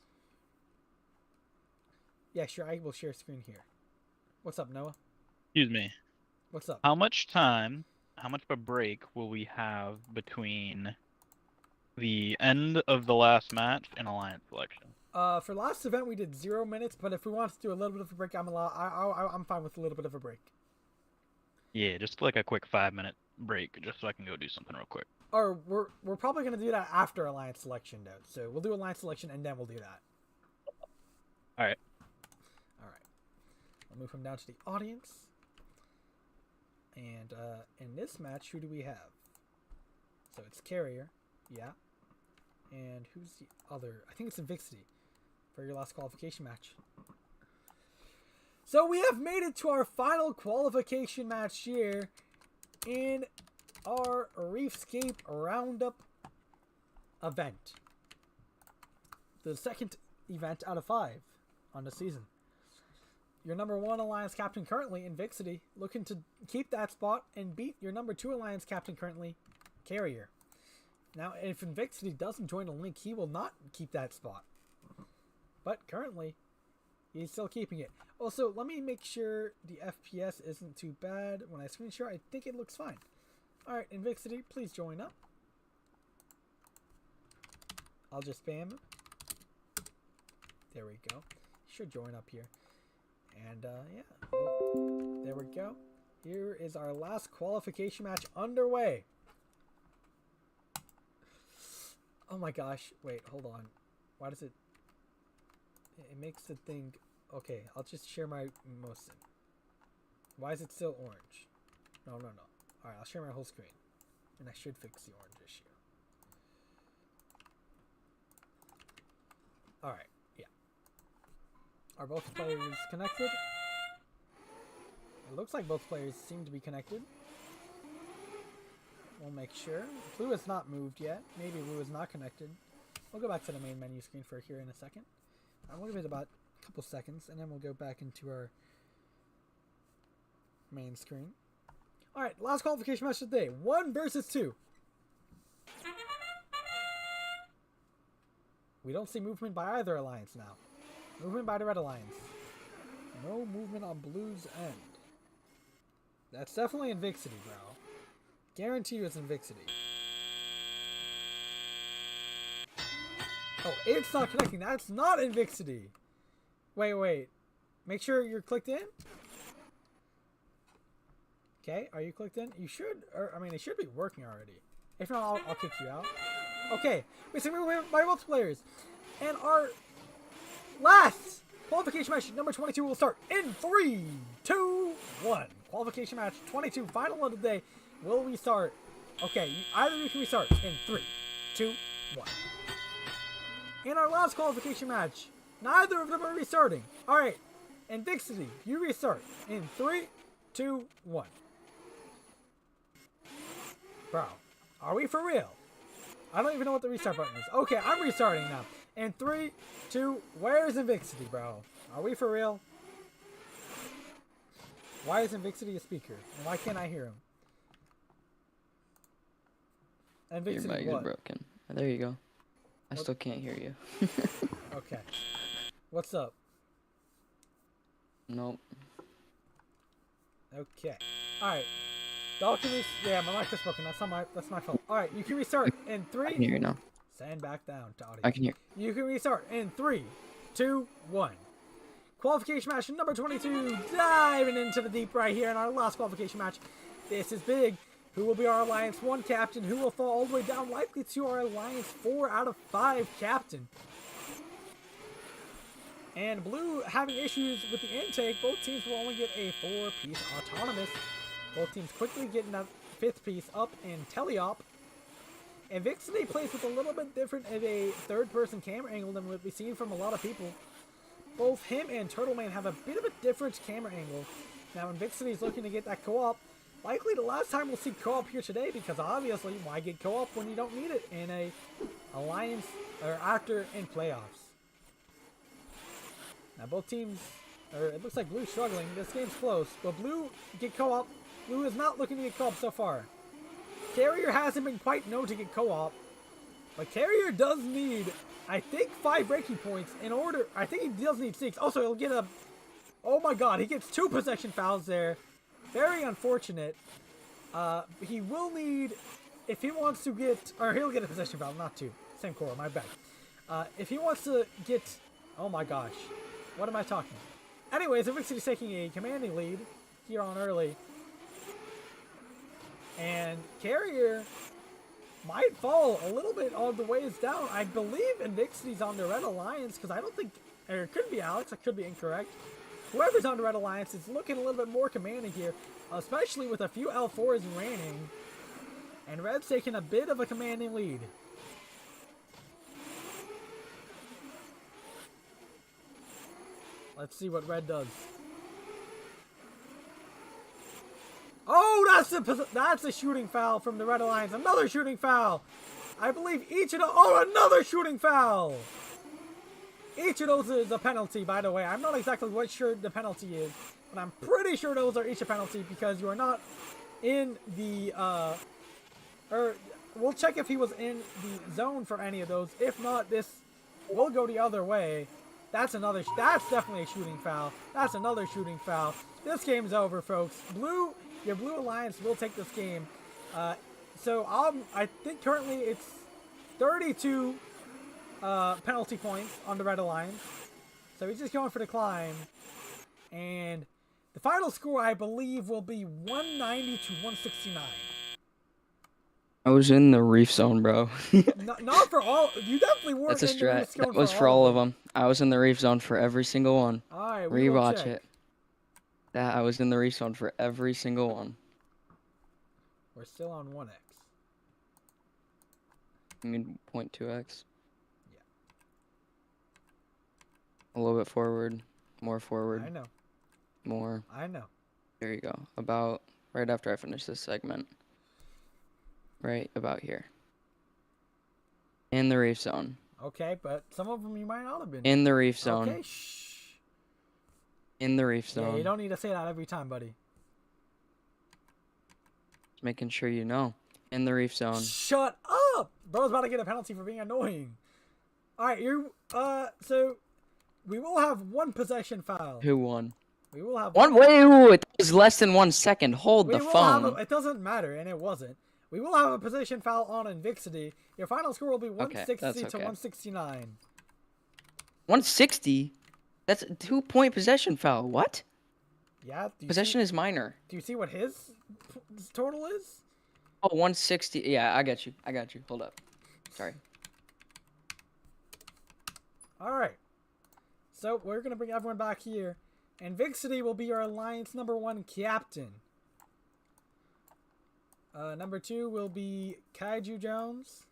Yeah, sure. I will share screen here. What's up, Noah? Excuse me. What's up? How much of a break will we have between the end of the last match and alliance selection? For last event we did 0 minutes, but if we want to do a little bit of a break, I'm fine with a little bit of a break. Yeah, just like a quick 5-minute break, just so I can go do something real quick. Or we're probably gonna do that after alliance selection, though. So we'll do alliance selection and then we'll do that. All right. I'll move him down to the audience. And in this match, who do we have? So it's Carrier, yeah. And who's the other? I think it's Invixity for your last qualification match. So we have made it to our final qualification match here in our Reefscape Roundup event. The second event out of 5 on the season. Your number 1 alliance captain currently, Invixity, looking to keep that spot and beat your number 2 alliance captain currently, Carrier. Now, if Invixity doesn't join the link, he will not keep that spot. But currently, he's still keeping it. Also, let me make sure the FPS isn't too bad. When I screen share, I think it looks fine. Alright, Invixity, please join up. I'll just spam. There we go. Should join up here. And, yeah. Well, there we go. Here is our last qualification match underway. Oh my gosh. Wait, hold on. Why does it... It makes the thing... Okay, I'll just share my MOSIN. Why is it still orange? No. Alright, I'll share my whole screen. And I should fix the orange issue. Alright, yeah. Are both players connected? It looks like both players seem to be connected. We'll make sure. Blue has not moved yet. Maybe Blue is not connected. We'll go back to the main menu screen for here in a second. We'll give it about a couple seconds, and then we'll go back into our main screen. Alright, last qualification match of the day. 1 versus 2. We don't see movement by either alliance now. Movement by the red alliance. No movement on Blue's end. That's definitely Invixity, bro. Guarantee you it's Invixity. Oh, it's not connecting. That's not Invixity. Wait. Make sure you're clicked in. Okay, are you clicked in? You should, or, I mean, it should be working already. If not, I'll kick you out. Okay, we see movement by both players. And our last qualification match, number 22, will start in 3, 2, 1. Qualification match 22, final of the day. Will we start? Okay, either of you can restart in 3, 2, 1. In our last qualification match, neither of them are restarting. Alright, Invixity, you restart in 3, 2, 1. Bro, are we for real? I don't even know what the restart button is. Okay, I'm restarting now. In 3, 2, where's Invixity, bro? Are we for real? Why is Invixity a speaker? And why can't I hear him? Invixity, your mic is broken. There you go. I still can't hear you. Okay. What's up? Nope. Okay. Alright. Y'all can yeah, my mic is broken. That's my fault. Alright, you can restart in 3. I can hear you now. Stand back down to audio. I can hear. You can restart in 3, 2, 1. Qualification match number 22. Diving into the deep right here in our last qualification match. This is big. Who will be our Alliance 1 captain? Who will fall all the way down likely to our Alliance 4 out of 5 captain? And blue having issues with the intake. Both teams will only get a 4-piece autonomous. Both teams quickly getting that 5th piece up in teleop. And Vixity plays with a little bit different of a third-person camera angle than what we've seen from a lot of people. Both him and Turtleman have a bit of a different camera angle. Now, when Vixity is looking to get that co-op, likely the last time we'll see co-op here today, because obviously, why get co-op when you don't need it in a alliance or after in playoffs? Now, both teams, or it looks like Blue's struggling. This game's close, but Blue get co-op. Blue is not looking to get co-op so far. Carrier hasn't been quite known to get co-op, but Carrier does need, I think, 5 breaking points in order. I think he does need 6. Also, he'll get a. Oh my God, he gets 2 possession fouls there. Very unfortunate. He will need, if he wants to get, or he'll get a possession foul, not 2. Same core, my bad. If he wants to get, oh my gosh, what am I talking about? Anyways, Vixity's taking a commanding lead here on early. And Carrier might fall a little bit on the ways down. I believe Invixity's on the Red Alliance, because I don't think, or it could be Alex, I could be incorrect. Whoever's on the Red Alliance is looking a little bit more commanding here, especially with a few L4s remaining. And Red's taking a bit of a commanding lead. Let's see what Red does. Oh, that's a shooting foul from the Red Alliance. Another shooting foul. I believe each of those. Oh, another shooting foul. Each of those is a penalty, by the way. I'm not exactly what sure the penalty is, but I'm pretty sure those are each a penalty because you are not in the, or we'll check if he was in the zone for any of those. If not, this will go the other way. That's definitely a shooting foul. That's another shooting foul. This game's over, folks. Your Blue Alliance will take this game. So I think currently it's 32 penalty points on the Red Alliance. So he's just going for the climb. And the final score, I believe, will be 190 to 169. I was in the Reef zone, bro. Not for all. You definitely weren't. That's a in the Reef strat. zone That was for all of them. I was in the Reef zone for every single one. All right, we will Rewatch check. it. That I was in the Reef zone for every single one. We're still on 1x. I mean 0.2x. Yeah. A little bit forward. More forward. I know. More. I know. There you go. About right after I finish this segment. Right about here. In the Reef zone. Okay, but some of them you might not have been. In the Reef zone. Okay, shh. In the Reef Yeah, zone. you don't need to say that every time, buddy. Just making sure you know. In the Reef zone. Shut up! Bro's about to get a penalty for being annoying. Alright, so we will have 1 possession foul. Who won? We will have One. Wait, it was less than 1 second. Hold we the will phone. have it doesn't matter, and it wasn't. We will have a possession foul on Invixity. Your final score will be 160 that's to okay. 169. 160? That's a 2-point possession foul. What? Yeah. Possession is minor. Do you see what his total is? Oh, 160. Yeah, I got you. Hold up. Sorry. All right. So we're gonna bring everyone back here, and Vixity will be your Alliance #1 captain. Number 2 will be Kaiju Jones,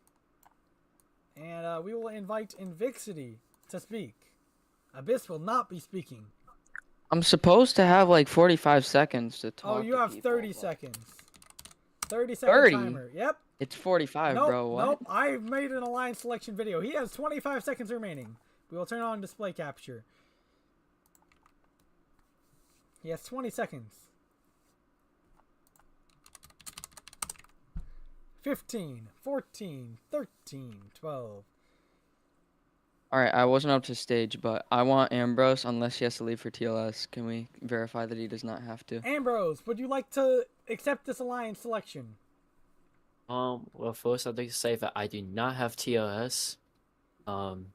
and we will invite Invixity to speak. Abyss will not be speaking. I'm supposed to have like 45 seconds to talk. Oh, you to have people, 30 but- seconds. 30-second 30? timer. Yep. It's 45, Nope, bro. What? nope. I've made an Alliance selection video. He has 25 seconds remaining. We will turn on display capture. He has 20 seconds. 15, 14, 13, 12. Alright, I wasn't up to stage, but I want Ambrose unless he has to leave for TLS. Can we verify that he does not have to? Ambrose, would you like to accept this Alliance selection? Well, first I'd like to say that I do not have TLS. And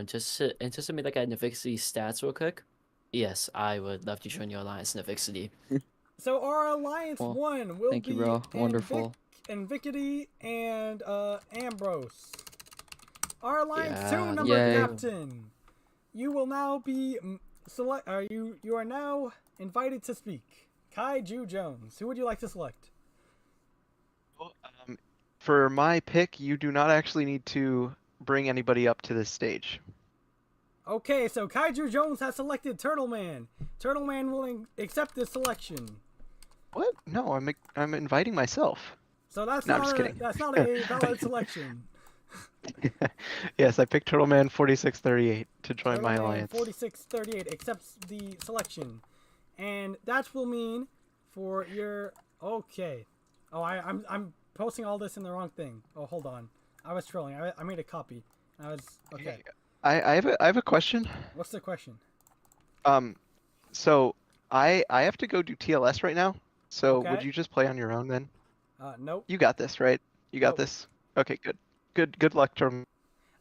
just to make like a Navixity stats real quick. Yes, I would love to join your Alliance Navixity. So our Alliance 1 will thank be you, bro. Wonderful. Invicity and Ambrose. Our Alliance 2 number yay. captain. you will now be you are now invited to speak. Kaiju Jones, who would you like to select? For my pick, you do not actually need to bring anybody up to this stage. Okay, so Kaiju Jones has selected Turtle Man. Turtle Man will accept this selection. What? No, I'm inviting myself. So that's No, I'm not just a, kidding. that's not a valid selection. Yes, I picked Turtle Man 4638 to join my Turtle Man alliance. 4638 accepts the selection, and that will mean for your Oh, I'm posting all this in the wrong thing. Oh, hold on. I was trolling. I made a copy. I was okay. I have a question. What's the question? So I have to go do TLS right now. So Okay. would you just play on your own then? Nope. You got this, right? You got Nope. this. Okay, good luck, Turtle.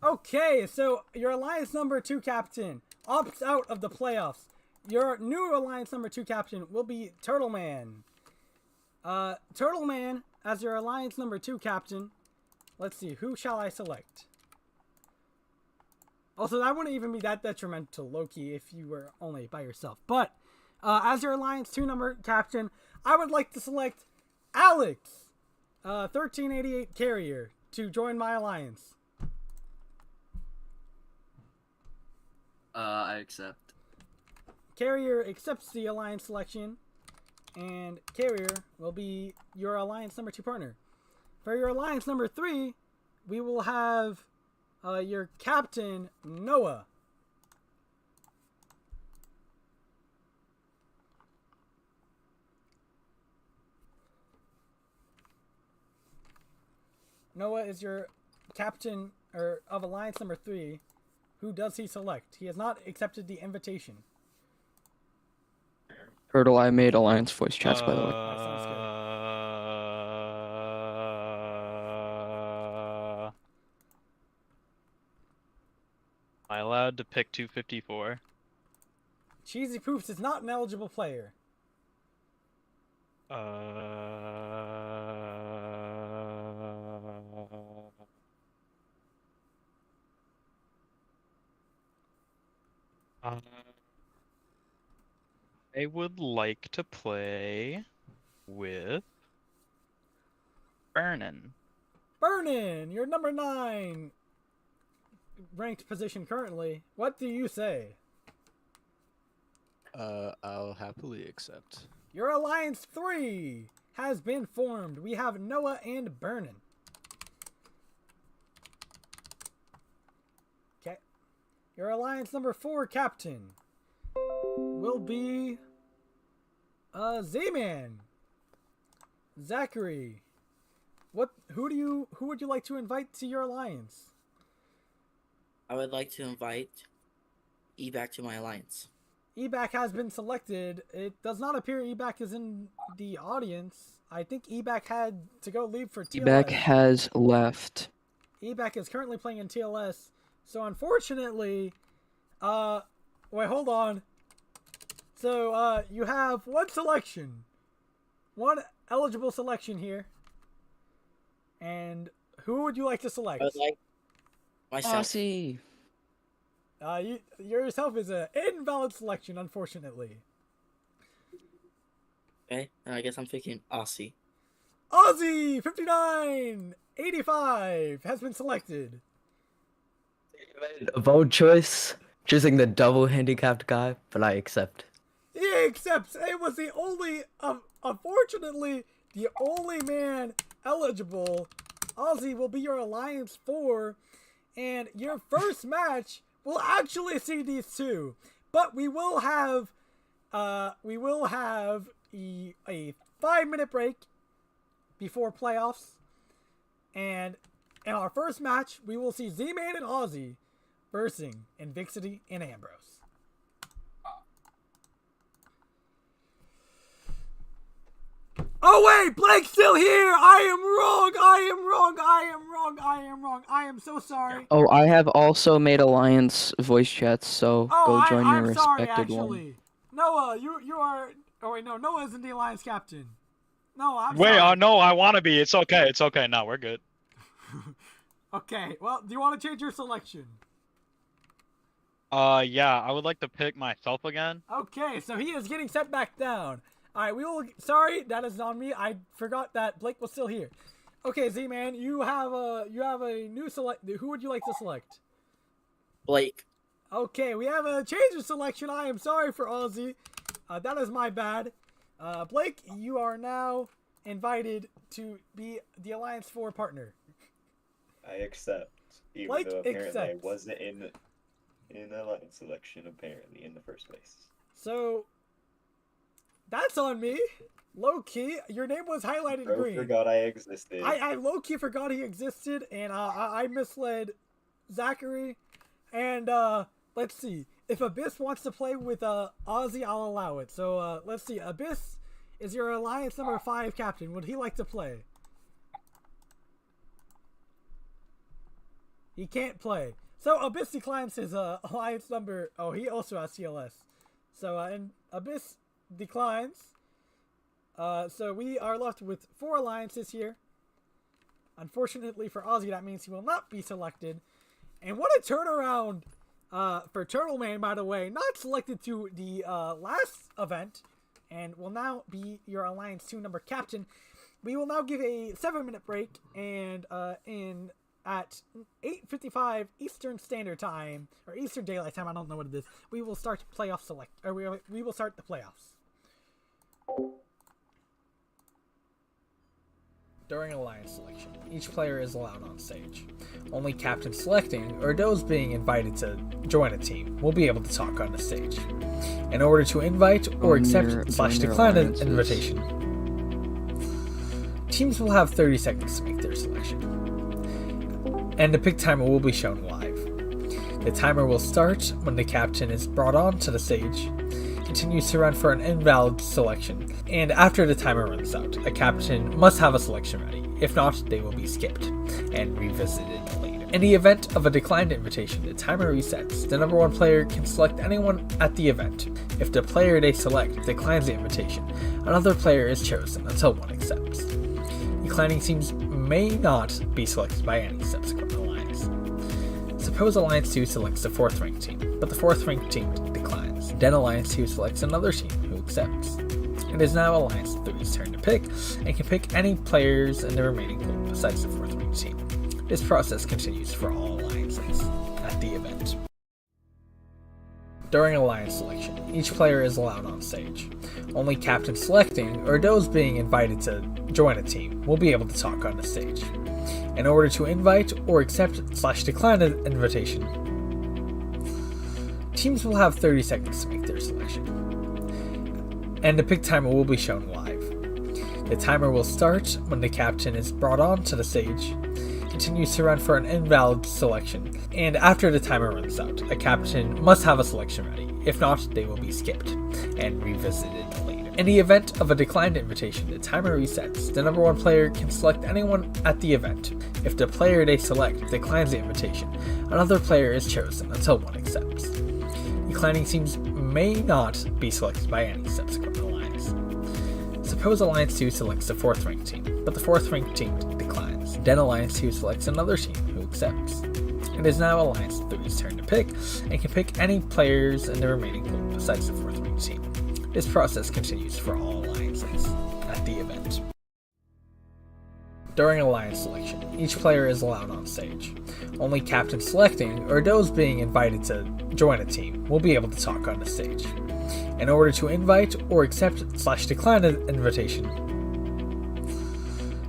Okay, so your alliance number 2 captain opts out of the playoffs. Your new alliance number 2 captain will be Turtle Man. Turtle Man as your alliance number 2 captain. Let's see, who shall I select? Also, that wouldn't even be that detrimental, Loki, if you were only by yourself. But as your alliance 2 number captain, I would like to select Alex, 1388 carrier, to join my alliance. I accept. Carrier accepts the alliance selection, and Carrier will be your alliance number 2 partner. For your alliance number 3, we will have your captain, Noah. Noah is your captain of alliance number 3. Who does he select? He has not accepted the invitation. Turtle, I made alliance voice chats, by the way. That sounds good. Am I allowed to pick 254? Cheesy Poops is not an eligible player. I would like to play with Burnin. Burnin, you're number 9 ranked position currently. What do you say? I'll happily accept. Your alliance 3 has been formed. We have Noah and Burnin. Okay. Your alliance number 4 captain will be Z-Man. Zachary. Who would you like to invite to your alliance? I would like to invite Ebac to my alliance. Ebac has been selected. It does not appear Ebac is in the audience. I think Ebac had to go leave for TLS. Ebac has left. Ebac is currently playing in TLS. So unfortunately, wait, hold on. So, you have one selection. One eligible selection here. And who would you like to select? I would like myself. Aussie. Yourself is an invalid selection, unfortunately. Okay, I guess I'm picking Aussie. Aussie 5985 has been selected. A bold choice, choosing the double handicapped guy, but I accept. He accepts. It was the only, unfortunately, the only man eligible. Aussie will be your alliance 4, and your first match will actually see these two. But we will have a 5-minute break before playoffs, and in our first match, we will see Z-Man and Aussie versing Invixity and Ambrose. Oh wait, Blake's still here! I am wrong! I am so sorry. Oh, I have also made alliance voice chats, so go join your I'm sorry, respected actually. one. Noah, you are... Oh wait, no, Noah isn't the alliance captain. No, I'm Wait, sorry. no, I want to be. It's okay. It's okay. No, we're good. Okay, well, do you want to change your selection? Yeah, I would like to pick myself again. Okay, so he is getting set back down. All right, we will. Sorry, that is on me. I forgot that Blake was still here. Okay, Z-Man, you have a new select. Who would you like to select? Blake. Okay, we have a change of selection. I am sorry for Ozzy. That is my bad. Blake, you are now invited to be the Alliance 4 partner. I accept. Even Blake though apparently I accepts. wasn't in the alliance selection apparently in the first place. So that's on me. Low key, your name was highlighted Bro green. forgot I existed. I low key forgot he existed, and I misled Zachary. And let's see. If Abyss wants to play with Ozzy, I'll allow it. So let's see. Abyss is your Alliance number 5 captain. Would he like to play? He can't play. So Abyss declines his Alliance number. Oh, he also has CLS. So and Abyss declines. So we are left with 4 alliances here. Unfortunately for Ozzy, that means he will not be selected. And what a turnaround for Turtleman, by the way. Not selected to the last event, and will now be your Alliance 2 number captain. We will now give a 7-minute break, and at 8:55 Eastern Standard Time, or Eastern Daylight Time, I don't know what it is, we will start playoff select, or we will start the playoffs. During Alliance selection, each player is allowed on stage. Only captains selecting, or those being invited to join a team, will be able to talk on the stage. In order to invite or accept/decline an invitation, teams will have 30 seconds to make their selection. And the pick timer will be shown live. The timer will start when the captain is brought on to the stage, continues to run for an invalid selection, and after the timer runs out, a captain must have a selection ready. If not, they will be skipped and revisited later. In the event of a declined invitation, the timer resets. The number 1 player can select anyone at the event. If the player they select declines the invitation, another player is chosen until one accepts. Declining teams may not be selected by any subsequent alliance. Suppose Alliance 2 selects the 4th ranked team, but the 4th ranked team declines. Then Alliance 2 selects another team who accepts. It is now Alliance 3's turn to pick, and can pick any players in the remaining pool besides the 4th ranked team. This process continues for all alliances at the event. During Alliance selection, each player is allowed on stage. Only captains selecting, or those being invited to join a team, will be able to talk on the stage. In order to invite or accept/decline an invitation, teams will have 30 seconds to make their selection. And the pick timer will be shown live. The timer will start when the captain is brought on to the stage, continues to run for an invalid selection, and after the timer runs out, a captain must have a selection ready. If not, they will be skipped and revisited later. In the event of a declined invitation, the timer resets. The number 1 player can select anyone at the event. If the player they select declines the invitation, another player is chosen until one accepts. Declining teams may not be selected by any subsequent alliance. Suppose Alliance 2 selects the 4th ranked team, but the 4th ranked team declines. Then Alliance 2 selects another team who accepts. It is now Alliance 3's turn to pick, and can pick any players in the remaining pool besides the 4th ranked team. This process continues for all alliances at the event. During Alliance selection, each player is allowed on stage. Only captains selecting, or those being invited to join a team, will be able to talk on the stage. In order to invite or accept/decline an invitation,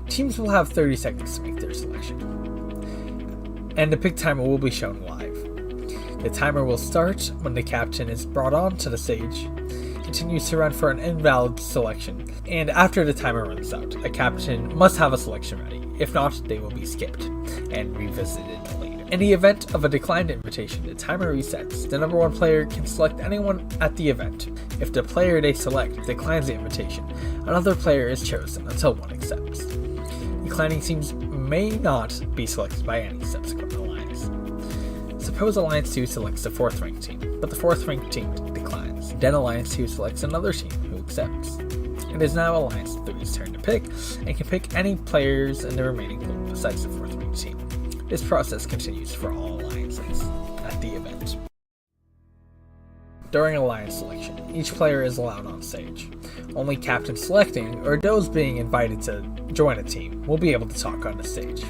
teams will have 30 seconds to make their selection. And the pick timer will be shown live. The timer will start when the captain is brought on to the stage, continues to run for an invalid selection, and after the timer runs out, a captain must have a selection ready. If not, they will be skipped and revisited later. In the event of a declined invitation, the timer resets. The number 1 player can select anyone at the event. If the player they select declines the invitation, another player is chosen until one accepts. Declining teams may not be selected by any subsequent alliance. Suppose Alliance 2 selects the 4th ranked team, but the 4th ranked team declines. Then Alliance 2 selects another team who accepts. It is now Alliance 3's turn to pick, and can pick any players in the remaining pool besides the 4th ranked team. This process continues for all alliances at the event. During alliance selection, each player is allowed on stage. Only captain selecting or those being invited to join a team will be able to talk on the stage.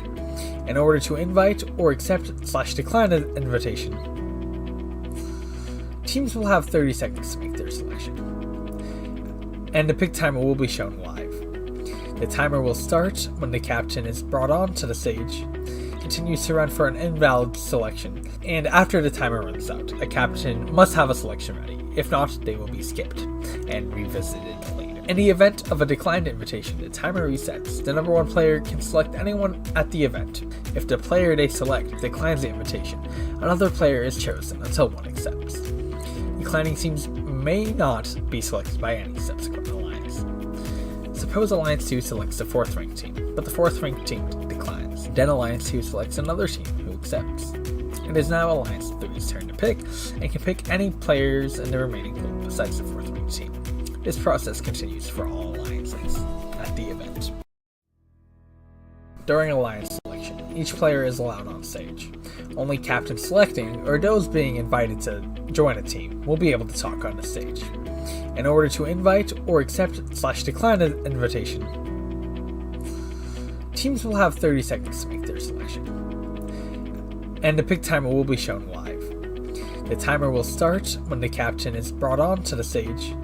In order to invite or accept/decline an invitation, teams will have 30 seconds to make their selection. And the pick timer will be shown live. The timer will start when the captain is brought on to the stage, continues to run for an invalid selection, and after the timer runs out, a captain must have a selection ready. If not, they will be skipped and revisited later. In the event of a declined invitation, the timer resets. The number one player can select anyone at the event. If the player they select declines the invitation, another player is chosen until one accepts. Declining teams may not be selected by any subsequent alliance. Suppose Alliance 2 selects the 4th ranked team, but the 4th ranked team declines. Then Alliance 2 selects another team who accepts. It is now Alliance 3's turn to pick, and can pick any players in the remaining pool besides the 4th ranked team. This process continues for all alliances at the event. During alliance selection, each player is allowed on stage. Only captain selecting or those being invited to join a team will be able to talk on the stage. In order to invite or accept/decline an invitation, teams will have 30 seconds to make their selection. And the pick timer will be shown live. The timer will start when the captain is brought on to the stage,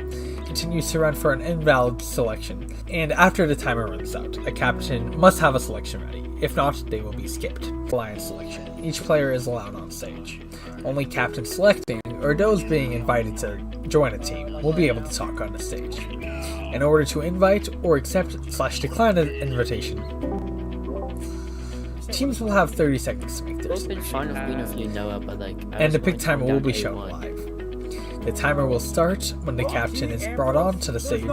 continues to run for an invalid selection, and after the timer runs out, a captain must have a selection ready. If not, they will be skipped. Alliance selection. Each player is allowed on stage. Only captain selecting or those being invited to join a team will be able to talk on the stage. In order to invite or accept/decline an invitation, teams will have 30 seconds to make their It's been fun of being with you, Noah, but like. and the pick timer will be shown live. The timer will start when the captain is brought on to the stage,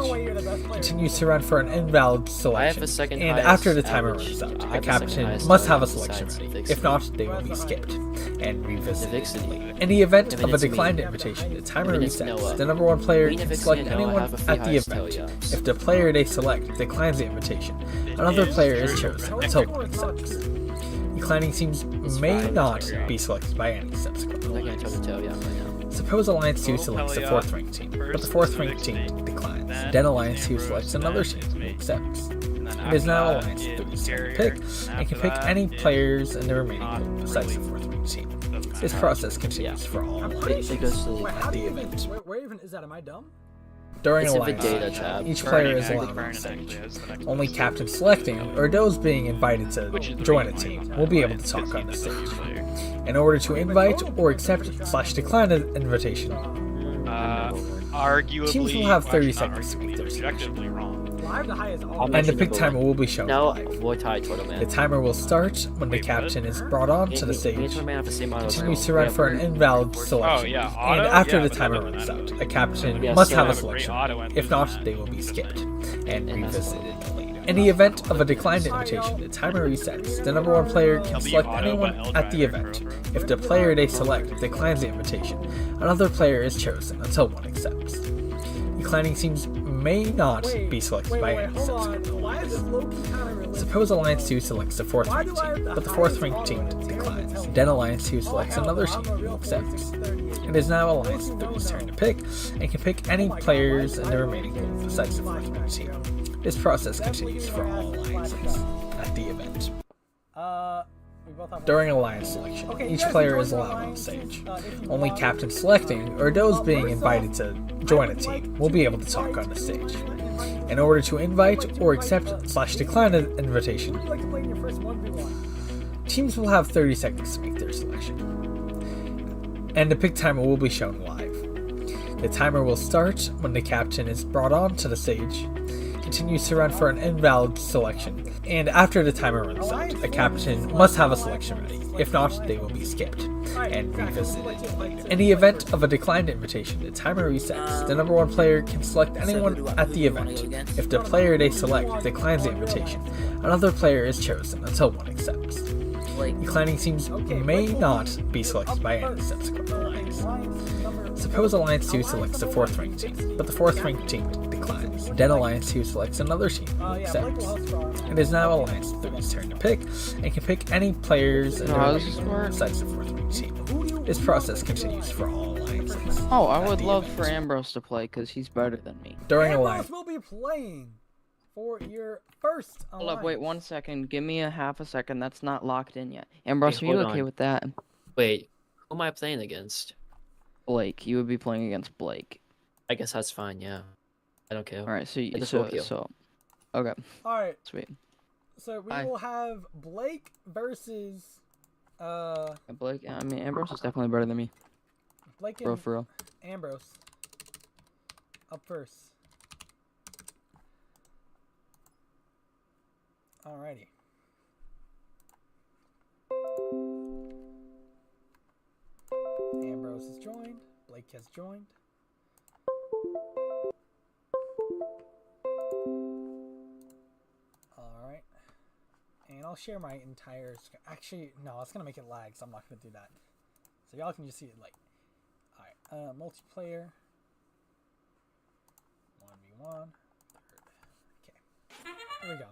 continues to run for an invalid selection, and after the timer runs out, a captain must have a selection ready. If not, they will be skipped and revisited later. In the event of a declined invitation, the timer resets. The number one player can select anyone at the event. If the player they select declines the invitation, another player is chosen until one accepts. Declining teams may not be selected by any subsequent alliance. Suppose Alliance 2 selects the 4th ranked team, but the 4th ranked team declines. Then Alliance 2 selects another team who accepts. It is now Alliance 3's turn to pick, and can pick any players in the remaining pool besides the 4th ranked team. This process continues for all alliances at the event. Where even is that? Am I dumb? During alliance selection, each player is allowed on stage. Only captain selecting or those being invited to join a team will be able to talk on the stage. In order to invite or accept/decline an invitation, Arguably, teams will have 30 seconds to make their selection. And the pick timer will be shown live. The timer will start when the captain is brought on to the stage, continues to run for an invalid selection, and after the timer runs out, a captain must have a selection. If not, they will be skipped and revisited later. In the event of a declined invitation, the timer resets. The number one player can select anyone at the event. If the player they select declines the invitation, another player is chosen until one accepts. Declining teams may not be selected by any subsequent alliance. Suppose Alliance 2 selects the 4th ranked team, but the 4th ranked team declines. Then Alliance 2 selects another team who accepts. It is now Alliance 3's turn to pick, and can pick any players in the remaining pool besides the 4th ranked team. This process continues for all alliances at the event. During alliance selection, each player is allowed on stage. Only captain selecting or those being invited to join a team will be able to talk on the stage. In order to invite or accept/decline an invitation, teams will have 30 seconds to make their selection. And the pick timer will be shown live. The timer will start when the captain is brought on to the stage, continues to run for an invalid selection, and after the timer runs out, a captain must have a selection ready. If not, they will be skipped and revisited later. In the event of a declined invitation, the timer resets. The number one player can select anyone at the event. If the player they select declines the invitation, another player is chosen until one accepts. Declining teams may not be selected by any subsequent alliance. Suppose Alliance 2 selects the 4th ranked team, but the 4th ranked team declines. Then Alliance 2 selects another team who accepts. It is now Alliance 3's turn to pick, and can pick any players in the remaining pool besides the 4th ranked team. This process continues for all alliances. in the first match. Oh, I would love for Ambrose to play because he's better than me. During Ambrose alliance. will be playing for your first Hold up, wait alliance. 1 second. Give me a half a second. That's not locked in yet. Ambrose, are you hold okay on. with that? Wait, who am I playing against? Blake, you would be playing against Blake. I guess that's fine. Yeah, I don't care. All right, so I just woke you. okay, All right. sweet. So we Hi. will have Blake versus Blake, I mean Ambrose is definitely better than me. Blake Bro, and for real. Ambrose up first. Alrighty. Ambrose has joined. Blake has joined. Alright. And I'll share my entire screen. Actually, no, it's going to make it lag, so I'm not going to do that. So y'all can just see it like. Alright, multiplayer. 1v1. Okay. Here we go.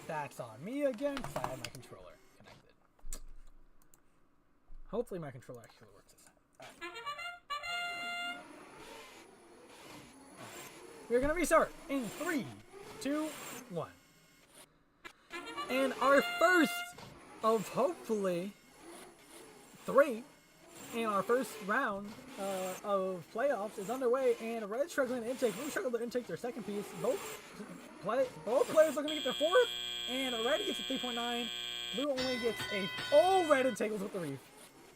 That's on me again, because I had my controller connected. Hopefully my controller actually works this time. Alright. We're going to restart in 3, 2, 1. And our first of hopefully 3 in our first round of playoffs is underway, and Red's struggling to intake. Blue struggled to intake their second piece. Both players looking to get their fourth, and Red gets a 3.9. Blue only gets a full Red entangles with the Reef.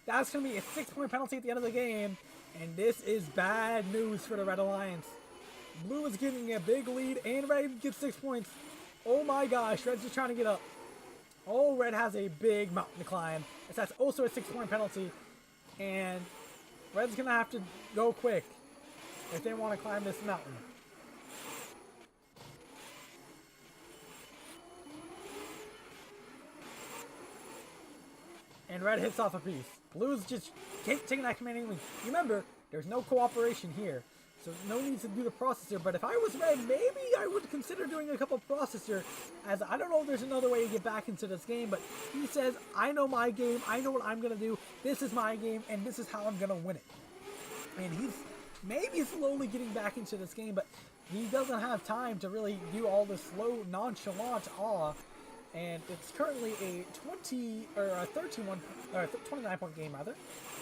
That's going to be a 6-point penalty at the end of the game, and this is bad news for the Red Alliance. Blue is getting a big lead, and Red gets 6 points. Oh my gosh, Red's just trying to get up. Oh, Red has a big mountain to climb. That's also a 6-point penalty, and Red's going to have to go quick if they want to climb this mountain. And Red hits off a piece. Blue's just taking that commanding lead. Remember, there's no cooperation here, so no need to do the processor. But if I was Red, maybe I would consider doing a couple processor, as I don't know if there's another way to get back into this game, but he says, I know my game, I know what I'm going to do, this is my game, and this is how I'm going to win it. And he's maybe slowly getting back into this game, but he doesn't have time to really do all this slow, nonchalant awe. And it's currently a 29-point game rather.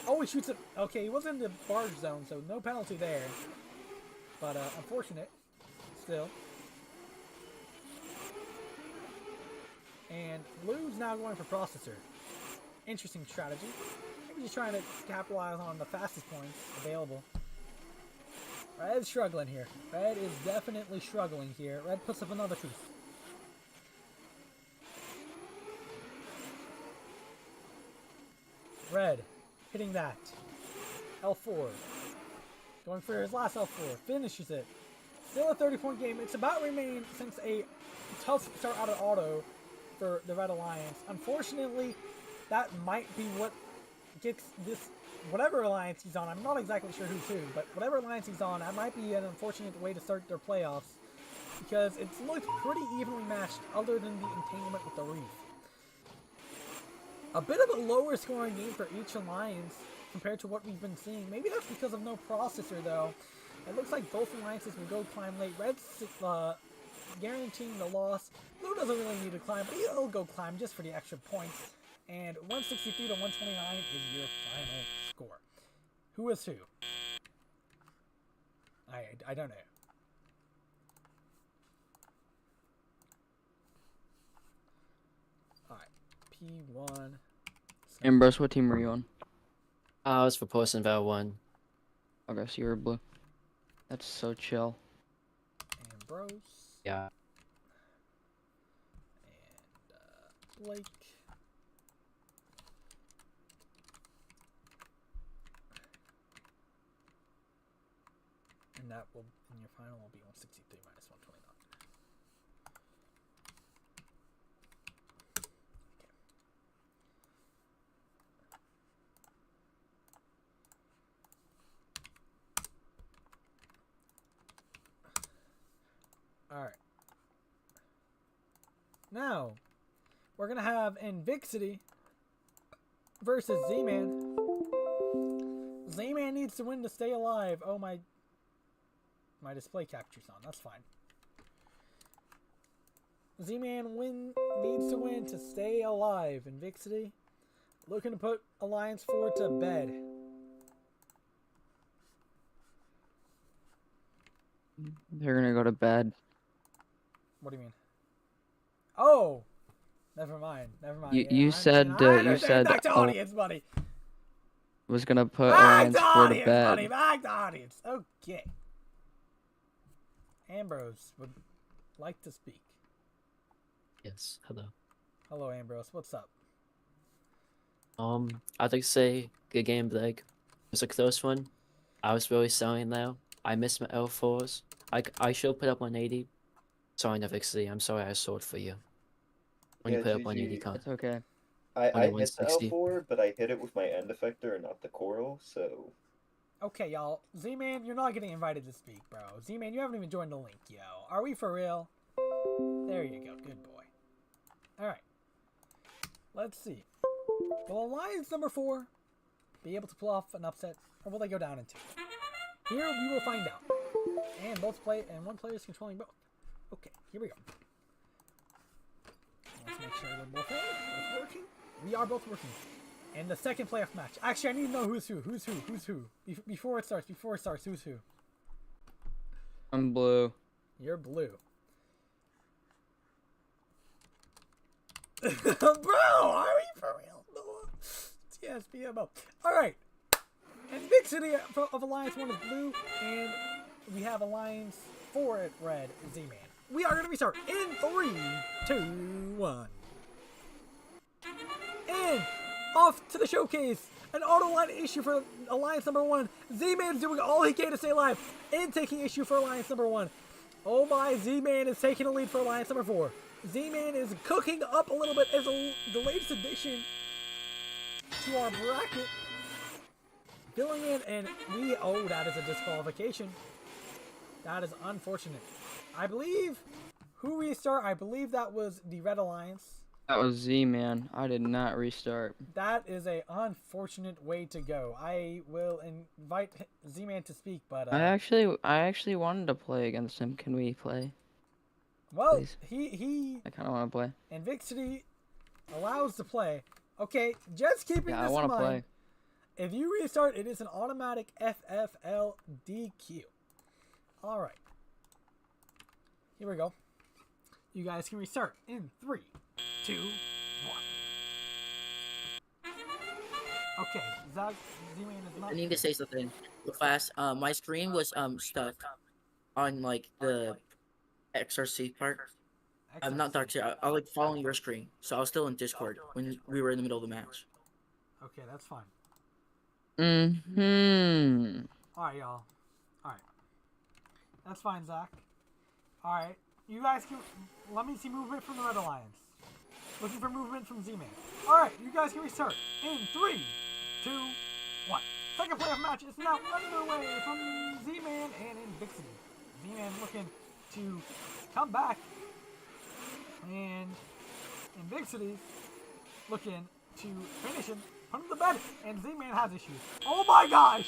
Oh, he shoots it. Okay, he was in the barge zone, so no penalty there. But unfortunate, still. And Blue's now going for processor. Interesting strategy. Maybe just trying to capitalize on the fastest points available. Red's struggling here. Red is definitely struggling here. Red puts up another piece. Red, hitting that. L4. Going for his last L4. Finishes it. Still a 30-point game. It's about remain since a tough start out of auto for the Red Alliance. Unfortunately, that might be what gets this, whatever alliance he's on. I'm not exactly sure who's who, but whatever alliance he's on, that might be an unfortunate way to start their playoffs, because it's looked pretty evenly matched other than the entanglement with the Reef. A bit of a lower scoring game for each alliance compared to what we've been seeing. Maybe that's because of no processor, though. It looks like both alliances will go climb late. Red's guaranteeing the loss. Blue doesn't really need to climb, but he'll go climb just for the extra points. And 163 to 129 is your final score. Who is who? I don't know. Alright. P1. Ambrose, what team were you on? I was for Poison Val 1. Okay, so you were blue. That's so chill. Ambrose. Yeah. And Blake. And that will, in your final, will be 163 minus 129. Alright. Now, we're going to have Invixity versus Z-Man. Z-Man needs to win to stay alive. Oh, my display capture's on. That's fine. Z-Man needs to win to stay alive. And Vixity looking to put Alliance 4 to bed. They're gonna go to bed. What do you mean? Oh! Never mind. You said back to audience, buddy. Was gonna put Back Alliance to 4 to audience, bed. buddy. Back to audience. Okay. Ambrose would like to speak. Yes, hello. Hello, Ambrose. What's up? I'd like to say good game, Blake. It was a close one. I was really selling though. I missed my L4s. I should put up 180. Sorry, Navixity. I'm sorry I sold for you. When you Yeah, put up GG. 180 con. It's okay. Only I hit the 160. L4, but I hit it with my end effector and not the coral, so... Okay, y'all. Z-Man, you're not getting invited to speak, bro. Z-Man, you haven't even joined the link, yo. Are we for real? There you go. Good boy. Alright. Let's see. Will Alliance number 4 be able to pull off an upset, or will they go down in 2? Here we will find out. And one player is controlling both. Okay, here we go. Let's make sure we're both working. We are both working. And the second playoff match. Actually, I need to know who's who. Before it starts, who's who? I'm blue. You're blue. Bro, are we for real? TSPMO. Alright. And Big City of Alliance 1 is blue. And we have Alliance 4 at red, Z-Man. We are going to restart in 3, 2, 1. And off to the showcase. An auto line issue for Alliance number 1. Z-Man is doing all he can to stay alive and taking issue for Alliance number 1. Oh my, Z-Man is taking a lead for Alliance number 4. Z-Man is cooking up a little bit as the latest addition to our bracket. Filling in, and that is a disqualification. That is unfortunate. I believe, I believe that was the Red Alliance. That was Z-Man. I did not restart. That is a unfortunate way to go. I will invite Z-Man to speak, but I actually wanted to play against him. Can we play? Well, Please? I kind of want to play. And Vixity allows to play. Okay, just keeping Yeah, this I want in to mind. play. If you restart, it is an automatic FFL DQ. All right. Here we go. You guys can restart in 3, 2, 1. Okay, Z-Man is not. I need to say something real fast. My screen was stuck on like the XRC part. I'm not Dark I was like following your screen, so I was still in Discord when we were in the middle of the match. Okay, that's fine. Alright, y'all. Alright. That's fine, Zach. Alright. You guys can... Let me see movement from the Red Alliance. Looking for movement from Z-Man. Alright, you guys can restart in 3, 2, 1. Second playoff match is now underway from Z-Man and in Vixity. Z-Man looking to come back. And in Vixity looking to finish him. Put him to bed, and Z-Man has issues. Oh my gosh!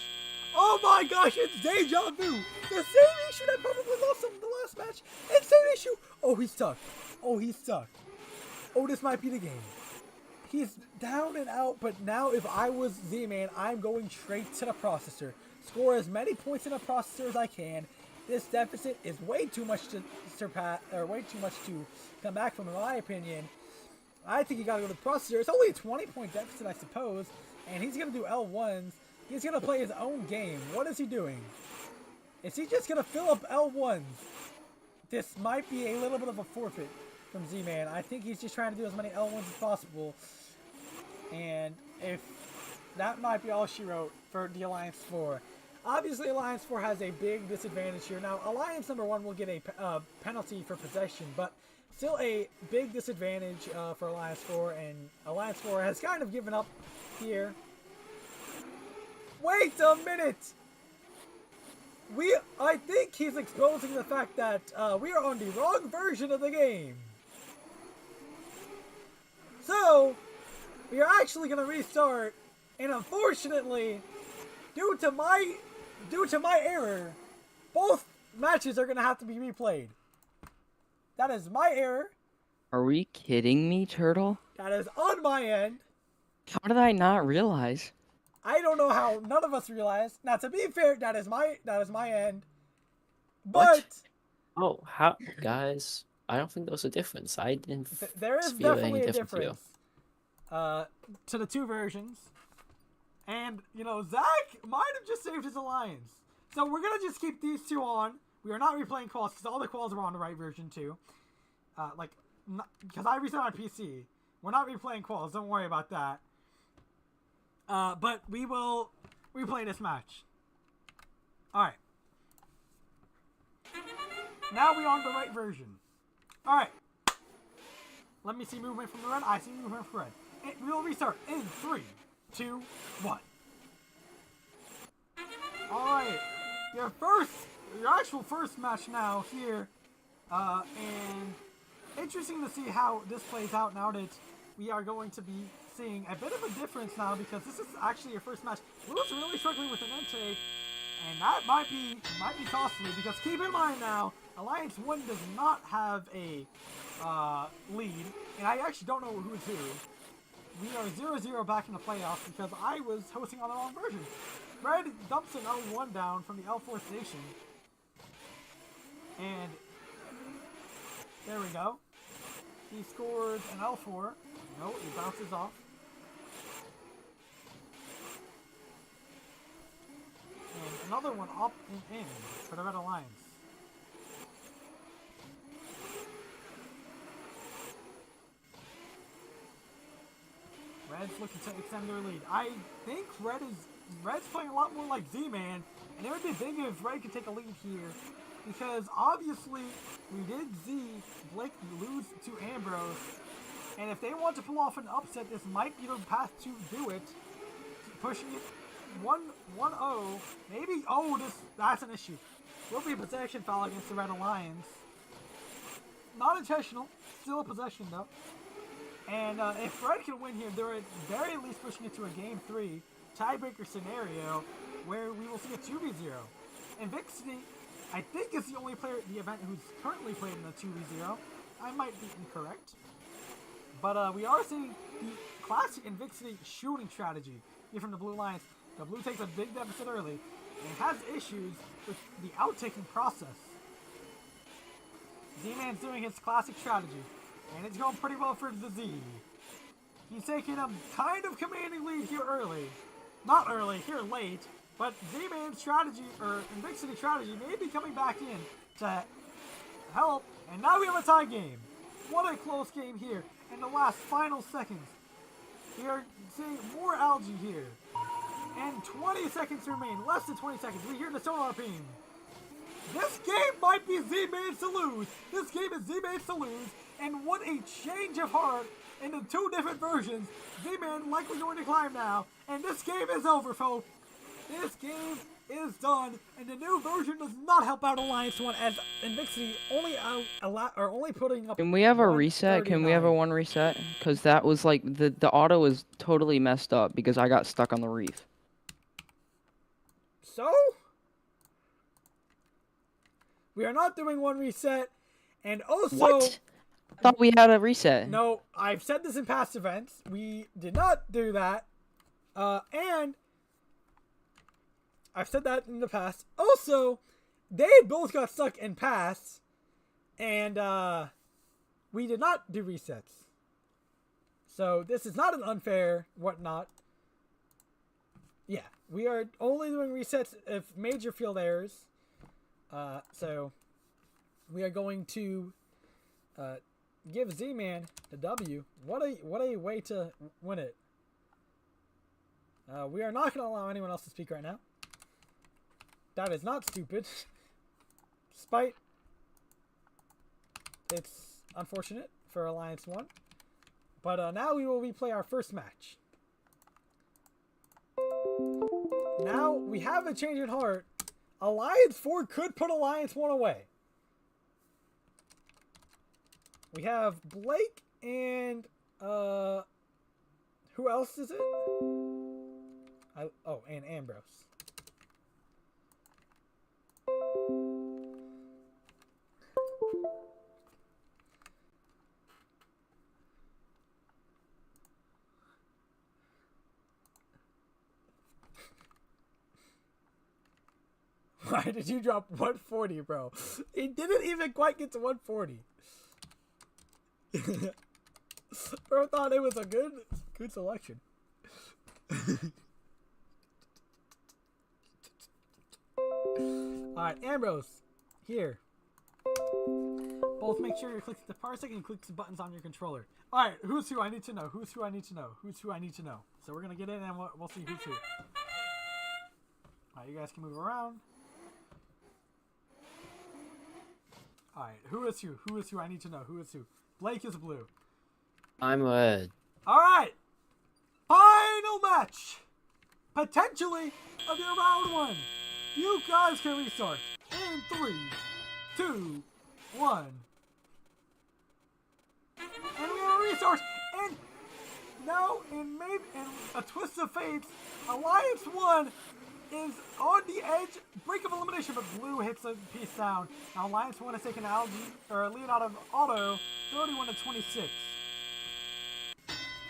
Oh my gosh, it's deja vu! The same issue that probably lost him in the last match. It's same issue! Oh, he's stuck. Oh, he's stuck. Oh, this might be the game. He's down and out, but now if I was Z-Man, I'm going straight to the processor. Score as many points in the processor as I can. This deficit is way too much to surpass, or way too much to come back from, in my opinion. I think you gotta go to the processor. It's only a 20-point deficit, I suppose. And he's gonna do L1s. He's gonna play his own game. What is he doing? Is he just gonna fill up L1s? This might be a little bit of a forfeit from Z-Man. I think he's just trying to do as many L1s as possible. And if that might be all she wrote for the Alliance 4. Obviously, Alliance 4 has a big disadvantage here. Now, Alliance number 1 will get a penalty for possession, but still a big disadvantage for Alliance 4, and Alliance 4 has kind of given up here. Wait a minute! I think he's exposing the fact that we are on the wrong version of the game. So, we are actually gonna restart, and unfortunately, due to my error, both matches are gonna have to be replayed. That is my error. Are we kidding me, Turtle? That is on my end. How did I not realize? I don't know how none of us realized. Now, to be fair, that is my end. But What? Oh, how, guys? I don't think there was a difference. I didn't. There is feel any definitely a difference here. difference to the two versions. And, you know, Zach might have just saved his alliance. So we're going to just keep these two on. We are not replaying quals because all the quals are on the right version too. Because I reset on PC. We're not replaying quals. Don't worry about that. But we will replay this match. Alright. Now we're on the right version. Alright. Let me see movement from the red. I see movement from red. We will restart in 3, 2, 1. Alright. Your actual first match now here. And interesting to see how this plays out now that we are going to be seeing a bit of a difference now, because this is actually your first match. Blue's really struggling with an intake, and that might be costly, because keep in mind now, Alliance 1 does not have a lead, and I actually don't know who's who. We are 0-0 back in the playoffs because I was hosting on the wrong version. Red dumps an L1 down from the L4 station, and there we go. He scores an L4. No, he bounces off. And another one up and in for the Red Alliance. Red's looking to extend their lead. I think Red's playing a lot more like Z-Man, and it would be big if Red could take a lead here, because obviously we did see Blake lose to Ambrose, and if they want to pull off an upset, this might be the path to do it. Pushing it 1-0, maybe. Oh, that's an issue. Will be a possession foul against the Red Alliance. Not intentional, still a possession though. And if Red can win here, they're at very least pushing it to a Game 3 tiebreaker scenario where we will see a 2v0. And Vixity, I think, is the only player at the event who's currently played in a 2v0. I might be incorrect. But we are seeing the classic Invixity shooting strategy here from the Blue Alliance. The Blue takes a big deficit early and has issues with the outtaking process. Z-Man's doing his classic strategy, and it's going pretty well for the Z. He's taking a kind of commanding lead here early. Not early, here late, but Z-Man's strategy, or Invixity strategy, may be coming back in to help, and now we have a tie game. What a close game here in the last final seconds. We are seeing more algae here. And 20 seconds remain, less than 20 seconds. We hear the sonar beam. This game might be Z-Man's to lose. This game is Z-Man's to lose. And what a change of heart in the two different versions. Z-Man likely going to climb now. And this game is over, folks. This game is done. And the new version does not help out Alliance 1, as Invixity only putting up. Can we have a reset? Can we have a 1 reset? Because that was like, the auto was totally messed up because I got stuck on the reef. So? We are not doing 1 reset. And also... What? I thought we had a reset. No, I've said this in past events. We did not do that. And I've said that in the past. Also, they both got stuck in past. And we did not do resets. So this is not an unfair whatnot. Yeah, we are only doing resets if major field errors. So we are going to give Z-Man the W. What a way to win it. We are not going to allow anyone else to speak right now. That is not stupid. Despite it's unfortunate for Alliance 1. But now we will replay our first match. Now we have a change in heart. Alliance 4 could put Alliance 1 away. We have Blake and Who else is it? Oh, and Ambrose. Why did you drop 140, bro? He didn't even quite get to 140. Bro thought it was a good selection. Alright, Ambrose. Here. Both make sure you click the parsec and click the buttons on your controller. Alright, who's who? I need to know. Who's who I need to know. Who's who I need to know. So we're gonna get in and we'll see who's who. Alright, you guys can move around. Alright, who is who? Who is who? I need to know. Who is who? Blake is blue. I'm red. Alright! Final match! Potentially of your round 1. You guys can restart. In 3, 2, 1. And we have a restart! And now, in a twist of fate, Alliance 1 is on the edge, brink of elimination, but blue hits a piece down. Now Alliance 1 has taken a lead out of Auto, 31-26.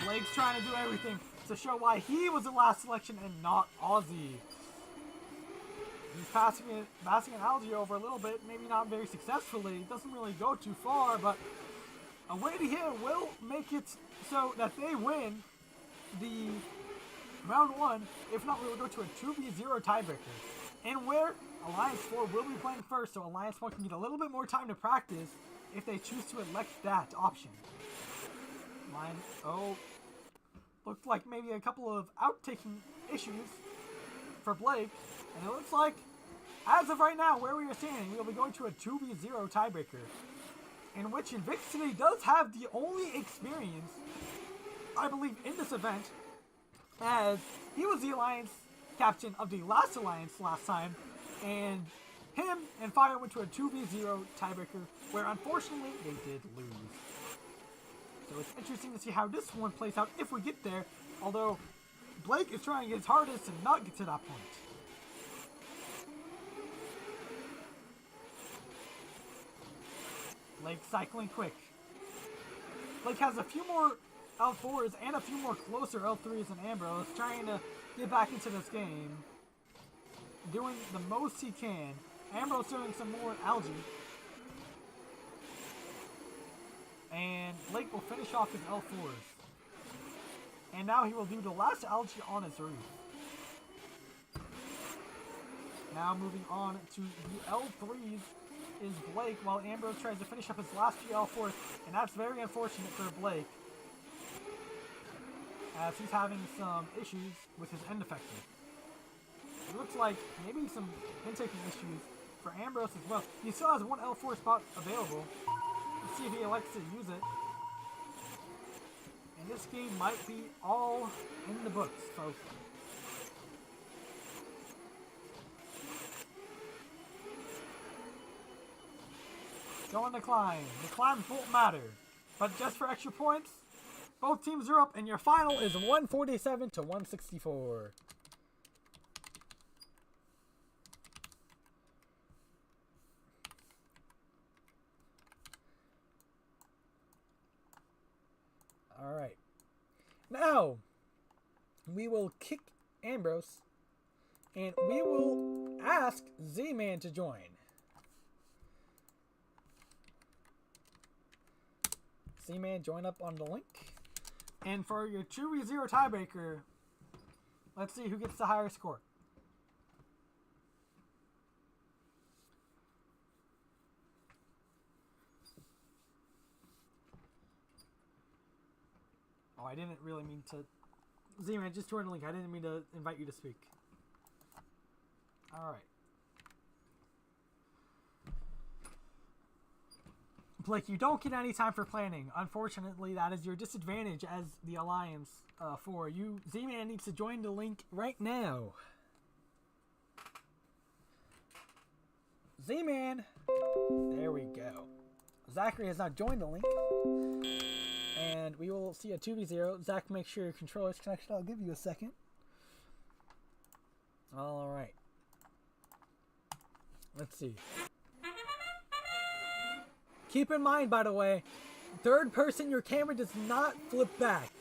Blake's trying to do everything to show why he was the last selection and not Aussie. He's passing Algae over a little bit, maybe not very successfully. Doesn't really go too far, but a weighty hit will make it so that they win the round 1. If not, we will go to a 2v0 tiebreaker. And where Alliance 4 will be playing first, so Alliance 1 can get a little bit more time to practice if they choose to elect that option. Looked like maybe a couple of out-taking issues for Blake. And it looks like, as of right now, where we are standing, we will be going to a 2v0 tiebreaker. In which Invictus does have the only experience, I believe, in this event, as he was the Alliance captain of the last Alliance last time, and him and Fire went to a 2v0 tiebreaker, where unfortunately they did lose. So it's interesting to see how this one plays out if we get there, although Blake is trying his hardest to not get to that point. Blake cycling quick. Blake has a few more L4s and a few more closer L3s than Ambrose, trying to get back into this game. Doing the most he can. Ambrose doing some more Algae. And Blake will finish off his L4s. And now he will do the last Algae on his Reef. Now moving on to the L3s is Blake, while Ambrose tries to finish up his last few L4s. And that's very unfortunate for Blake, as he's having some issues with his end effector. It looks like maybe some intaking issues for Ambrose as well. He still has one L4 spot available. Let's see if he elects to use it. And this game might be all in the books, folks. Go on the climb. The climb won't matter. But just for extra points, both teams are up, and your final is 147 to 164. Alright. Now, we will kick Ambrose, and we will ask Z-Man to join. Z-Man, join up on the link. And for your 2v0 tiebreaker, let's see who gets the higher score. Oh, I didn't really mean to... Z-Man, just join the link. I didn't mean to invite you to speak. Alright. Blake, you don't get any time for planning. Unfortunately, that is your disadvantage as the Alliance 4. You, Z-Man needs to join the link right now. Z-Man! There we go. Zachary has now joined the link. And we will see a 2v0. Zach, make sure your controller's connected. I'll give you a second. Alright. Let's see. Keep in mind, by the way, third person, your camera does not flip back.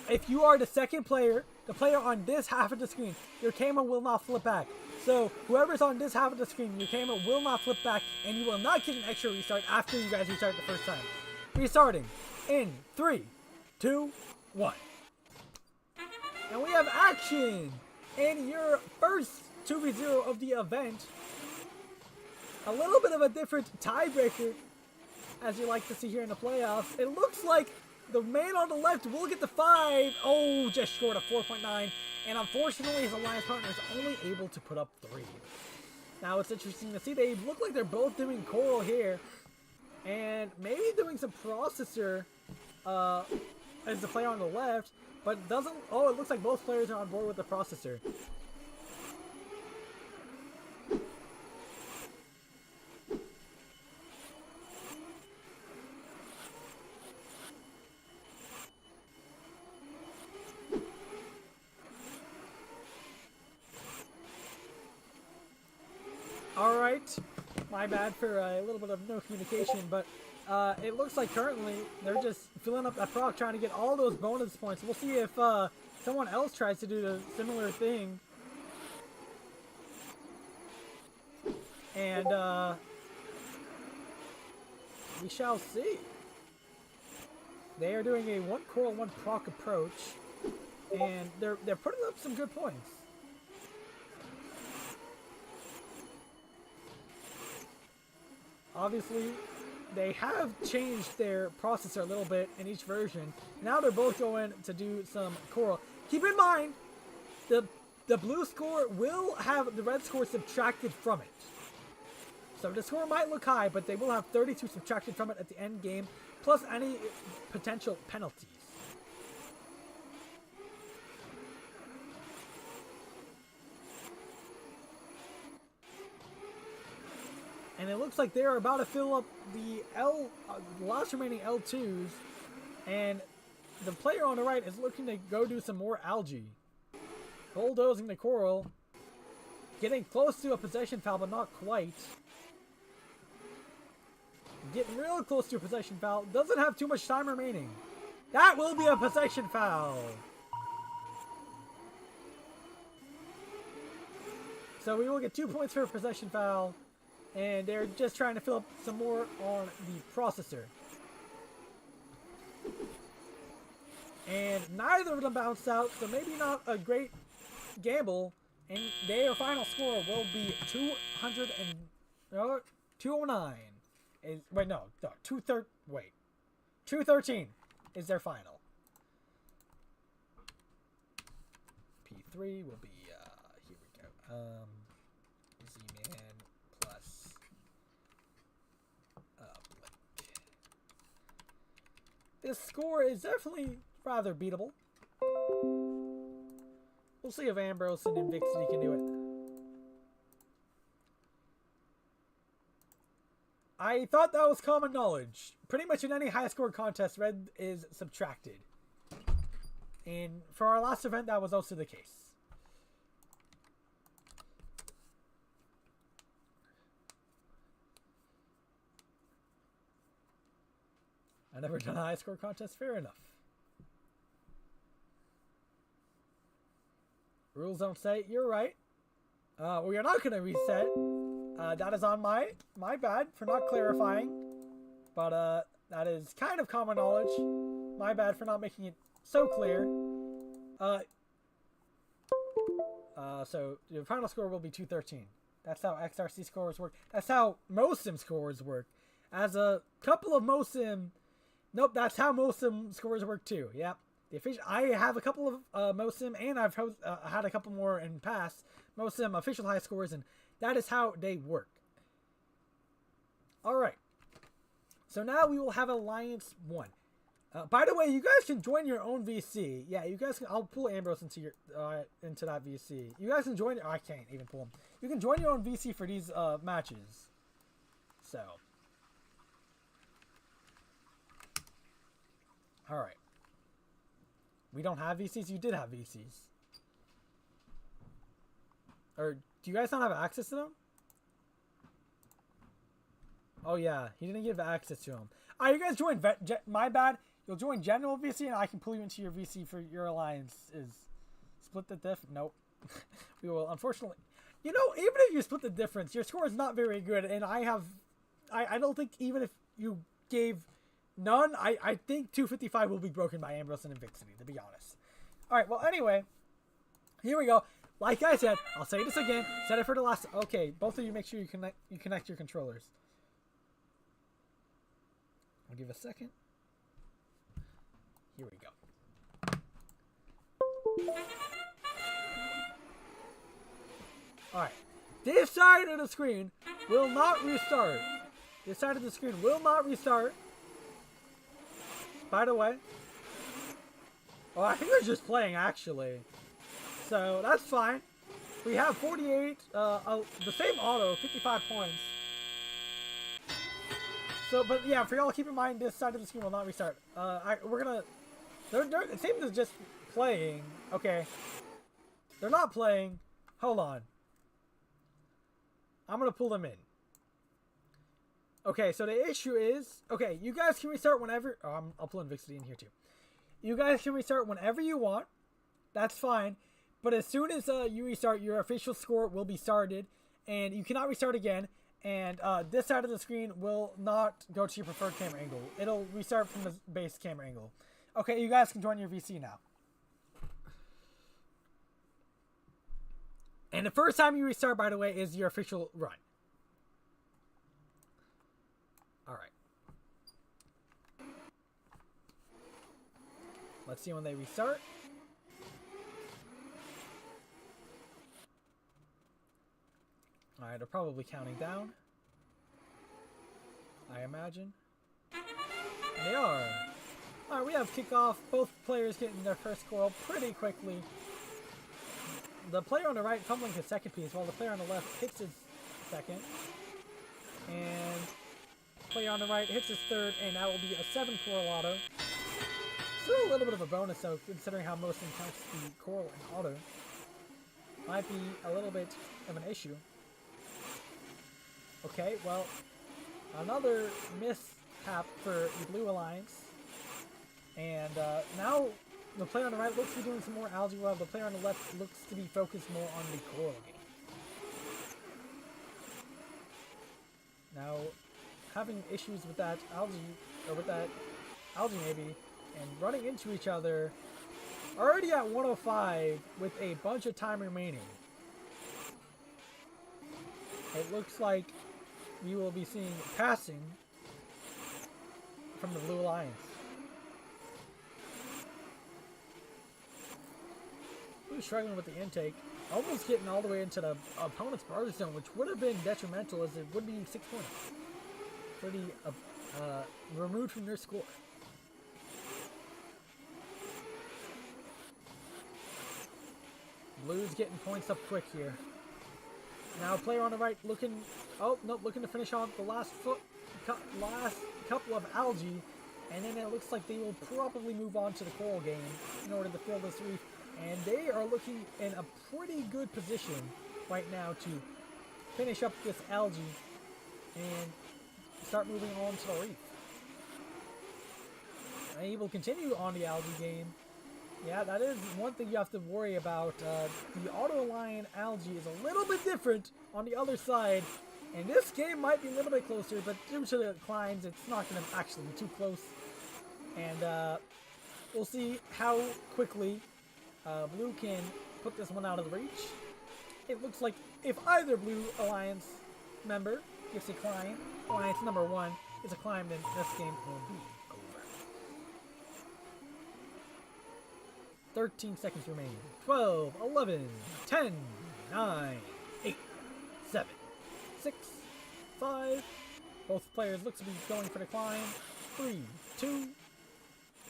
If you are the second player, the player on this half of the screen, your camera will not flip back. So whoever's on this half of the screen, your camera will not flip back, and you will not get an extra restart after you guys restart the first time. Restarting in 3, 2, 1. And we have action in your first 2v0 of the event. A little bit of a different tiebreaker, as you like to see here in the playoffs. It looks like the man on the left will get the 5. Oh, just scored a 4.9. And unfortunately, his alliance partner is only able to put up 3. Now, it's interesting to see. They look like they're both doing coral here. And maybe doing some processor as the player on the left. But doesn't... Oh, it looks like both players are on board with the processor. Alright, my bad for a little bit of no communication, but it looks like currently they're just filling up that proc, trying to get all those bonus points. We'll see if someone else tries to do the similar thing. And we shall see. They are doing a 1 coral, 1 proc approach, and they're putting up some good points. Obviously, they have changed their processor a little bit in each version. Now they're both going to do some coral. Keep in mind, the blue score will have the red score subtracted from it. So the score might look high, but they will have 32 subtracted from it at the end game, plus any potential penalties. And it looks like they are about to fill up the last remaining L2s. And the player on the right is looking to go do some more algae. Bulldozing the coral. Getting close to a possession foul, but not quite. Getting real close to a possession foul. Doesn't have too much time remaining. That will be a possession foul. So we will get 2 points for a possession foul. And they're just trying to fill up some more on the processor. And neither of them bounced out, so maybe not a great gamble. And their final score will be 209. Wait, no, 213 is their final. P3 will be, here we go. Z-Man plus Blake. This score is definitely rather beatable. We'll see if Ambrose and Invixity can do it. I thought that was common knowledge. Pretty much in any high score contest, red is subtracted. And for our last event, that was also the case. I never done a high score contest, fair enough. Rules don't say, you're right. We are not going to reset. That is on my bad for not clarifying. But that is kind of common knowledge. My bad for not making it so clear. So the final score will be 213. That's how XRC scores work. That's how MoSim scores work. As a couple of MoSim... Nope, that's how MoSim scores work too. Yep. I have a couple of MoSim, and I've had a couple more in past MoSim official high scores, and that is how they work. Alright. So now we will have Alliance 1. By the way, you guys can join your own VC. Yeah, you guys can. I'll pull Ambrose into your into that VC. You guys can join. I can't even pull him. You can join your own VC for these matches. So. All right. We don't have VCs. You did have VCs. Or do you guys not have access to them? Oh yeah, he didn't give access to them. Alright, you guys join my bad. You'll join general VC and I can pull you into your VC for your alliance. Is split the diff? Nope. We will unfortunately. You know, even if you split the difference, your score is not very good, and I don't think even if you gave none, I think 255 will be broken by Ambrose and Invixity, to be honest. Alright, well anyway, here we go. Like I said, I'll say this again. Set it for the last. Okay, both of you make sure you connect your controllers. I'll give a second. Here we go. Alright. This side of the screen will not restart. This side of the screen will not restart. By the way. Oh, I think they're just playing, actually. So, that's fine. We have 48, the same auto, 55 points. So, but yeah, for y'all, keep in mind, this side of the screen will not restart. We're gonna... it seems to just playing. Okay. They're not playing. Hold on. I'm gonna pull them in. Okay, so the issue is... Okay, you guys can restart whenever... Oh, I'll pull Invixity in here, too. You guys can restart whenever you want. That's fine. But as soon as you restart, your official score will be started, and you cannot restart again, and this side of the screen will not go to your preferred camera angle. It'll restart from the base camera angle. Okay, you guys can join your VC now. And the first time you restart, by the way, is your official run. Alright. Let's see when they restart. Alright, they're probably counting down. I imagine. They are. Alright, we have kickoff. Both players getting their first goal pretty quickly. The player on the right fumbling his second piece, while the player on the left hits his second. And the player on the right hits his third, and that will be a 7 coral auto. Still a little bit of a bonus, though, considering how most counts the coral and auto. Might be a little bit of an issue. Okay, well, another mishap for the Blue Alliance. And now the player on the right looks to be doing some more algae, while the player on the left looks to be focused more on the coral game. Now, having issues with that algae, or with that algae maybe, and running into each other, already at 105 with a bunch of time remaining. It looks like we will be seeing passing from the Blue Alliance. Blue's struggling with the intake, almost getting all the way into the opponent's barter zone, which would have been detrimental as it would be 6 points. Pretty removed from their score. Blue's getting points up quick here. Now, player on the right looking... Oh, nope, looking to finish on the last couple of algae. And then it looks like they will probably move on to the coral game in order to fill this reef. And they are looking in a pretty good position right now to finish up this algae and start moving on to the reef. They will continue on the algae game. Yeah, that is one thing you have to worry about. The auto-align algae is a little bit different on the other side. And this game might be a little bit closer, but due to the climbs, it's not going to actually be too close. And we'll see how quickly Blue can put this one out of the reach. It looks like if either Blue Alliance member gets a climb, Alliance number 1 gets a climb, then this game will be over. 13 seconds remaining. 12, 11, 10, 9, 8, 7, 6, 5. Both players look to be going for the climb. 3, 2.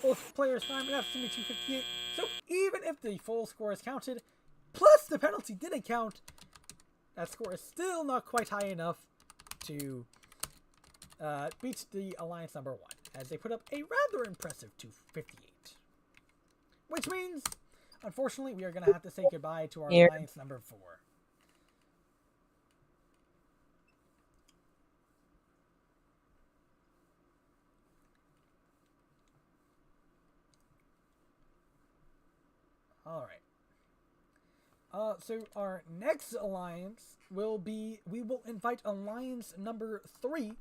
Both players climbing up to 258. So even if the full score is counted, plus the penalty didn't count, that score is still not quite high enough to beat the Alliance number 1. as they put up a rather impressive 258. Which means, unfortunately, we are going to have to say goodbye to our Here. alliance number 4. Alright. So our next alliance will be, we will invite alliance number 3,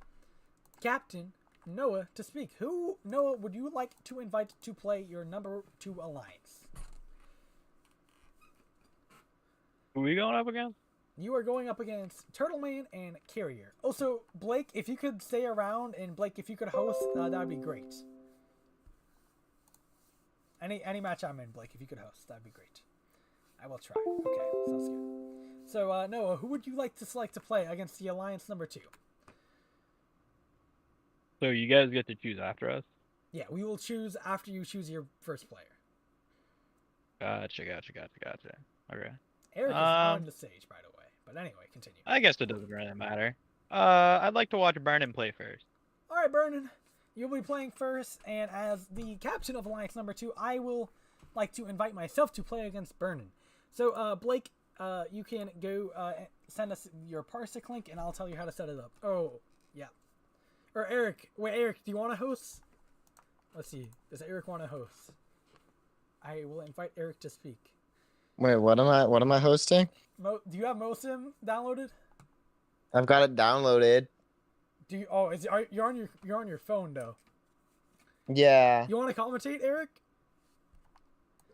Captain Noah, to speak. Who, Noah, would you like to invite to play your number 2 alliance? Who are we going up against? You are going up against Turtleman and Carrier. Also, Blake, if you could stay around, and Blake, if you could host, that would be great. Any match I'm in, Blake, if you could host, that'd be great. I will try. Okay, sounds good. So, Noah, who would you like to select to play against the alliance number 2? So you guys get to choose after us? Yeah, we will choose after you choose your first player. Gotcha. Okay. Eric is on the stage, by the way. But anyway, continue. I guess it doesn't really matter. I'd like to watch Vernon play first. All right, Vernon, you'll be playing first, and as the captain of Alliance number 2, I will like to invite myself to play against Vernon. So, Blake, you can go send us your parsec link, and I'll tell you how to set it up. Oh, yeah. Or Eric, wait, Eric, do you want to host? Let's see. Does Eric want to host? I will invite Eric to speak. Wait, what am I hosting? Do you have MoSim downloaded? I've got it downloaded. Do you? Oh, you're on your phone though. Yeah. You want to commentate, Eric?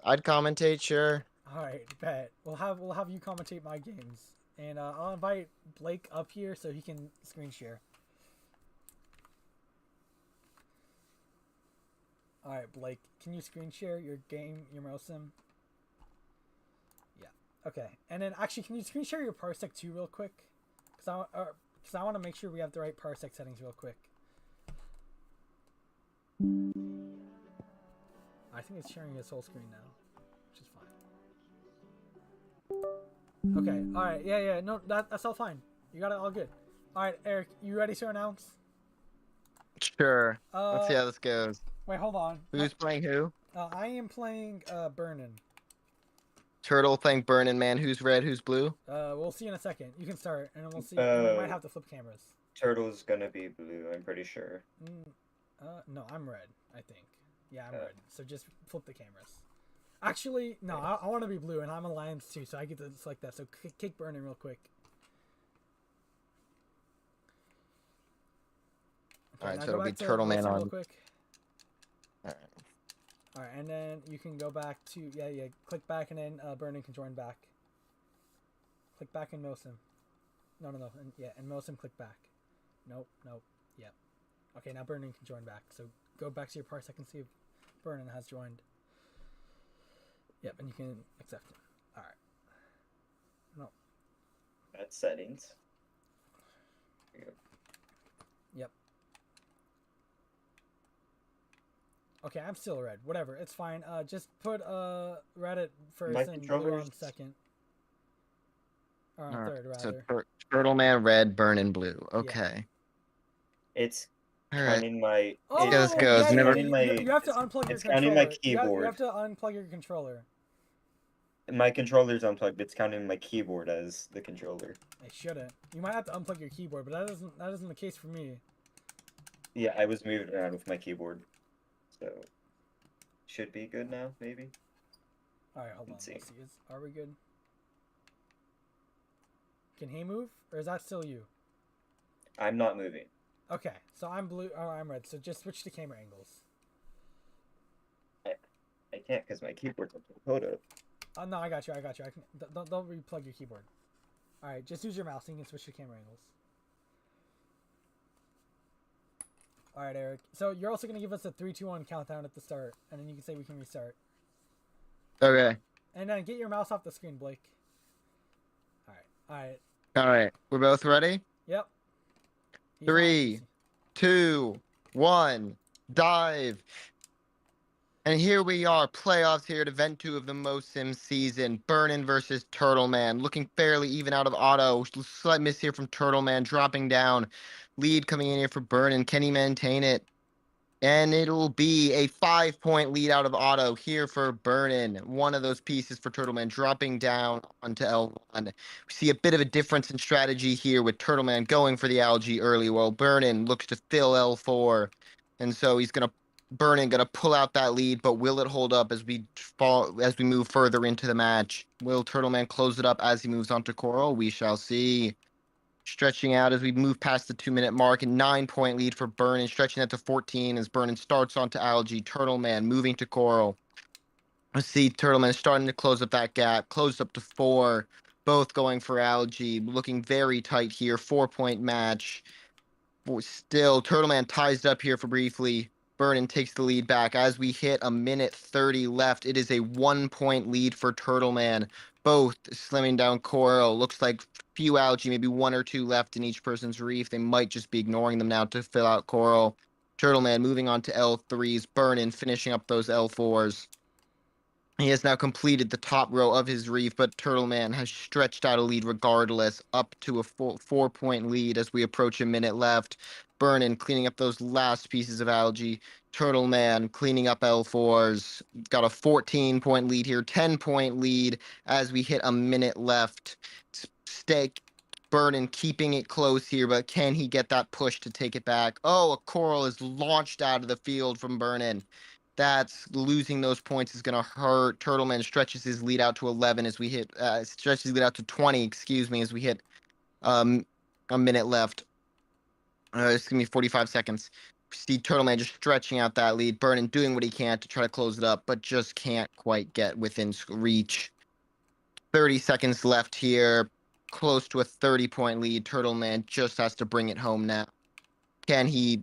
I'd commentate, sure. All right, bet. We'll have you commentate my games, and I'll invite Blake up here so he can screen share. All right, Blake, can you screen share your game, your MoSim? Yeah. Okay, and then actually, can you screen share your parsec too, real quick? Because I want to make sure we have the right parsec settings, real quick. I think it's sharing its whole screen now, which is fine. Okay. All right. Yeah. No, that's all fine. You got it all good. All right, Eric, you ready to announce? Sure. Let's see how this goes. Wait, hold on. Who's playing who? I am playing Burnin. Turtle playing Burnin' Man. Who's red? Who's blue? We'll see in a second. You can start, and then we'll see. We might have to flip cameras. Turtle's gonna be blue, I'm pretty sure. No, I'm red, I think. Yeah, I'm red. So just flip the cameras. Actually, no, I want to be blue, and I'm Alliance too, so I get to select that. So kick Burnin' real quick. Okay, Alright, so it'll be Turtle Man on. Alright, and then you can go back to click back, and then Burnin' can join back. Click back in MoSim. No, and MoSim click back. Nope. Yep. Okay, now Burnin' can join back. So go back to your parsec and see if Burnin' has joined. Yep, and you can accept it. Alright. No. That's settings. Yep. Okay, I'm still red. Whatever, it's fine. Just put red at first and blue on second. Or on third, rather. So Turtle Man, red, Burnin', blue. Okay. Yeah. It's Alright. counting my. Oh, this goes. yeah, Never. You have to unplug your It's controller. counting my keyboard. You have to unplug your controller. My controller's unplugged. It's counting my keyboard as the controller. It shouldn't. You might have to unplug your keyboard, but that isn't the case for me. Yeah, I was moving around with my keyboard, so should be good now, maybe. All right, hold on. Let's see. Are we good? Can he move, or is that still you? I'm not moving. Okay, so I'm blue. Oh, I'm red. So just switch to camera angles. I can't because my keyboard's up. Hold up. Oh no, I got you. I can. Don't replug your keyboard. All right, just use your mouse and you can switch to camera angles. All right, Eric. So you're also gonna give us a 3, 2, 1 countdown at the start, and then you can say we can restart. Okay. And then get your mouse off the screen, Blake. All right. Alright. We're both ready? Yep. 3, 2, 1, dive. And here we are, playoffs here at Event 2 of the MoSim season. Burnin' versus Turtle Man, looking fairly even out of auto. Slight miss here from Turtle Man, dropping down. Lead coming in here for Burnin'. Can he maintain it? And it'll be a 5-point lead out of auto here for Burnin. One of those pieces for Turtleman dropping down onto L1. We see a bit of a difference in strategy here with Turtleman going for the algae early while Burnin looks to fill L4. And so Burnin gonna pull out that lead, but will it hold up as we move further into the match? Will Turtleman close it up as he moves on to Coral? We shall see. Stretching out as we move past the 2-minute mark. A 9-point lead for Burnin, stretching that to 14 as Burnin starts onto Algae. Turtleman moving to Coral. Let's see, Turtleman starting to close up that gap. Closed up to 4. Both going for Algae. Looking very tight here. 4-point match. Still, Turtleman ties it up here for briefly. Burnin takes the lead back as we hit a minute 30 left. It is a 1-point lead for Turtleman. Both slimming down Coral. Looks like few algae, maybe 1 or 2 left in each person's reef. They might just be ignoring them now to fill out Coral. Turtleman moving on to L3s. Burnin finishing up those L4s. He has now completed the top row of his reef, but Turtleman has stretched out a lead regardless, up to a 4-point lead as we approach a minute left. Burnin cleaning up those last pieces of algae. Turtleman cleaning up L4s. Got a 14-point lead here, 10-point lead as we hit a minute left. Burnin keeping it close here, but can he get that push to take it back? Oh, a Coral is launched out of the field from Burnin. That's losing those points is going to hurt. Turtleman stretches his lead out to 11 as we hit, stretches his lead out to 20, excuse me, as we hit a minute left. It's going to be 45 seconds. See Turtleman just stretching out that lead. Burnin doing what he can to try to close it up, but just can't quite get within reach. 30 seconds left here. Close to a 30-point lead. Turtleman just has to bring it home now. Can he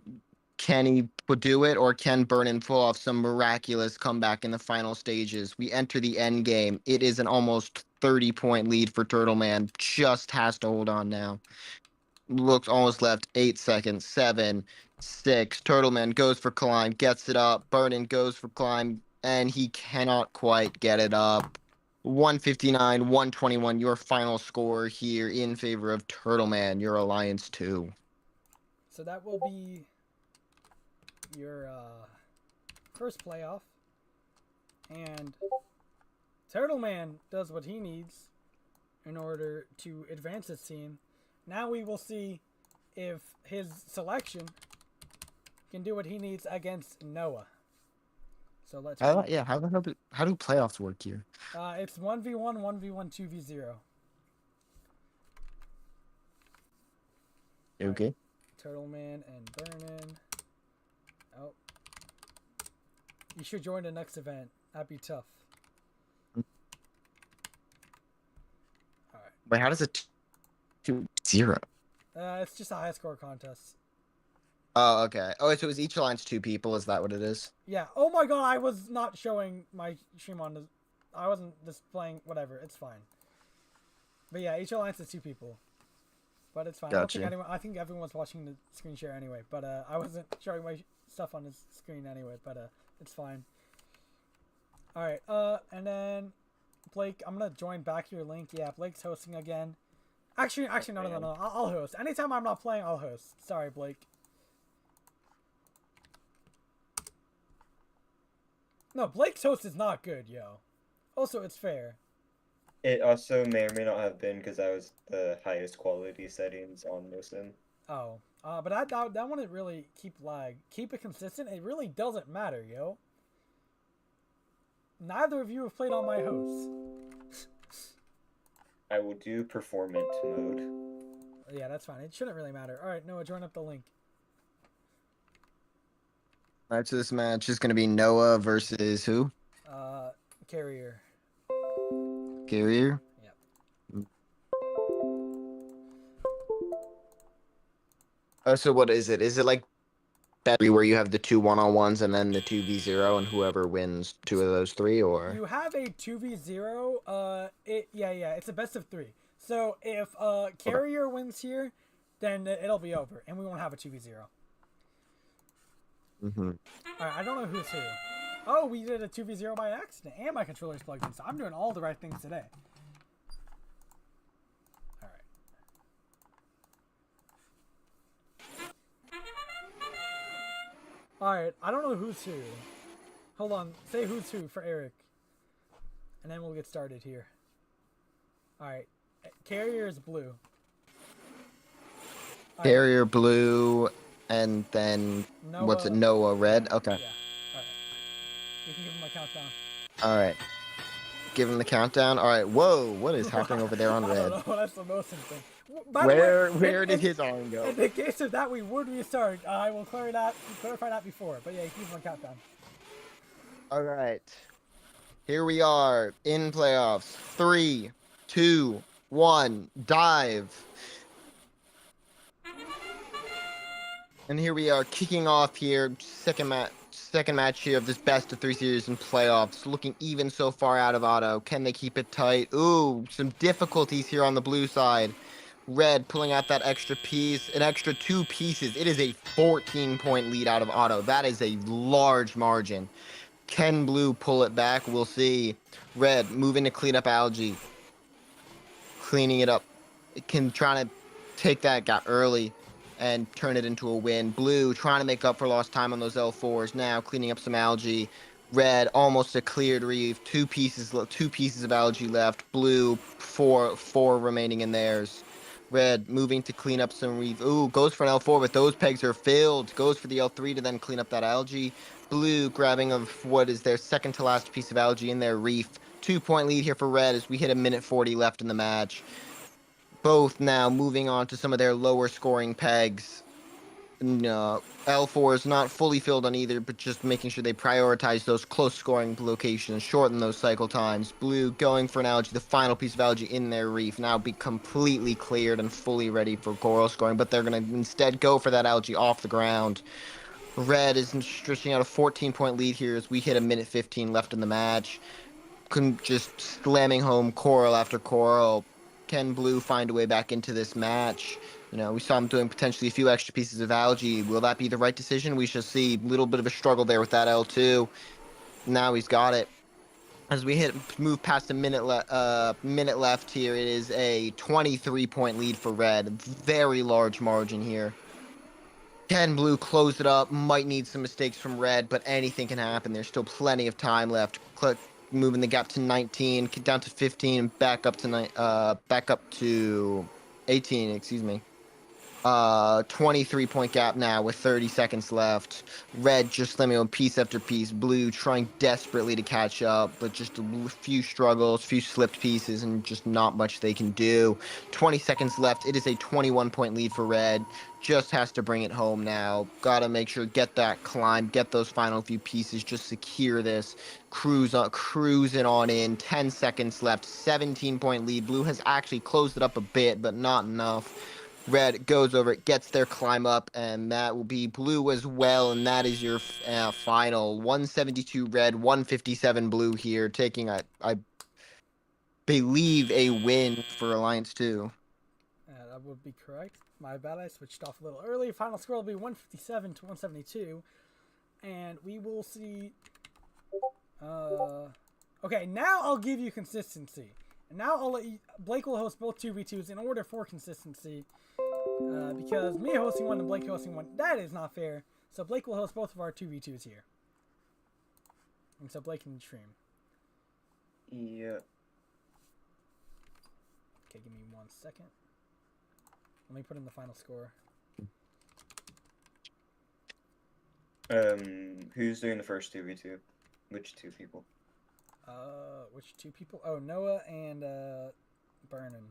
do it, or can Burnin pull off some miraculous comeback in the final stages? We enter the end game. It is an almost 30-point lead for Turtleman. Just has to hold on now. Looks almost left. 8 seconds. 7, 6. Turtleman goes for climb, gets it up. Burnin goes for climb, and he cannot quite get it up. 159, 121. Your final score here in favor of Turtleman. Your Alliance 2. So that will be your first playoff, and Turtleman does what he needs in order to advance his team. Now we will see if his selection can do what he needs against Noah. So let's How do playoffs work here? it's 1v1, 1v1, 2v0. Okay. Turtleman and Burnin. Oh. You should join the next event. That'd be tough. Alright. Wait, how does it 2-0? It's just a high score contest. Oh, okay. Oh, so is each alliance 2 people? Is that what it is? Yeah. Oh my god, I was not showing my stream on the... I wasn't displaying... Whatever, it's fine. But yeah, each alliance is 2 people. But it's fine. Gotcha. I think everyone's watching the screen share anyway. But I wasn't showing my stuff on the screen anyway. But it's fine. Alright, and then... Blake, I'm gonna join back your link. Yeah, Blake's hosting again. Actually, no. I'll host. Anytime I'm not playing, I'll host. Sorry, Blake. No, Blake's host is not good, yo. Also, it's fair. It also may or may not have been because I was the highest quality settings on Muslim. Oh, but that wouldn't really keep lag. Keep it consistent. It really doesn't matter, yo. Neither of you have played on my host. I will do performant mode. Yeah, that's fine. It shouldn't really matter. All right, Noah, join up the link. Alright, so this match is going to be Noah versus who? Carrier. Carrier? Yep. Oh, so what is it? Is it like battery where you have the 2 1-on-1s and then the 2v0 and whoever wins 2 of those 3, or? You have a 2v0. It's a best of 3. So if Carrier wins here, then it'll be over, and we won't have a 2v0. Mm-hmm. Alright, I don't know who's who. Oh, we did a 2v0 by accident, and my controller's plugged in, so I'm doing all the right things today. Alright. Alright, I don't know who's who. Hold on, say who's who for Eric. And then we'll get started here. Alright, carrier is blue. All right, Carrier blue, and then what's it? Noah red. Okay. Yeah. Alright. You can give him a countdown. All right. Give him the countdown. All right. Whoa! What is happening over there on I red? don't know, that's the most thing. By the way, Where did his arm go? In the case of that, we would restart. I will clarify that before. But yeah, keep him a countdown. All right. Here we are in playoffs. 3, 2, 1, dive. And here we are kicking off here, second match here of this best of 3 series in playoffs. Looking even so far out of auto. Can they keep it tight? Ooh, some difficulties here on the blue side. Red pulling out that extra piece, an extra 2 pieces. It is a 14-point lead out of auto. That is a large margin. Can blue pull it back? We'll see. Red moving to clean up algae. Cleaning it up. It can try to take that gap early and turn it into a win. Blue trying to make up for lost time on those L4s. Now cleaning up some algae. Red almost a cleared reef. 2 pieces of algae left. Blue four remaining in theirs. Red moving to clean up some reef. Ooh, goes for an L4, but those pegs are filled. Goes for the L3 to then clean up that algae. Blue grabbing of what is their second to last piece of algae in their reef. 2-point lead here for red as we hit a minute 40 left in the match. Both now moving on to some of their lower scoring pegs. No, L4 is not fully filled on either, but just making sure they prioritize those close scoring locations, shorten those cycle times. Blue going for an algae, the final piece of algae in their reef, now be completely cleared and fully ready for coral scoring, but they're going to instead go for that algae off the ground. Red is stretching out a 14-point lead here as we hit a minute 15 left in the match. Just slamming home coral after coral. Can blue find a way back into this match? You know, we saw him doing potentially a few extra pieces of algae. Will that be the right decision? We shall see. A little bit of a struggle there with that L2. Now he's got it. As we move past a minute left here, it is a 23-point lead for red. Very large margin here. Can blue close it up? Might need some mistakes from red, but anything can happen. There's still plenty of time left. Moving the gap to 19, down to 15, back up to 18. Excuse me. 23-point gap now with 30 seconds left. Red just slamming on piece after piece. Blue trying desperately to catch up, but just a few struggles, few slipped pieces, and just not much they can do. 20 seconds left. It is a 21-point lead for red. Just has to bring it home now. Gotta make sure, get that climb, get those final few pieces, just secure this. Cruising on in. 10 seconds left. 17-point lead. Blue has actually closed it up a bit, but not enough. Red goes over it, gets their climb up, and that will be blue as well. And that is your final 172 red, 157 blue here, taking I believe a win for Alliance 2. That would be correct. My bad, I switched off a little early. Final score will be 157 to 172, and we will see. Okay, now I'll give you consistency. And now I'll let you, Blake will host both 2v2s in order for consistency. Because me hosting one and Blake hosting one, that is not fair. So Blake will host both of our 2v2s here. And so Blake can stream. Yeah. Okay, give me 1 second. Let me put in the final score. Who's doing the first 2v2? Which 2 people? Which 2 people? Oh, Noah and, Vernon.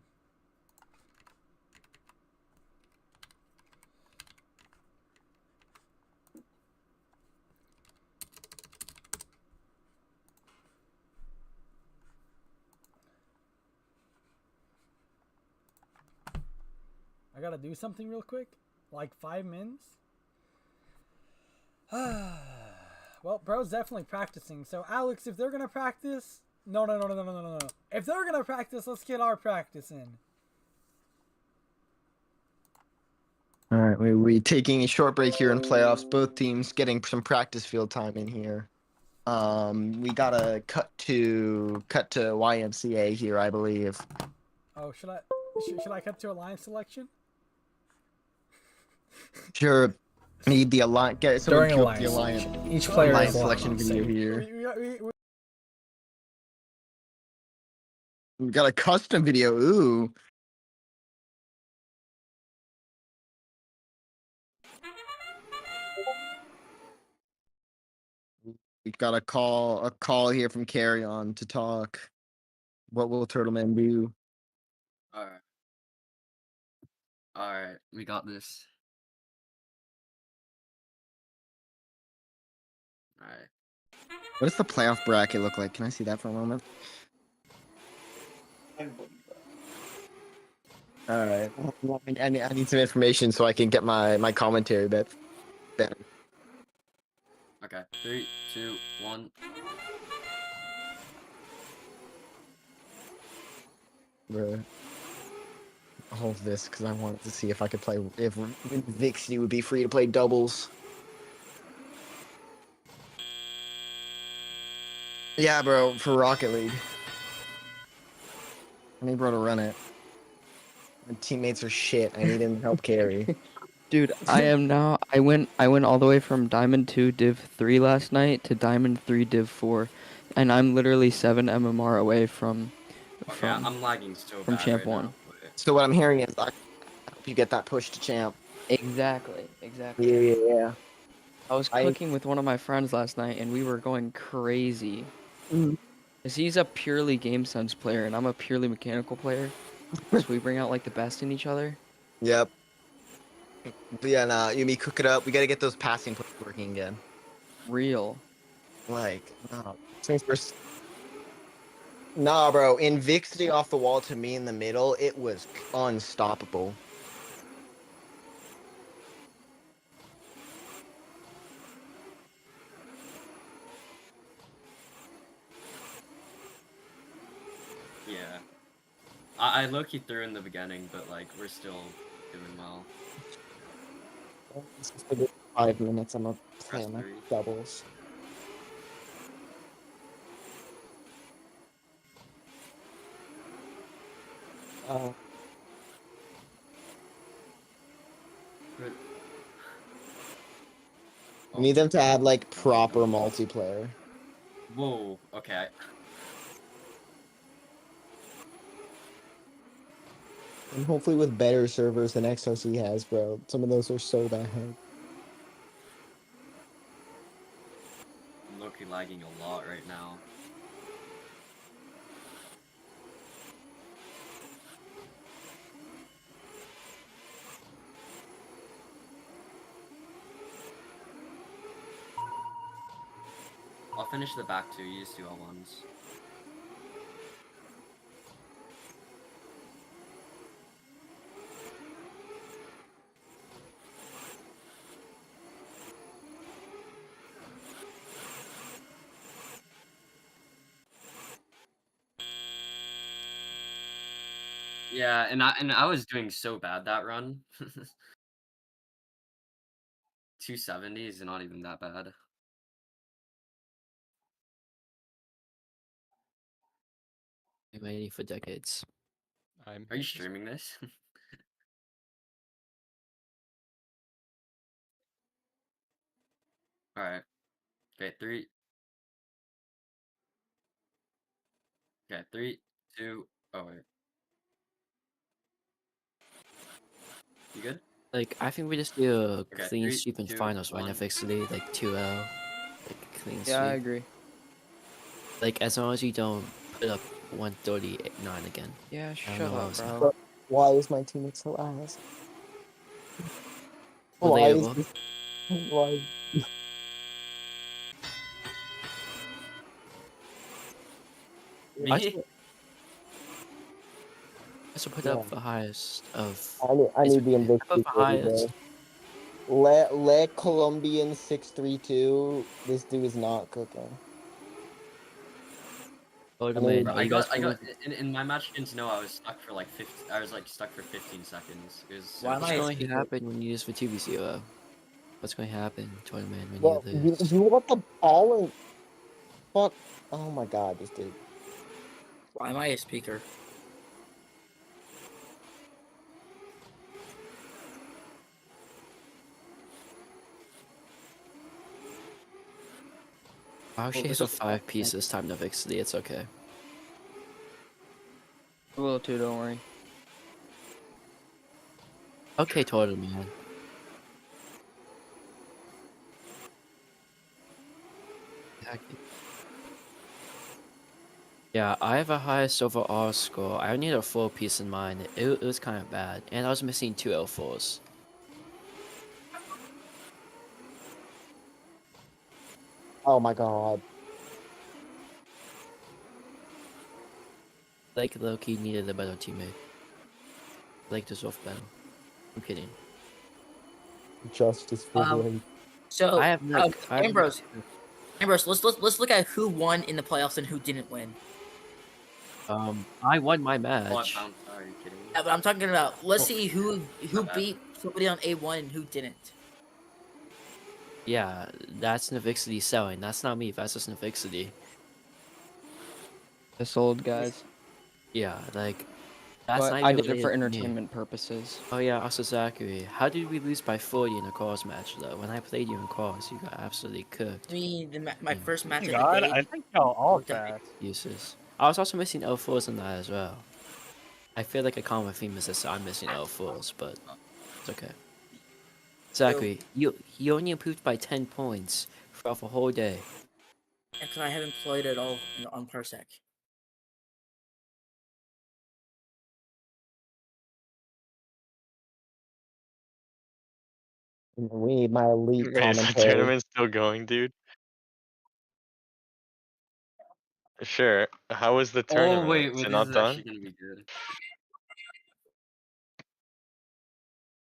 I gotta do something real quick. Like 5 minutes. Well, bro's definitely practicing. So, Alex, if they're gonna practice... No. If they're gonna practice, let's get our practice in. All right, we taking a short break here in playoffs. Both teams getting some practice field time in here. We gotta cut to YMCA here, I believe. Oh, should I cut to Alliance selection? Sure. I need the alliance. Get someone During queue up the alliance alliance. selection. Each player Alliance is allowed selection on video stage. here. We got a custom video. Ooh. We got a call here from Carry On to talk. What will Turtleman do? Alright. Alright, we got this. Alright. What does the playoff bracket look like? Can I see that for a moment? All right. I need some information so I can get my commentary better. Okay. 3, 2, 1. Bruh. All of this because I wanted to see if I could play if Vixie would be free to play doubles. Yeah, bro, for Rocket League. I need bro to run it. My teammates are shit. I need him to help carry. Dude, I went all the way from Diamond 2 Div 3 last night to Diamond 3 Div 4, and I'm literally 7 MMR away from Okay, I'm lagging so from bad Champ right 1. now. So what I'm hearing is I hope you get that push to champ. Exactly. Yeah. I was cooking with one of my friends last night, and we were going crazy. Cause he's a purely game sense player, and I'm a purely mechanical player. So we bring out like the best in each other. Yep. But yeah, nah, you and me cook it up. We gotta get those passing plays working again. Real. Like, no. Nah, bro. In Vixie off the wall to me in the middle, it was unstoppable. Yeah. I low-key threw in the beginning, but like we're still doing well. This is for the 5 minutes. I'm gonna play Press my 3. doubles. Good. We need them to add like proper multiplayer. Whoa, okay. And hopefully with better servers than XRC has, bro. Some of those are so bad. I'm low-key lagging a lot right now. I'll finish the back 2, you just do L1s. Yeah, and I was doing so bad that run. 270 is not even that bad. I'm waiting for decades. Are you streaming this? Alright. Okay, 3. Okay, 3, 2. Oh wait. You good? Like, I think we just do a Okay, clean 3, sweep in 2, finals right now, 1. fixedly, like 2-0. Like, clean Yeah, I sweep. agree. Like, as long as you don't put up 139 again. Yeah, I don't shut know how up, it's bro. not. Why is my teammate so ass? Why is Relatable. this? Why? Me? I should put Yeah. up the highest of. I need the Put Invictus, up the highest. bro. Let Colombian 632. This dude is not cooking. Oh, I man, mean, Bro, are you guys playing with? in my match against Noah, I was stuck for like 50. I was like stuck for 15 seconds. It was so Why am What's I a going to speaker? happen when you use for 2v0? What's going to happen, tournament, when well, you lose? you want the ball and fuck. Oh my god, this dude. Why am I a speaker? I actually have a 5-piece this time, Navixity. It's okay. I will too, don't worry. Okay, totally, man. Exactly. Yeah, I have a highest overall score. I need a 4-piece in mine. It was kind of bad, and I was missing 2 L4s. Oh my god. Like Loki needed a better teammate. Like deserved better. I'm kidding. Justice for Blake. So, I have like Ambrose, let's look at who won in the playoffs and who didn't win. I won my Oh, I match. found. Are you kidding me? Yeah, but I'm talking about. Let's Oh, see who bad. beat somebody on A1 and who didn't. Yeah, that's Navixity selling. That's not me. That's just Navixity. The sold guys. Yeah, like that's But not I even did it for related to me. entertainment purposes. Oh yeah, also Zachary. How did we lose by 40 in a calls match though? When I played you in calls, you got absolutely cooked. I mean, my first match of God, the day. I think y'all all worked out. fast. Uses. I was also missing L4s in that as well. I feel like a common theme is that I'm missing L4s, but it's okay. Zachary, you only improved by 10 points throughout the whole day. Because I haven't played at all on Parsec. We need my elite Wait, is the commentary. tournament still going, dude? Sure. How was the tournament? Oh wait, Is wait, it this not is done? actually gonna be good.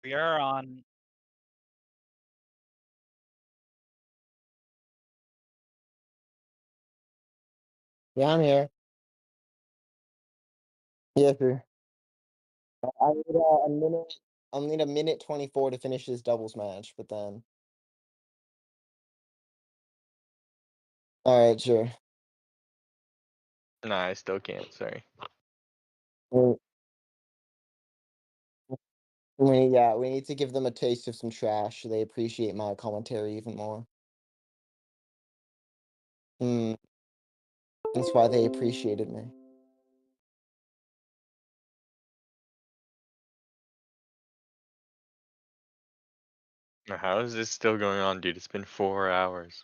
We are on. Yeah, I'm here. Yes, sir. I need a minute. I'll need a minute 24 to finish this doubles match, but then. All right, sure. Nah, I still can't. Sorry. We need to give them a taste of some trash so they appreciate my commentary even more. That's why they appreciated me. How is this still going on, dude? It's been 4 hours.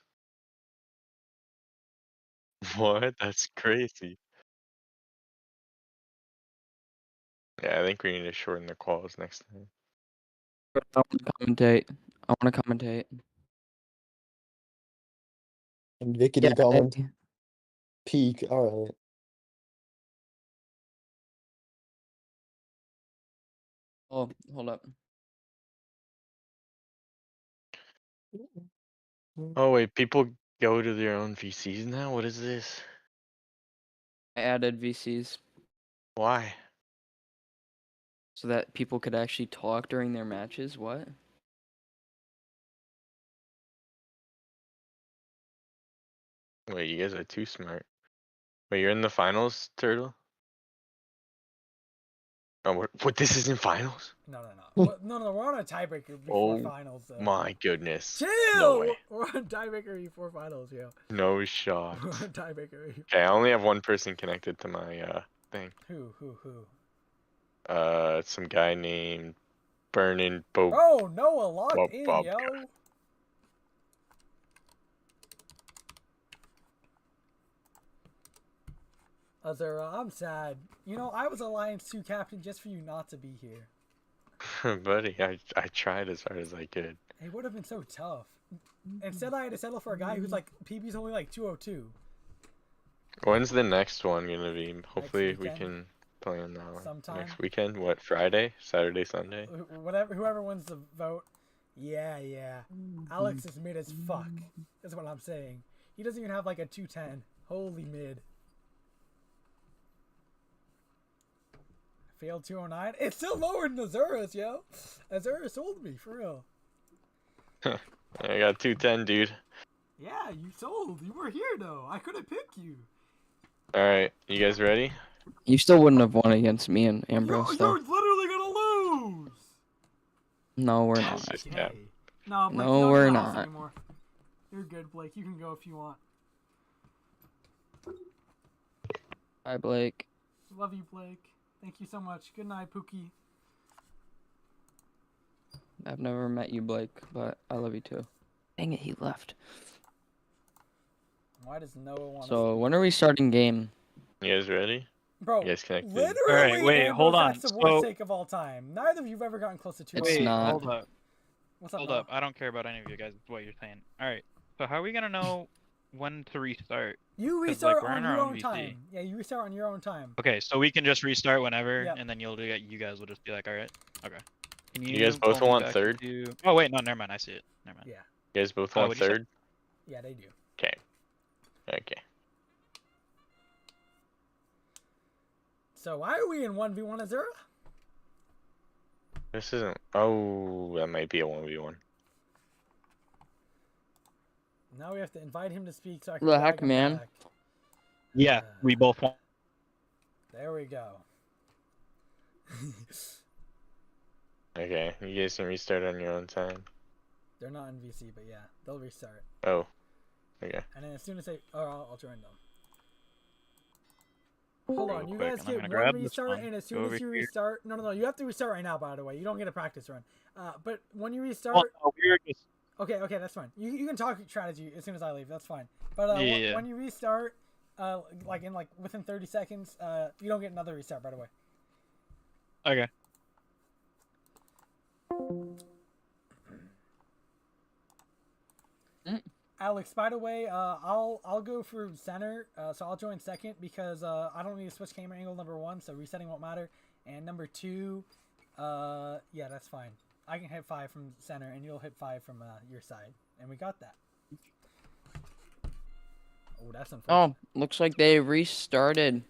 What? That's crazy. Yeah, I think we need to shorten the calls next time. I want to commentate. I want to commentate. And Vicky Yeah, comment. hey. Peak. All right. Oh, hold up. Oh wait, people go to their own VCs now? What is this? I added VCs Why? so that people could actually talk during their matches. What? Wait, you guys are too smart. Wait, you're in the finals, Turtle? Oh, what? This isn't finals? No. No, we're on a tiebreaker before Oh finals, though. my goodness. Chill! No way. We're on tiebreaker before finals, yo. No We're shot. on tiebreaker. Okay, I only have one person connected to my thing. Who? Some guy named Burnin' Bob. Oh, Noah locked Bob, in, Bob. yo. Azura, I'm sad. You know, I was Alliance 2 captain just for you not to be here. Buddy, I tried as hard as I could. It would have been so tough. Instead, I had to settle for a guy who's like, PB's only like 202. When's the next one gonna be? Hopefully we weekend. can plan that one. Sometime. Next weekend? What, Friday? Saturday, Sunday? Whoever wins the vote. Yeah. Alex is mid as fuck. That's what I'm saying. He doesn't even have like a 210. Holy mid. Failed 209. It's still lower than Azura's, yo. Azura sold me, for real. I got 210, dude. Yeah, you sold. You were here, though. I couldn't pick you. Alright, you guys ready? You still wouldn't have won against me and Ambrose, though. You're literally gonna lose. No, we're This not. is just cap. No, Blake, No, you don't we're need to host not. anymore. You're good, Blake. You can go if you want. Bye, Blake. Love you, Blake. Thank you so much. Good night, Pookie. I've never met you, Blake, but I love you too. Dang it, he left. Why does Noah want So when are we starting game? You guys ready? Bro, You guys connected? literally, Alright, wait, Ambrose, hold on. that's the worst So- take of all time. Neither of you've ever gotten close to 2 It's hours. Wait, not. hold up. What's up, Hold Noah? up. I don't care about any of you guys. It's what you're saying. Alright. So how are we gonna know when to restart? You 'Cause, restart like, we're on in our your own own VC. time. Yeah, you restart on your own time. Okay, so we can just restart whenever, Yep. and then you guys will just be like, alright. Okay. Can You guys both pull me want back third? into- Oh wait, no, never mind. I see it. Never mind. Yeah. You guys both Oh, want what'd you say? third? Yeah, they do. Okay. Okay. So why are we in 1v1 Azura? This isn't. Oh, that might be a 1v1. Now we have to invite him to speak so I can The drag heck, him man? back. Yeah, we both want. There we go. Okay, you guys can restart on your own time. They're not in VC, but yeah, they'll restart. Oh. Okay. And then as soon as they... Oh, I'll join them. Hold on, you quick, guys and I'm get gonna one grab this restart, one, and as go soon over as you here. restart... No, you have to restart right now, by the way. You don't get a practice run. But when you Well, restart... no, we were just. Okay, that's fine. You can talk strategy as soon as I leave. That's fine. But Yeah. when you restart, within 30 seconds, you don't get another restart, by the way. Okay. Alex, by the way, I'll go for center, so I'll join second because I don't need to switch camera angle, number 1, so resetting won't matter. And number 2, yeah, that's fine. I can hit 5 from center, and you'll hit 5 from your side, and we got that. Oh, that's unfortunate. Oh, looks like they restarted.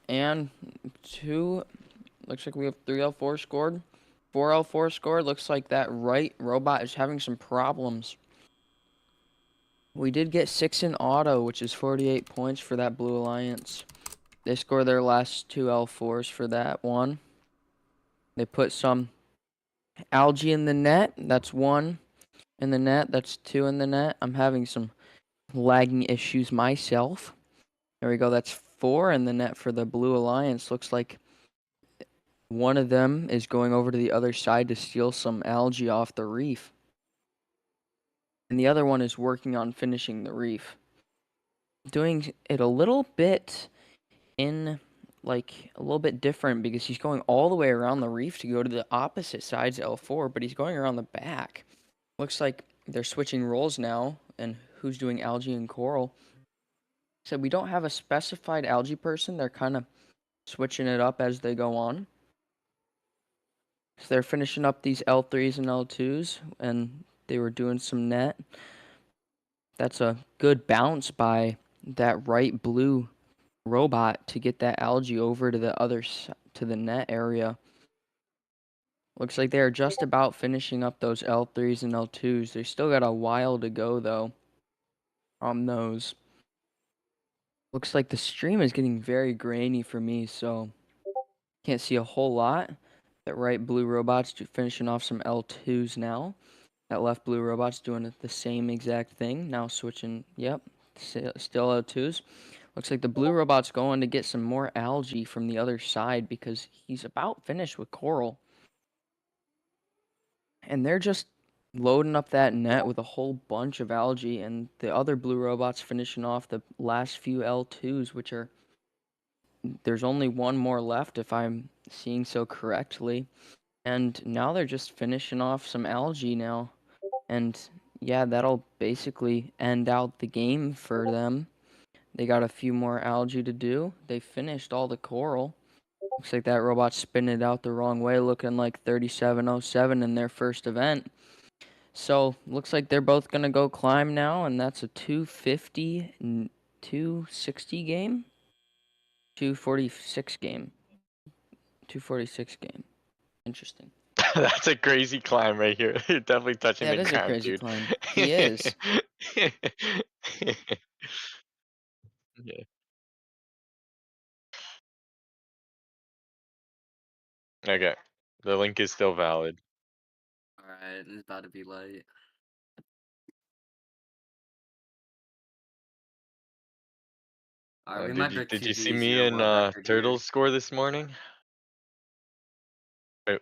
And looks like we have 3L4 scored. 4L4 scored. Looks like that right robot is having some problems. We did get 6 in auto, which is 48 points for that Blue Alliance. They scored their last 2 L4s for that one. They put some algae in the net. That's 1 in the net. That's 2 in the net. I'm having some lagging issues myself. There we go. That's 4 in the net for the Blue Alliance. Looks like one of them is going over to the other side to steal some algae off the reef. And the other one is working on finishing the reef. Doing it a little bit different because he's going all the way around the reef to go to the opposite sides of L4, but he's going around the back. Looks like they're switching roles now and who's doing algae and coral. So we don't have a specified algae person. They're kind of switching it up as they go on. So they're finishing up these L3s and L2s, and they were doing some net. That's a good bounce by that right blue robot to get that algae over to to the net area. Looks like they're just about finishing up those L3s and L2s. They still got a while to go, though, on those. Looks like the stream is getting very grainy for me, so can't see a whole lot. That right blue robot's finishing off some L2s now. That left blue robot's doing the same exact thing. Now switching, yep, still L2s. Looks like the blue robot's going to get some more algae from the other side because he's about finished with coral. And they're just loading up that net with a whole bunch of algae, and the other blue robot's finishing off the last few L2s, which are... There's only one more left if I'm seeing so correctly. And now they're just finishing off some algae now. And yeah, that'll basically end out the game for them. They got a few more algae to do. They finished all the coral. Looks like that robot's spinning it out the wrong way, looking like 3707 in their first event. So, looks like they're both going to go climb now, and that's a 250, 260 game? 246 game. 246 game. Interesting. That's a crazy climb right here. You're definitely touching Yeah, the it is a ground, crazy dude. climb. He is. Yeah. Okay. The link is still valid. Alright, it's about to be late. Alright, we might break Did you see 2v0 me and world record here. Turtle's score this morning? Wait,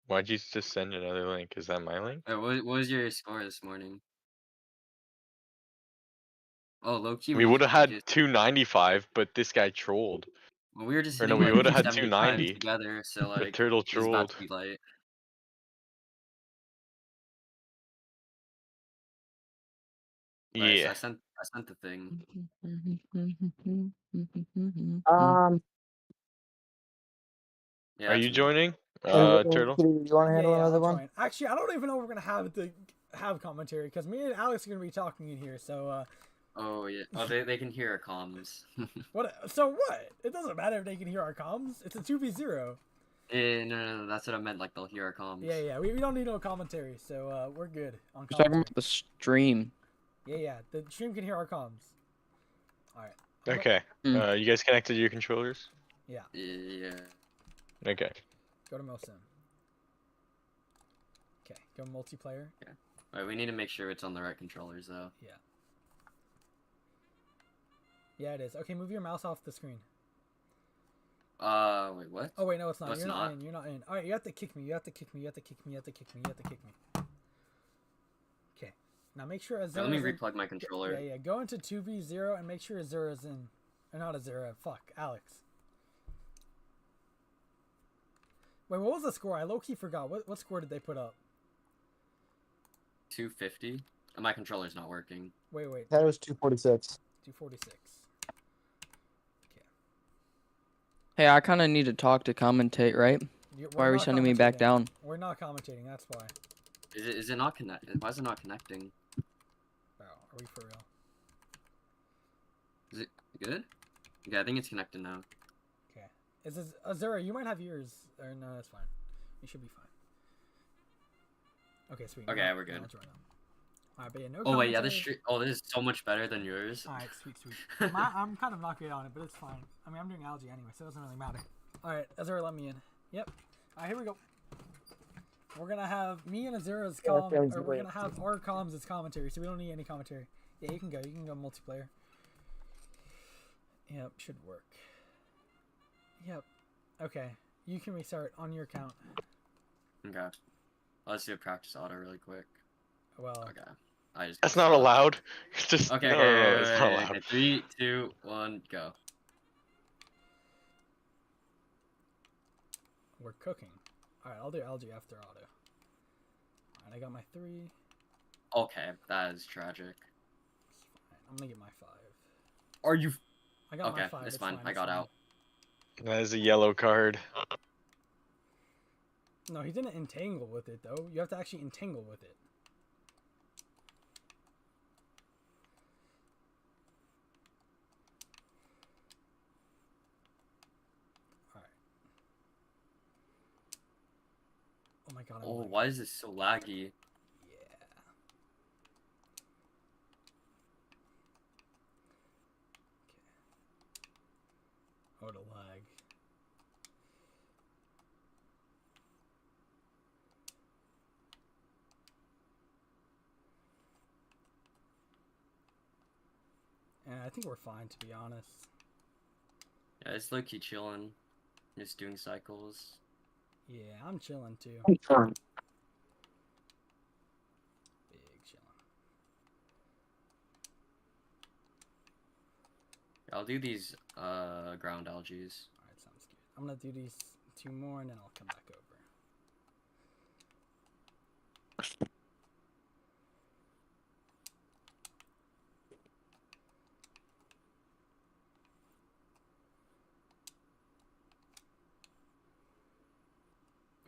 why'd you just send another link? Is that my link? What was your score this morning? Oh, low key. We would have had just, 295, but this guy trolled. well, we were just Or no, hitting we like would have had 275 290. together, so But like Turtle it's about trolled. to be light. Nice. Yeah. I sent the thing. Yeah, Are that's you me. joining, Turtle? Yeah, I'll join. Actually, I don't even know if we're gonna have commentary because me and Alex are gonna be talking in here. So Oh yeah. Oh, they can hear our comms. what? So what? It doesn't matter if they can hear our comms. It's a 2v0. No, that's what I meant. Like they'll hear our comms. Yeah. We don't need no commentary, so we're good on We're talking commentary. about the stream. Yeah. The stream can hear our comms. All right. Okay. You guys connected to your controllers? Yeah. Yeah. Okay. Go to Mosim. Okay. Go multiplayer. Yeah. Alright, we need to make sure it's on the right controllers though. Yeah. Yeah, it is. Okay, move your mouse off the screen. Wait, what? Oh wait, no, it's not. No, it's You're not not. in. You're not in. All right, you have to kick me. You have to kick me. You have to kick me. You have to kick me. You have to kick me. Okay. Now make sure Azura. Let me replug my controller. Yeah. Go into 2v0 and make sure Azura's in. Or not Azura. Fuck, Alex. Wait, what was the score? I low-key forgot. What score did they put up? 250. And my controller's not working. Wait. That was 246. 246. Hey, I kind of need to talk to commentate, right? Why are we sending me back down? We're not commentating. That's why. Is it not connected? Why is it not connecting? Bro, are we for real? Is it good? Okay, I think it's connected now. Okay. Is this Azura? You might have yours. Or no, that's fine. You should be fine. Okay, sweet. Okay, we're good. Alright, but yeah, no. Oh wait, yeah, this is so much better than yours. Alright, sweet. I'm kind of not great on it, but it's fine. I mean, I'm doing algae anyway, so it doesn't really matter. Alright, Azura, let me in. Yep. Alright, here we go. We're gonna have me and Azura's we're gonna have our comms as commentary, so we don't need any commentary. Yeah, you can go multiplayer. Yep, should work. Yep. Okay, you can restart on your account. Okay. Let's do a practice auto really quick. Well. Okay. That's not allowed. Just okay. No, it's not allowed. Okay. 3, 2, 1, go. We're cooking. Alright, I'll do algae after auto. Alright, I got my 3. Okay, that is tragic. Fine. I'm gonna get my 5. Are you? I got okay, my 5. it's fine. I got out. That is a yellow card. No, he didn't entangle with it though. You have to actually entangle with it. Alright. Oh my god. Oh, why is this so laggy? Oh, the lag. And I think we're fine, to be honest. Yeah, it's low-key chilling. Just doing cycles. Yeah, I'm chilling too. I'm fine. Big chilling. I'll do these ground algae. Alright, sounds good. I'm gonna do these 2 more and then I'll come back over.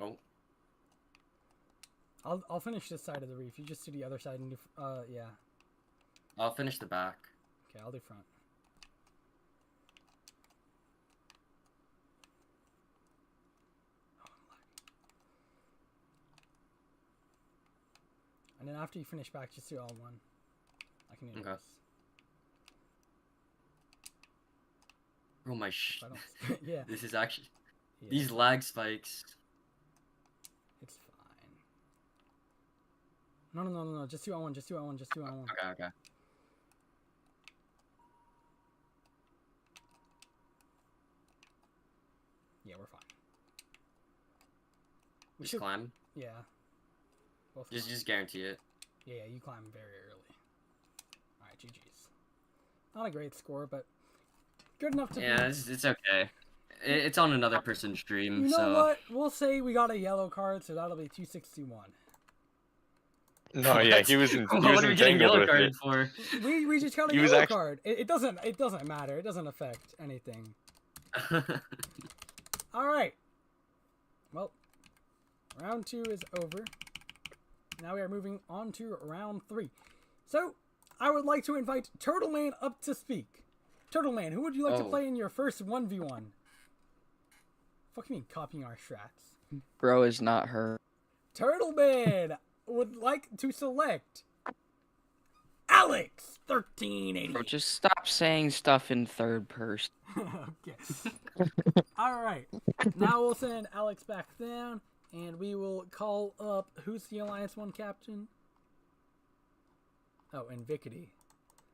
Oh. I'll finish this side of the reef. You just do the other side and do yeah. I'll finish the back. Okay, I'll do front. And then after you finish back, just do all one. I can do this. Oh my yeah. This is actually Yeah. these lag spikes. It's fine. No. Just do on one. Just do on one. Okay. We Just should- climb. Yeah. Both Just guarantee it. Yeah, you climb very early. Alright, GG's. Not a great score, but good enough to Yeah, be... it's okay. It's on another person's stream, You know so... what? We'll say we got a yellow card, so that'll be 2-6-2-1. No, yeah, he was What are we getting entangled yellow with carded it. for? We just got a He was yellow actu- card. It doesn't matter. It doesn't affect anything. Alright. Well, round 2 is over. Now we are moving on to round 3. So, I would like to invite Turtle Man up to speak. Turtle Man, who would you like to play in your first 1v1? Fuck you mean copying our strats? Bro is not her. Turtle Man would like to select Alex 1380. Bro, just stop saying stuff in third person. Okay. Alright. Now we'll send Alex back down, and we will call up... Who's the Alliance 1 captain? Oh, Invicity.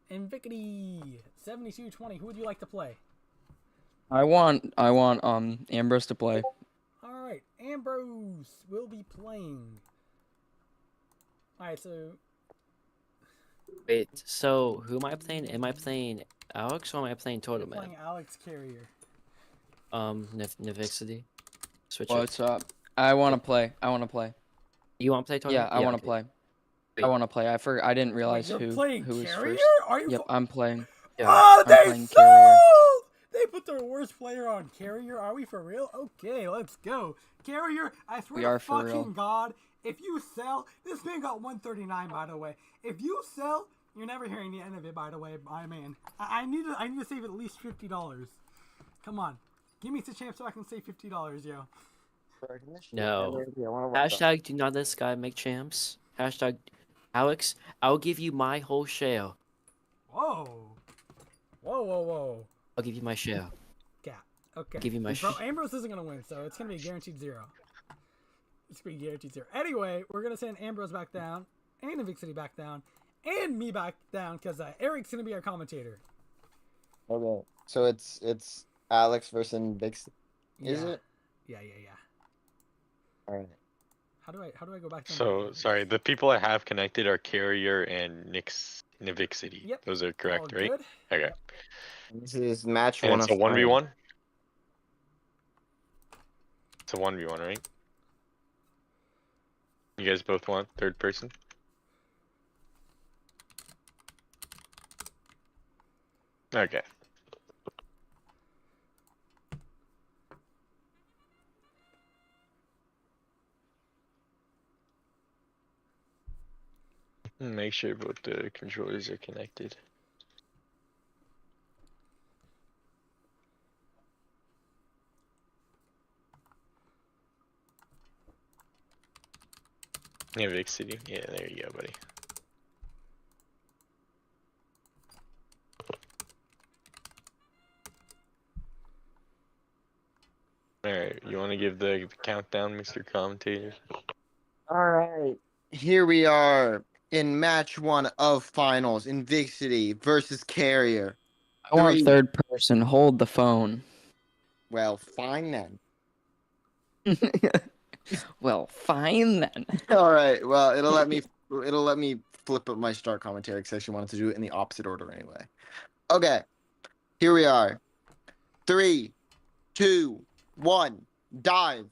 Invicity! 7220, who would you like to play? I want Ambrose to play. Alright, Ambrose will be playing. Alright, so... Wait, so who am I playing? Am I playing Alex or am I playing Total Man? playing Alex Carrier. Nivixity. Switch it. What's up? I want to play. You want to play Total Yeah, Man? I want to okay. play. Wait. I want to play. I didn't realize Wait, you're who playing was Carrier? first. Are you Yep, I'm playing. Yeah. Oh, I'm they playing sold! Carrier. They put their worst player on Carrier. Are we for real? Okay, let's go. Carrier, I swear We to are for fucking real. God, if you sell, this man got 139, by the way. If you sell, you're never hearing the end of it, by the way, my man. I need to save at least $50. Come on, give me the chance so I can save $50, yo. No. Hashtag do not let this guy make champs. Hashtag Alex, I'll give you my whole share. Whoa, whoa, whoa, whoa. I'll give you my share. Yeah. Okay. I'll give you my Bro, Ambrose isn't gonna win, so it's gonna be guaranteed 0. It's gonna be guaranteed 0. Anyway, we're gonna send Ambrose back down, and Invicity back down, and me back down, because Eric's gonna be our commentator. Okay, so it's Alex versus Vix. Is Yeah. it? Yeah. All right. How do I go back down? So sorry, the people I have connected are Carrier and Nivixity. Yep. Those are correct, All right? good. Okay. This is match And one it's of a 1v1? five. It's a 1v1, right? You guys both want third person? Okay. Make sure both the controllers are connected. Yeah, Vic City. Yeah, there you go, buddy. Alright, you want to give the countdown, Mr. Commentator? All right. Here we are in match one of finals. Invicity versus Carrier. I want Three. third person. Hold the phone. Well, fine then. Well, fine then. All right. Well, it'll let me flip up my start commentary because I actually wanted to do it in the opposite order anyway. Okay. Here we are. 3, 2, 1, dive.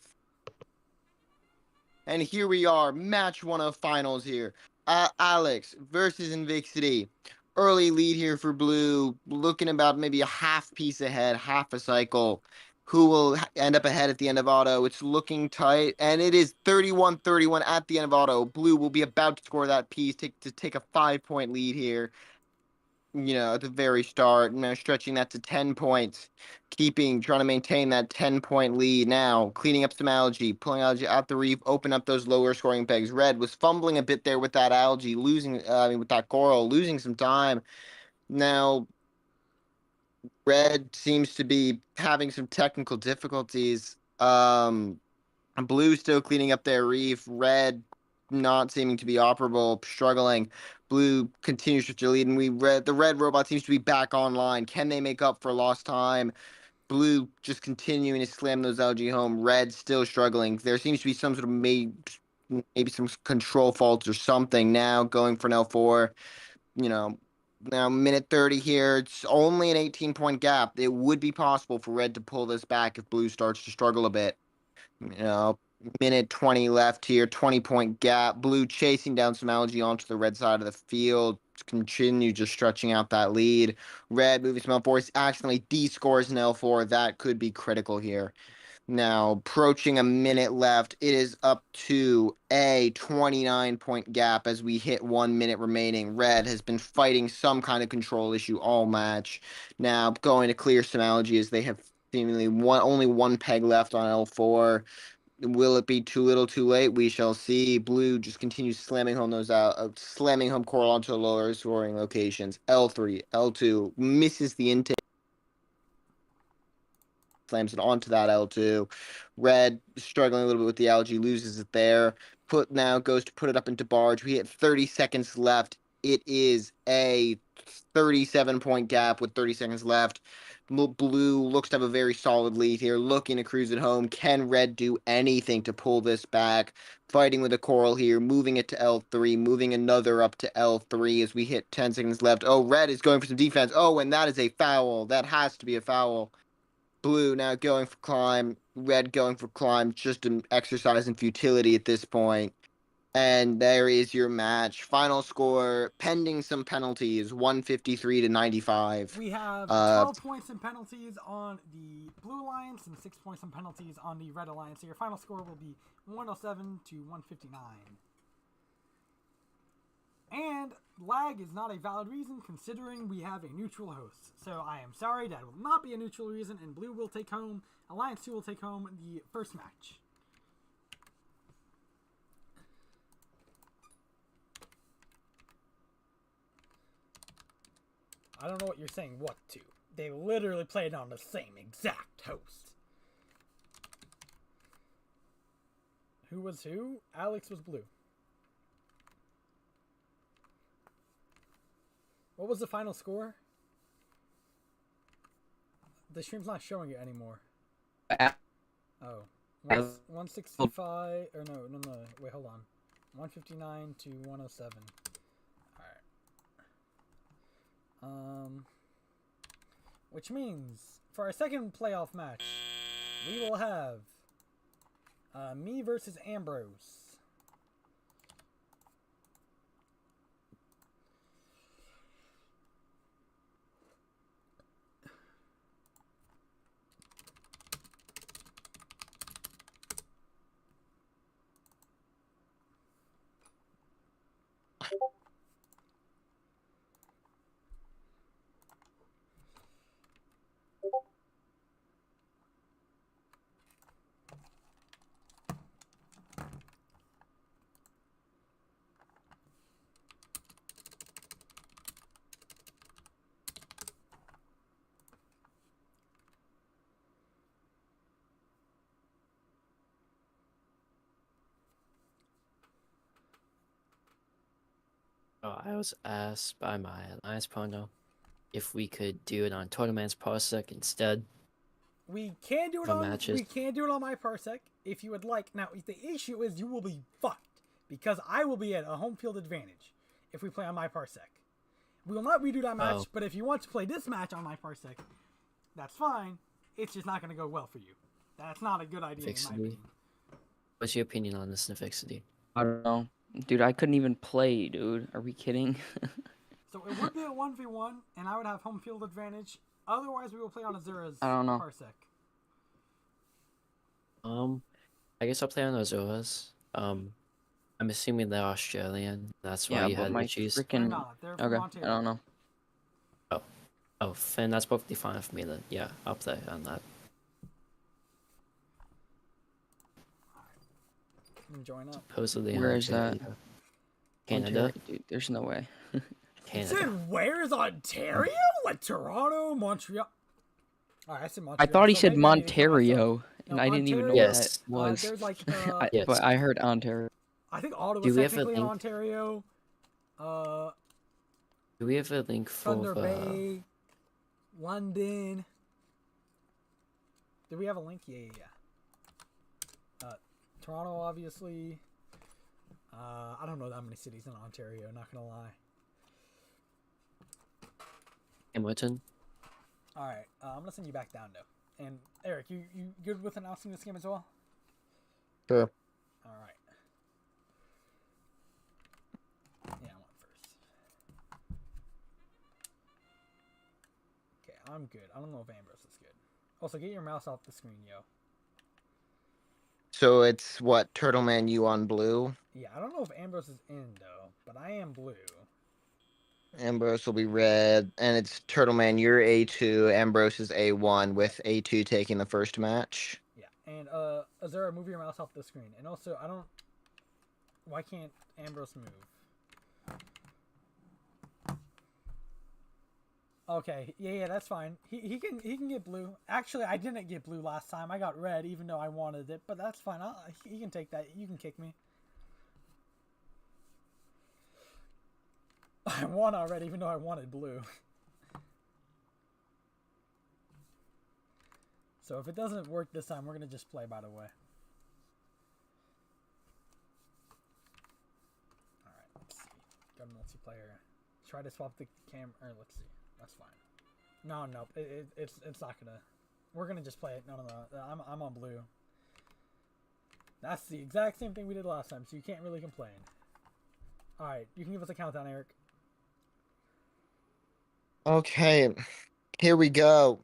And here we are, match one of finals here. Alex versus Invicity. Early lead here for Blue, looking about maybe a half piece ahead, half a cycle. Who will end up ahead at the end of auto? It's looking tight, and it is 31-31 at the end of auto. Blue will be about to score that piece to take a 5-point lead here. You know, at the very start, stretching that to 10 points, trying to maintain that 10-point lead now, cleaning up some algae, pulling algae out the reef, open up those lower scoring pegs. Red was fumbling a bit there with that algae, with that coral, losing some time. Now, Red seems to be having some technical difficulties. Blue still cleaning up their reef. Red not seeming to be operable, struggling. Blue continues with their lead, and the red robot seems to be back online. Can they make up for lost time Blue just continuing to slam those LG home. Red still struggling. There seems to be some sort of maybe some control faults or something now going for an L4. You know, now minute 30 here. It's only an 18-point gap. It would be possible for Red to pull this back if Blue starts to struggle a bit. You know, minute 20 left here, 20-point gap. Blue chasing down some algae onto the red side of the field. Continue just stretching out that lead. Red moving some L4. Accidentally D-scores an L4. That could be critical here. Now, approaching a minute left, it is up to a 29-point gap as we hit 1 minute remaining. Red has been fighting some kind of control issue all match. Now, going to clear some algae as they have seemingly only one peg left on L4. Will it be too little too late? We shall see. Blue just continues slamming home slamming home coral onto the lower scoring locations. L3, L2, misses the intake. Slams it onto that L2. Red struggling a little bit with the algae, loses it there. Now goes to put it up into barge. We hit 30 seconds left. It is a 37-point gap with 30 seconds left. Blue looks to have a very solid lead here, looking to cruise it home. Can Red do anything to pull this back? Fighting with a coral here, moving it to L3, moving another up to L3 as we hit 10 seconds left. Oh, Red is going for some defense. Oh, and that is a foul. That has to be a foul. Blue now going for climb. Red going for climb. Just an exercise in futility at this point. And there is your match. Final score, pending some penalties, 153 to 95. We have 12 points in penalties on the Blue Alliance and 6 points in penalties on the Red Alliance. So your final score will be 107 to 159. And lag is not a valid reason considering we have a neutral host. So I am sorry, that will not be a neutral reason, and Blue will take home, Alliance 2 will take home the first match. I don't know what you're saying what to. They literally played on the same exact host. Who was who? Alex was Blue. What was the final score? The stream's not showing it anymore. Oh. 165, or no, wait, hold on. 159 to 107. Which means, for our second playoff match, we will have me versus Ambrose. Oh, I was asked by my alliance partner if we could do it on Tournament's Parsec instead. We can do it For on matches. we can do it on my Parsec if you would like. Now, the issue is you will be fucked because I will be at a home field advantage if we play on my Parsec. We will not redo that match, but if you want to play this match on my Parsec, that's fine. It's just not going to go well for you. That's not a good idea in my opinion. What's your opinion on this, Navixity? I don't know. Dude, I couldn't even play, dude. Are we kidding? So it would be a 1v1, and I would have home field advantage. Otherwise, we will play on Azura's I don't know. Parsec. I guess I'll play on Azura's. I'm assuming they're Australian. That's why you had to choose. They're not. They're from Okay, Ontario. I don't know. Oh, Finn, that's perfectly fine for me then. Yeah, I'll play on that. Join up. Supposedly Where is that? Ontario. Canada? Ontario, dude, there's no way. Canada. Said where's Ontario? Like Toronto, Montreal. Alright, I said Montreal. I thought he so said maybe I need to correct Montario, myself. and No, I didn't even know Ontario, what that was. There's like, Yes. But I heard Ontario. I think Ottawa's Do we have a technically in link? Ontario. Do we have a link for Thunder Bay, London. Do we have a link? Yeah. Toronto, obviously. I don't know that many cities in Ontario, not gonna lie. Hamilton. Alright, I'm gonna send you back down though. And Eric, you good with announcing this game as well? Sure. Alright. Yeah, I went first. Okay, I'm good. I don't know if Ambrose is good. Also, get your mouse off the screen, yo. So it's what, Turtleman, you on blue? Yeah, I don't know if Ambrose is in though, but I am blue. Ambrose will be red, and it's Turtleman, you're A2, Ambrose is A1, with A2 taking the first match. Yeah, and Azura, move your mouse off the screen. And also, I don't. Why can't Ambrose move? Okay, yeah, that's fine. He can get blue. Actually, I didn't get blue last time. I got red, even though I wanted it. But that's fine. He can take that. You can kick me. I won already, even though I wanted blue. So if it doesn't work this time, we're gonna just play. By the way. All right. Let's see. Got multiplayer. Try to swap the camera. Let's see. That's fine. No, it's not gonna. We're gonna just play it. No. I'm on blue. That's the exact same thing we did last time, so you can't really complain. All right, you can give us a countdown, Eric. Okay, here we go.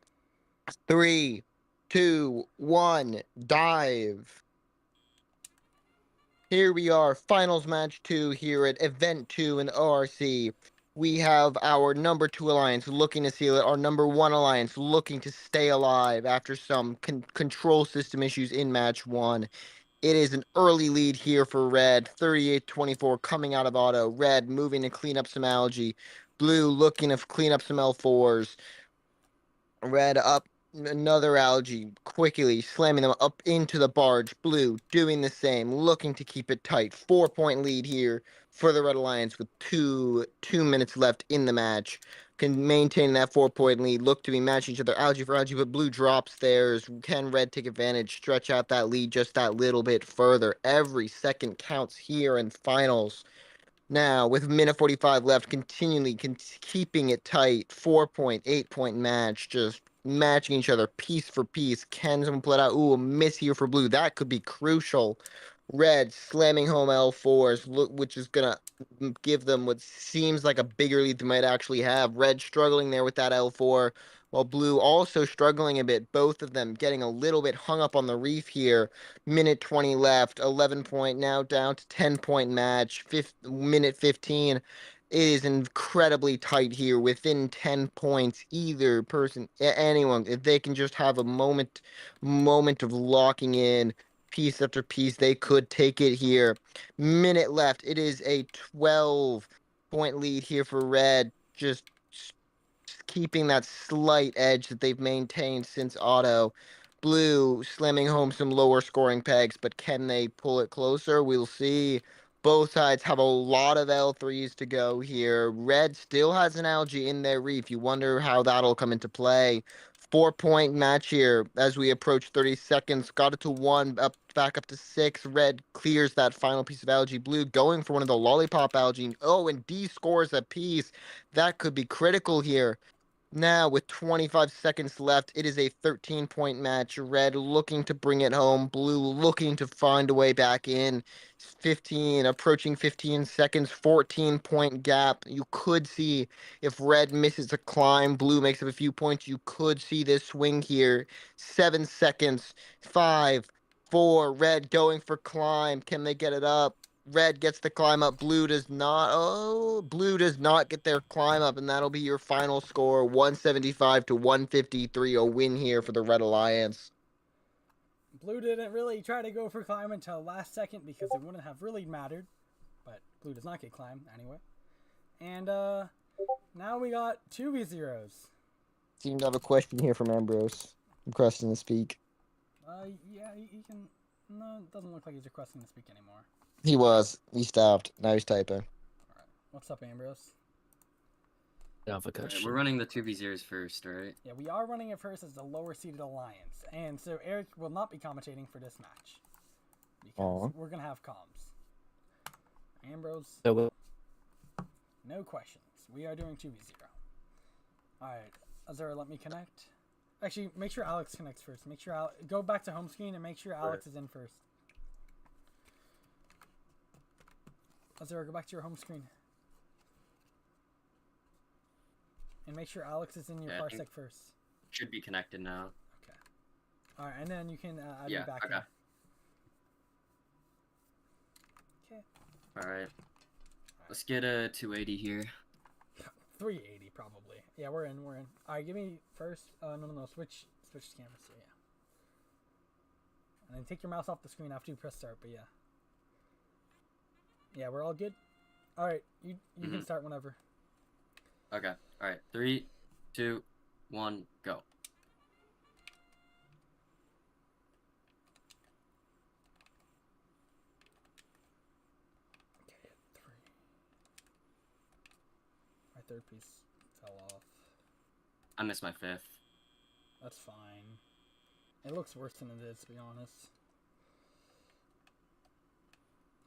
3, 2, 1, dive. Here we are, finals match 2 here at event 2 in ORC. We have our number 2 alliance looking to seal it, our number 1 alliance looking to stay alive after some control system issues in match 1. It is an early lead here for Red, 38-24 coming out of auto. Red moving to clean up some algae. Blue looking to clean up some L4s. Red up another algae, quickly slamming them up into the barge. Blue doing the same, looking to keep it tight. 4-point lead here for the Red Alliance with two minutes left in the match. Can maintain that 4-point lead, look to be matching each other algae for algae, but blue drops theirs. Can Red take advantage, stretch out that lead just that little bit further? Every second counts here in finals. Now, with a minute 45 left, continually keeping it tight. 4-point, 8-point match, just matching each other piece for piece. Can someone pull it out? Ooh, a miss here for blue. That could be crucial. Red slamming home L4s, which is going to give them what seems like a bigger lead they might actually have. Red struggling there with that L4, while blue also struggling a bit. Both of them getting a little bit hung up on the reef here. Minute 20 left, 11-point, now down to 10-point match, minute 15. It is incredibly tight here, within 10 points. Either person, anyone, if they can just have a moment of locking in, piece after piece, they could take it here. Minute left. It is a 12-point lead here for Red, just keeping that slight edge that they've maintained since auto. Blue slamming home some lower scoring pegs, but can they pull it closer? We'll see. Both sides have a lot of L3s to go here. Red still has an algae in their reef. You wonder how that'll come into play. 4-point match here as we approach 30 seconds. Got it to 1, back up to 6. Red clears that final piece of algae. Blue going for one of the lollipop algae. Oh, and D scores a piece. That could be critical here. Now, with 25 seconds left, it is a 13-point match. Red looking to bring it home. Blue looking to find a way back in. 15, approaching 15 seconds, 14-point gap. You could see if Red misses a climb, Blue makes up a few points. You could see this swing here. 7 seconds, 5, 4, Red going for climb. Can they get it up? Red gets the climb up. Blue does not. Oh, blue does not get their climb up, and that'll be your final score, 175-153. A win here for the Red Alliance. Blue didn't really try to go for climb until last second because it wouldn't have really mattered. But blue does not get climb anyway. And now we got 2v0s. Seem to have a question here from Ambrose. Requesting to speak. Yeah, he can. No, it doesn't look like he's requesting to speak anymore. He was. He stopped. Now he's typing. Alright. What's up, Ambrose? Have a Alright, question. we're running the 2v0s first, right? Yeah, we are running it first as the lower seeded alliance, and so Eric will not be commentating for this match because we're gonna have comms. Ambrose, So, no questions. We are doing 2v0. All right, Azura, let me connect. Actually, make sure Alex connects first. Make sure go back to home screen and make sure Alex is in first. Azura, go back to your home screen. And make sure Alex is in your parsec first. Should be connected now. Okay. All right, and then you can add me Yeah, back okay. in. Okay. Alright. Let's get a 280 here. 380 probably. Yeah, we're in. All right, give me first. No. Switch cameras. So yeah. And then take your mouse off the screen after you press start. But yeah. Yeah, we're all good. All right, you can start whenever. Okay. Alright. 3, 2, 1, go. Okay, 3. My third piece fell off. I missed my 5th. That's fine. It looks worse than it is, to be honest.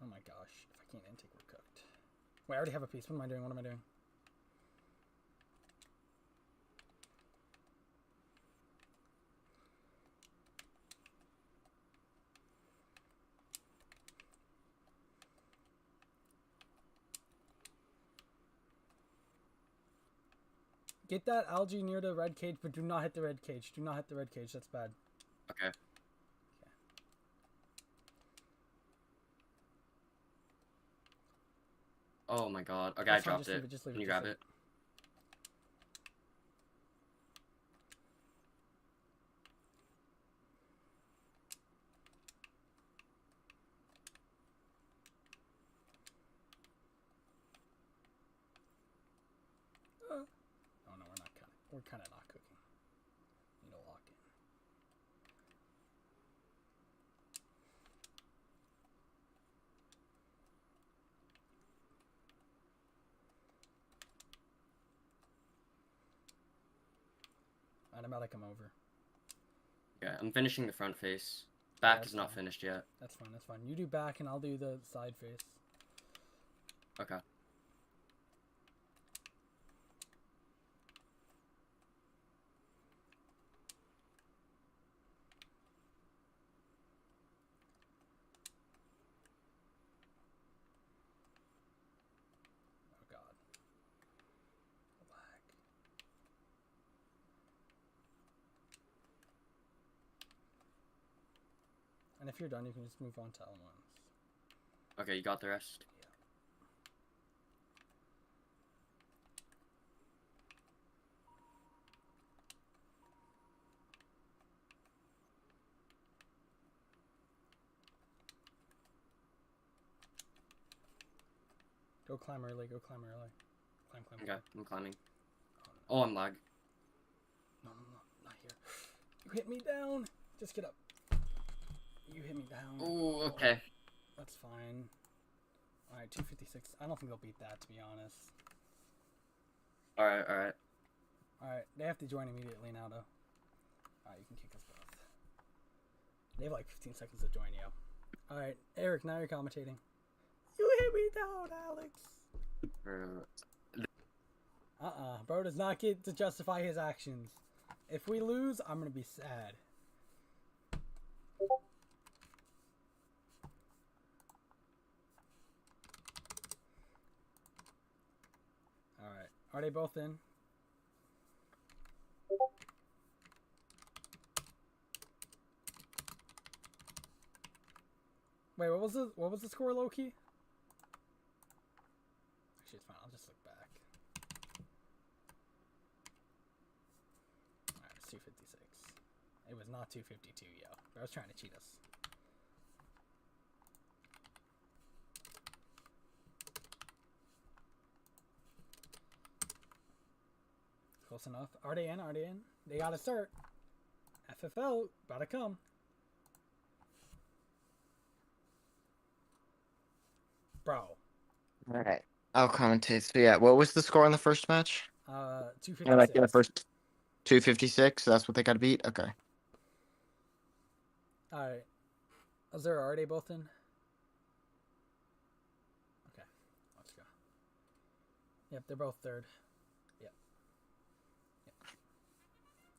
Oh my gosh. If I can't intake, we're cooked. Wait, I already have a piece. What am I doing? Get that algae near the red cage, but do not hit the red cage. That's bad. Okay. Oh my god. Okay, That's I fine, dropped it. just leave Can you just grab leave it? Oh no, we're not cutting. We're kind of not cooking. Need to lock in. Automatic, I'm over. Yeah, I'm finishing the front face. Back that's is not fine. finished yet. That's fine. You do back, and I'll do the side face. Okay. Oh god. Lag. And if you're done, you can just move on to L1s. Okay, you got the rest? Go climb early. Climb. Okay, I'm climbing. Oh, I'm lag. No, not here. You hit me down. Just get up. You hit me down. Oh, okay. That's fine. Alright, 256. I don't think they'll beat that, to be honest. Alright. Alright, they have to join immediately now, though. Alright, you can kick us both. They have like 15 seconds to join you. Alright, Eric, now you're commentating. You hit me down, Alex! Bro does not get to justify his actions. If we lose, I'm gonna be sad. Alright, are they both in? Wait, what was the score, Loki? Actually, it's fine. I'll just look back. Alright, it's 256. It was not 252, yo. I was trying to cheat us. Close enough. Are they in? They gotta start. FFL, about to come. Bro. Alright. I'll commentate. So yeah, what was the score on the first match? And like 256. the first 256. That's what they got to beat. Okay. All right. Are they both in? Okay, let's go. Yep, they're both third. Yep.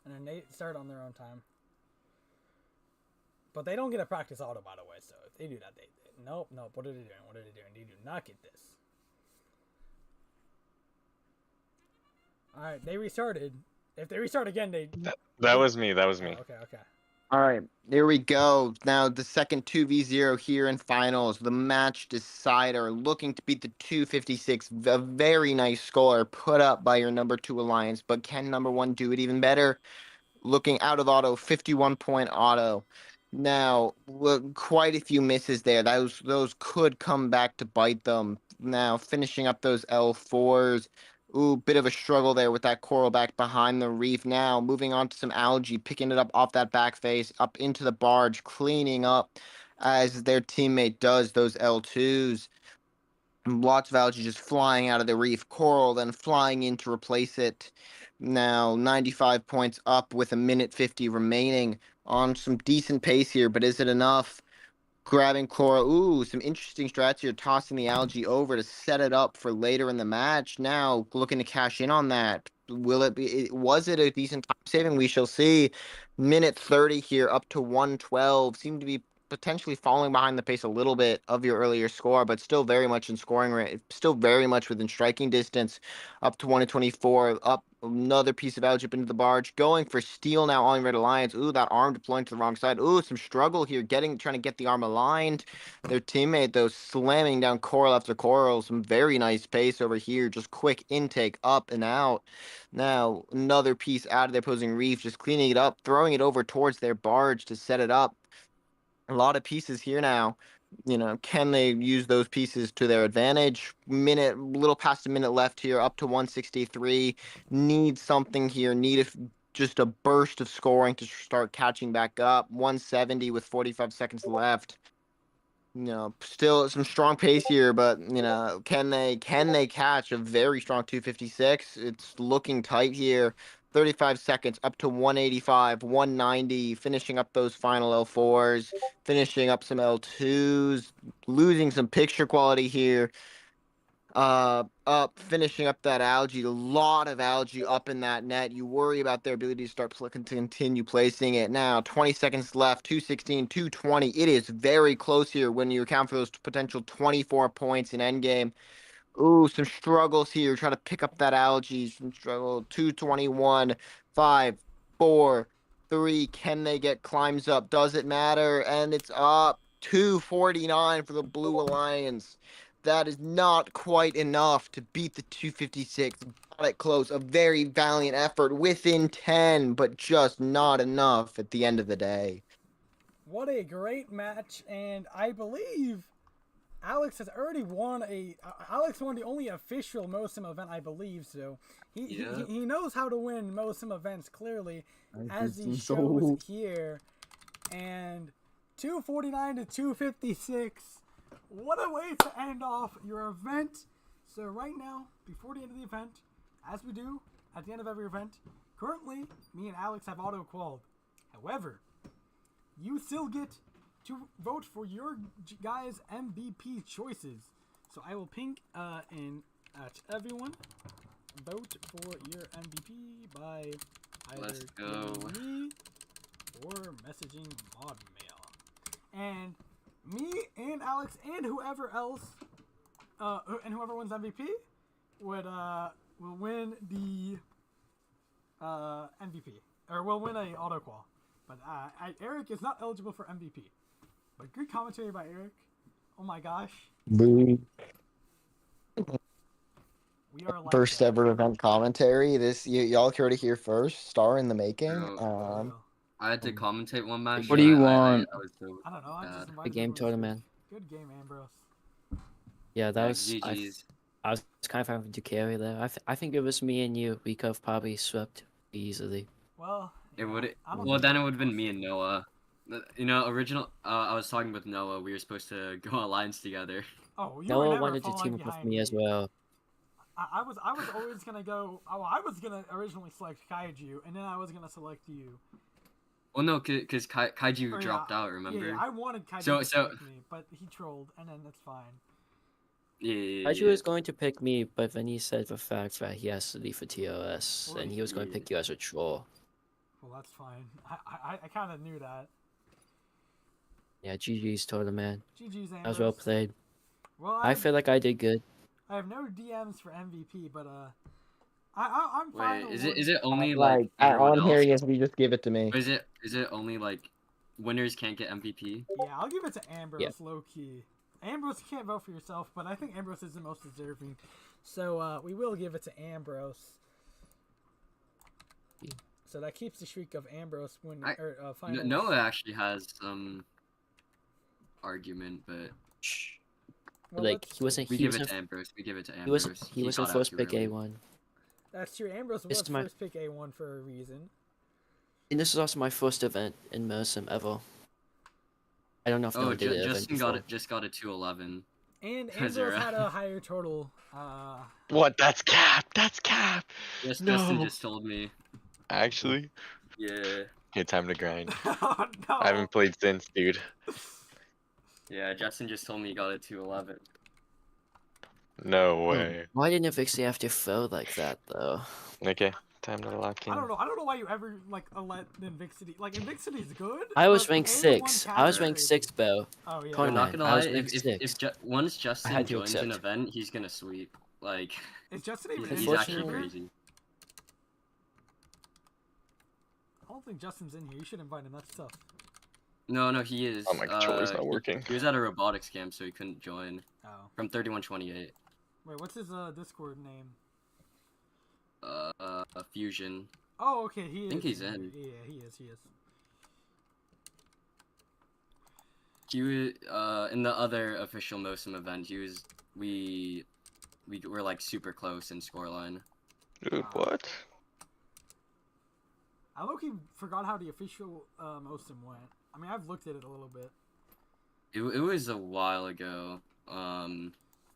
And then they start on their own time. But they don't get a practice auto, by the way. So if they do that, nope. What are they doing? They do not get this. All right, they restarted. If they restart again, That was me. That was me. Oh, okay. All right, here we go. Now the second 2v0 here in finals. The match decider looking to beat the 256. A very nice score put up by your number 2 alliance, but can number 1 do it even better? Looking out of auto, 51-point auto. Now, quite a few misses there. Those could come back to bite them. Now, finishing up those L4s. Ooh, bit of a struggle there with that coral back behind the reef. Now, moving on to some algae, picking it up off that back face, up into the barge, cleaning up as their teammate does those L2s. Lots of algae just flying out of the reef. Coral then flying in to replace it. Now 95 points up with a minute 50 remaining on some decent pace here, but is it enough? Grabbing Cora. Ooh, some interesting strats here, tossing the algae over to set it up for later in the match. Now looking to cash in on that. Was it a decent time saving? We shall see. Minute 30 here, up to 112. Seem to be potentially falling behind the pace a little bit of your earlier score, but still very much in scoring rate, still very much within striking distance. Up to 124, up another piece of algae up into the barge, going for steal now on Red Alliance. Ooh, that arm deploying to the wrong side. Ooh, some struggle here, trying to get the arm aligned. Their teammate though slamming down coral after coral. Some very nice pace over here, just quick intake up and out. Now another piece out of the opposing reef, just cleaning it up, throwing it over towards their barge to set it up. A lot of pieces here now. Can they use those pieces to their advantage? Little past a minute left here, up to 163. Need something here. Just a burst of scoring to start catching back up. 170 with 45 seconds left. Still some strong pace here, but can they catch a very strong 256? It's looking tight here. 35 seconds up to 185, 190, finishing up those final L4s, finishing up some L2s, losing some picture quality here. Finishing up that algae, a lot of algae up in that net. You worry about their ability to start to continue placing it. Now 20 seconds left, 216, 220. It is very close here when you account for those potential 24 points in endgame. Ooh, some struggles here. Try to pick up that algae. Some struggle. 221, 5, 4, 3. Can they get climbs up? Does it matter? And it's up. 249 for the Blue Alliance. That is not quite enough to beat the 256. Got it close. A very valiant effort within 10, but just not enough at the end of the day. What a great match, and I believe Alex has already won Alex won the only official MOSIM event, I believe, so he knows how to win MOSIM events, clearly, as he shows here. And 249 to 256. What a way to end off your event. So right now, before the end of the event, as we do at the end of every event, currently, me and Alex have auto-qualled. However, you still get to vote for your guys' MVP choices. So I will ping in at everyone. Vote for your MVP by either me or messaging mod mail. And me and Alex and whoever else, and whoever wins MVP will win the MVP, or will win a auto qual. But Eric is not eligible for MVP. But good commentary by Eric. Oh my gosh. We are like first ever event commentary. This y'all heard it here first. Star in the making. I had to commentate one match. What do you want? I was so I don't know. I just The game tournament. Good game, Ambrose. Yeah, that was. GG's. I was kind of having to carry there. I think it was me and you. We could have probably swept easily. Well, it would. Well, then it would have been me and Noah. I was talking with Noah. We were supposed to go alliance together. Oh, you Noah wanted to team up with me as well. I was always gonna go. Oh, I was gonna originally select Kaiju, and then I was gonna select you. Well, no, cause Kaiju Or, dropped out. Remember? Yeah, I wanted Kaiju So- to so- select me, but he trolled, and then that's fine. Yeah. Kaiju was going to pick me, but then he said the fact that he has to leave for TOS, Well, and he was going to yeah. pick you as a troll. Well, that's fine. I kind of knew that. Yeah, GG's told him, man. GG's That was well Ambrose. played. Well, I feel like I did good. I have no DMs for MVP, but I'm fine. Wait, is it only Like, everyone all I'm hearing else? is we just give it to me. Or is it only like winners can't get MVP? Yeah, I'll give it to Ambrose, Yeah. low key. Ambrose, you can't vote for yourself, but I think Ambrose is the most deserving. So we will give it to Ambrose. So that keeps the streak of Ambrose winning finals. Noah actually has some argument, but Well, Like let's he wasn't. we He give it wasn't. to Ambrose. We give it to He Ambrose. wasn't. He wasn't got out first too pick early. A1. That's true. Ambrose This was is my- first pick A1 for a reason. And this is also my first event in Mersim ever. I don't know if no Oh, one did it. Justin just got a 211. And Because Ambrose they're- had a higher total. What? That's cap. That's cap. Yes, No. Justin just told me. Actually, Yeah. okay, time to grind. Oh, no. I haven't played since, dude. Yeah, Justin just told me he got a 211. No way. Why didn't Vixie have to throw like that though? Okay, time to lock in. I don't know why you ever like let Invixity. Like Invixity's good. I was but ranked A1 6. I was capture ranked is- 6, Bo. Oh yeah. Conan, I'm not gonna I lie, was ranked if 6. once Justin had to joins an accept. event, he's gonna sweep. Like, Is Justin he's, even he's in actually here? crazy. I don't think Justin's in here. You should invite him. That's tough. No, he is. Oh, my controller's not he- working. He was at a robotics camp, so he couldn't join. Oh. From 3128. Wait, what's his Discord name? Fusion. Oh, okay. He is. I think he's here. in. Yeah, he is. He is. He was, in the other official Mosum event, we were like super close in scoreline. Dude, what? I low-key forgot how the official Mosum went. I mean, I've looked at it a little bit. It was a while ago.